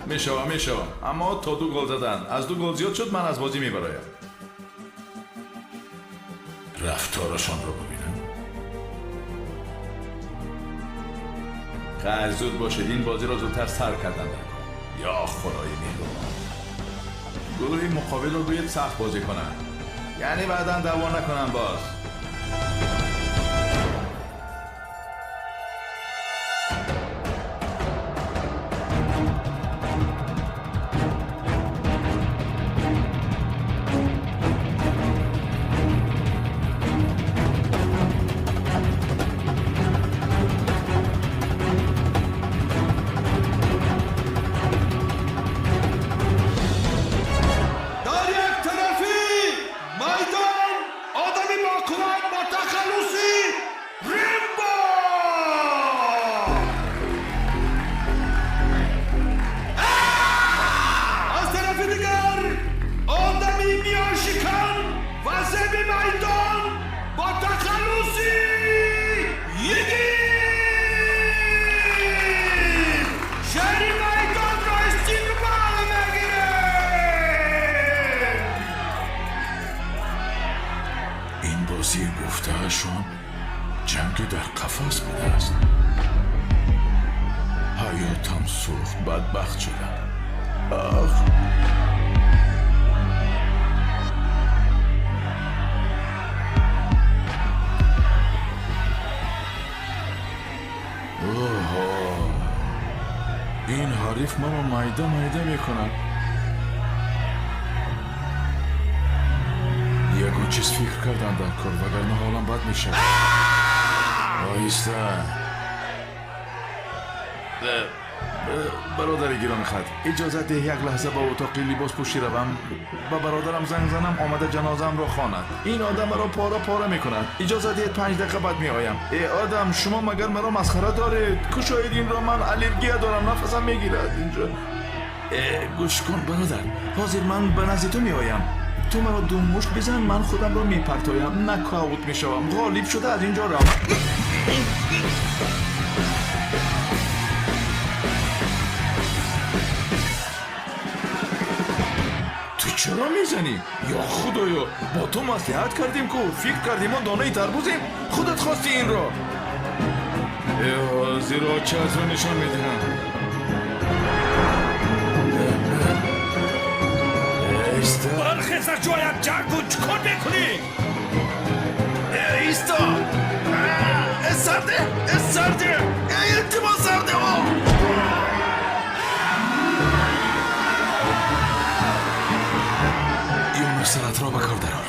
میشوم اما تا 2 گل زدن. از 2 گل زیاد شد من از بازی میبرایم. رفتارشان رو ببینم. خیلی زود باشید این بازی را زودتر سر کردن. یا خدای مهربان. گروه مقابل رو باید سخت بازی کنن، یعنی بعداً دعوا نکنن باز. بازی گفته‌هاشون جنگ در قفس بوده است. حیاتم سوخت، بدبخت شدم. آخ این حریف منو میده میکنن. یکو چیز فکر کردم در کار وگرنه حالم بد میشه. آیسته برادر گیران خط اجازت ده یک لحظه با اتاقی لباس پوشی روم. با برادرم زنگ زنم آمده جنازم را خواند. این آدم مرا پاره میکند. اجازت ده 5 دقیقه بعد میآیم. ای آدم شما مگر مرا مسخره دارید؟ کشایید این را، من الرژی دارم، نفسم میگیرد اینجا. گوش کن برادر، حاضر من به نزد تو میآیم. تو مرا 2 مشت بزن، من خودم را میپرتایم، نکاوت میشوم. غالب شده از اینجا روم. چرا میزنی؟ یا خدایا با تو مصلحت کردیم که فکر کردیم ما دانه تربوزیم. خودت خواستی این را. زیرا چه از رو نشان میدهم. برخیز از جایم جنگو چکار میکنی؟ ایستا سرده التماس سرده ها. سرت را بکار درار.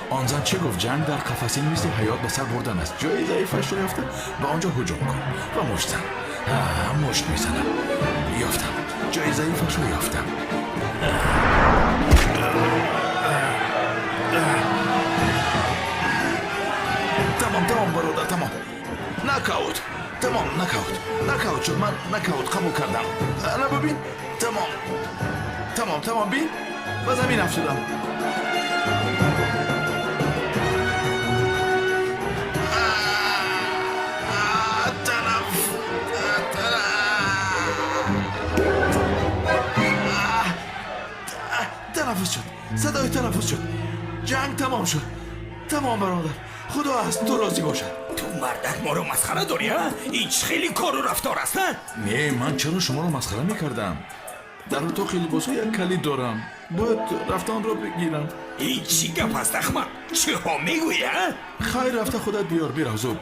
آن زن چه گفت؟ جنگ در قفسی مثل حیات به سر بردن است. جای ضعیفش رو یافته به آنجا هجوم کن و مشت زن. مشت میزنم. یافتم جای ضعیفش رو یافتم. تمام برادر، تمام. نکاوت تمام نکاوت شد. من نکاوت قبول کردم. الان ببین. تمام بین. و زمین افتادم. تنفس شد. صدای تنفس شد. جنگ تمام شد. تمام برادر. خدا از تو راضی باشد. تو مردک ما رو مسخره داری ها؟ هیچ خیلی کار و رفتار است نه من چرا شما رو مسخره میکردم؟ در اتاق لباس یک کلید دارم. باید رفتن رو بگیرم. هیچی گپ است احمق. چه ها میگویی ها؟ خیر رفته خودت بیار بیرم زود.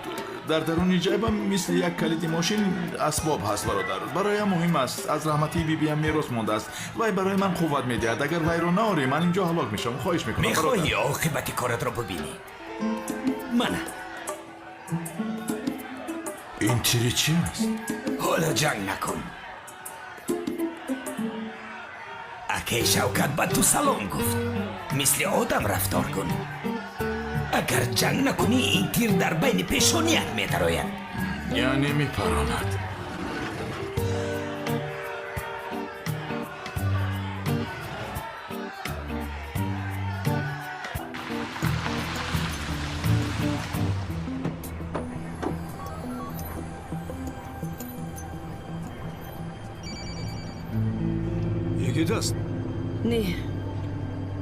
در درون جیبم مثل یک کلید ماشین اسباب هست برادر. برایم مهم است. از رحمتی بیبیم میراث مانده است. وای برای من قوت میدهد. اگر وای رو ناری من اینجا هلاک میشم. خواهش میکنم. میخوای عاقبت کارت رو ببینی؟ من این تیری چی است؟ حالا جنگ نکن. اکی شوکت با تو سلام گفت. مثل آدم رفتار کن. اگر جنگ نکنی این تیر در بین پیشانیت میدراید. یعنی میپراند. یکی است؟ نه.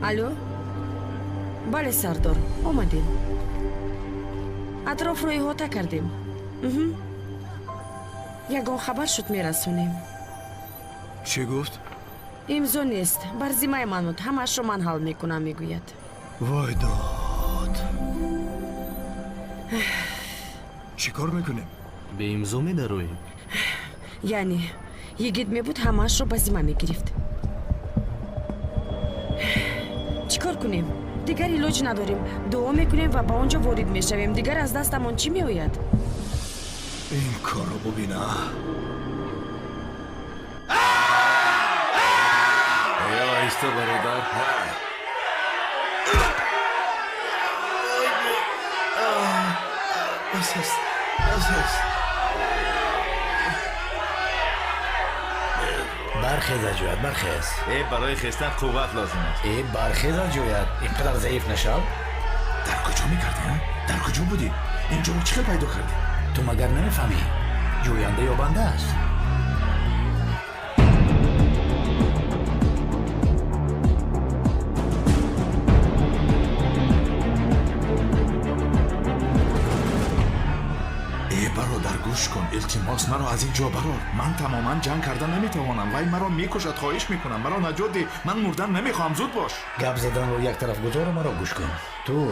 الو؟ بله سردار آمدیم. اطراف رو احاطه کردیم. یگان خبر شد میرسونیم. چی گفت؟ امضا نیست. بر ذمه من بود. همش رو من حل میکنم میگوید. وای داد. چی کار میکنیم؟ به امضا میدرویم. یعنی یگید میبود همش رو به ذمه میگرفت. چیکار کنیم؟ دیگر علاج نداریم. دعا میکنیم و با اونجا وارد میشویم. دیگر از دستمون چی میآید؟ این کارو ببینه. یا ایستا برادر. بس است. برخیز جوید برخیز. برای خستن قوت لازم است. برخیز جوید. اینقدر ضعیف نشو. در کجا میکردی ها؟ در کجا بودی؟ اینجا رو چه پیدا کردی؟ تو مگر نمیفهمی؟ جوینده یا بنده است؟ برادر گوش کن. التماس مرا از اینجا برار. من تماما جنگ کردن نمیتوانم. وای مرا میکشد. خواهش میکنم مرا نجات ده. من مردن نمیخوام. زود باش. گپ زدن رو یک طرف گذار مرا گوش کن. تو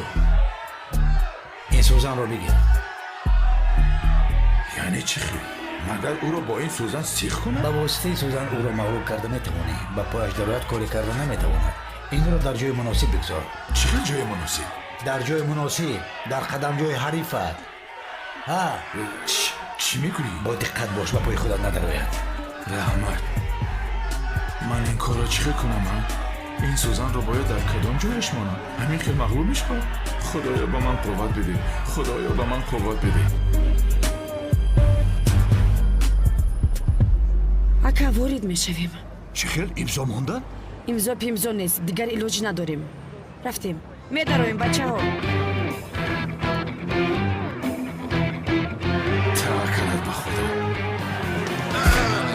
این سوزن رو بگیر. یعنی چی خیلی؟ مگر او رو با این سوزن سیخ کنم؟ با واسطه سوزن او رو مغلوب کرده میتوانی. با پایش دارد کاری کرده نمیتواند. این رو در جای مناسب بگذار. چقدر جای مناسب؟ در جای مناسب. در قدم جای حریفت. ها چی میگویی؟ با دقت باش و پای خودت ندراید. رحمت من این کار را چه کنم ها؟ این سوزن رو باید در کدام جایش مانم؟ همین که مغلوب میشه. خدایا با من قوت بده. خدایا با من قوت بده. اکا وارد میشویم. چه خیل امضا ماندن؟ امضا نیست. دیگر علاج نداریم. رفتیم. میدرویم بچه ها.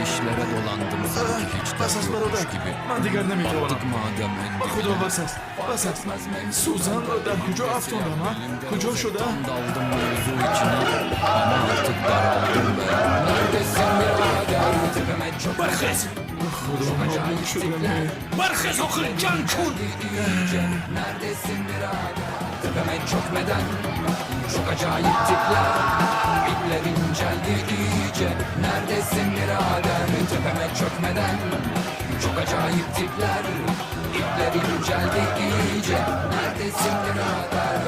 İşlere dolandım sanki hiç dert yokmuş gibi. من دیگر نمیتوانم. Battık madem با خدا بس است. سوزن را در کجا افتاندم ها؟ کجا شده؟ daldım mevzu içine ama artık daraldım be. Neredesin birader? Tepeme çok برخیز. خدا مبروک شدم. برخیز آخر جنگ کن. Neredesin birader? Tepeme çökmeden çok acayip tipler. İpler inceldi iyice. Neredesin birader? Tepeme çökmeden çok acayip tipler. İpler inceldi iyice. Neredesin birader?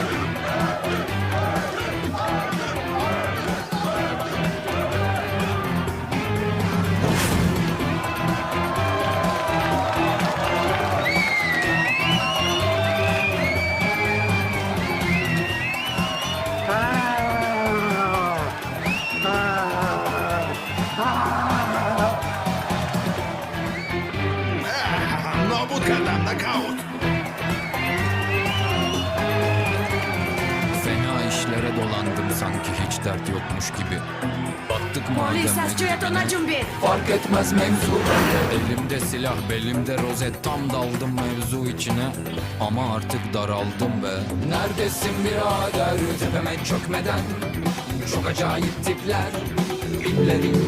Knockout. Fena işlere dolandım sanki hiç dert yokmuş gibi. Battık madem Polis en aşçıya dibine. tona cumbi. Fark etmez mevzu bende. Elimde silah belimde rozet tam daldım mevzu içine. Ama artık daraldım be. Neredesin birader tepeme çökmeden. Çok acayip tipler. Biplerin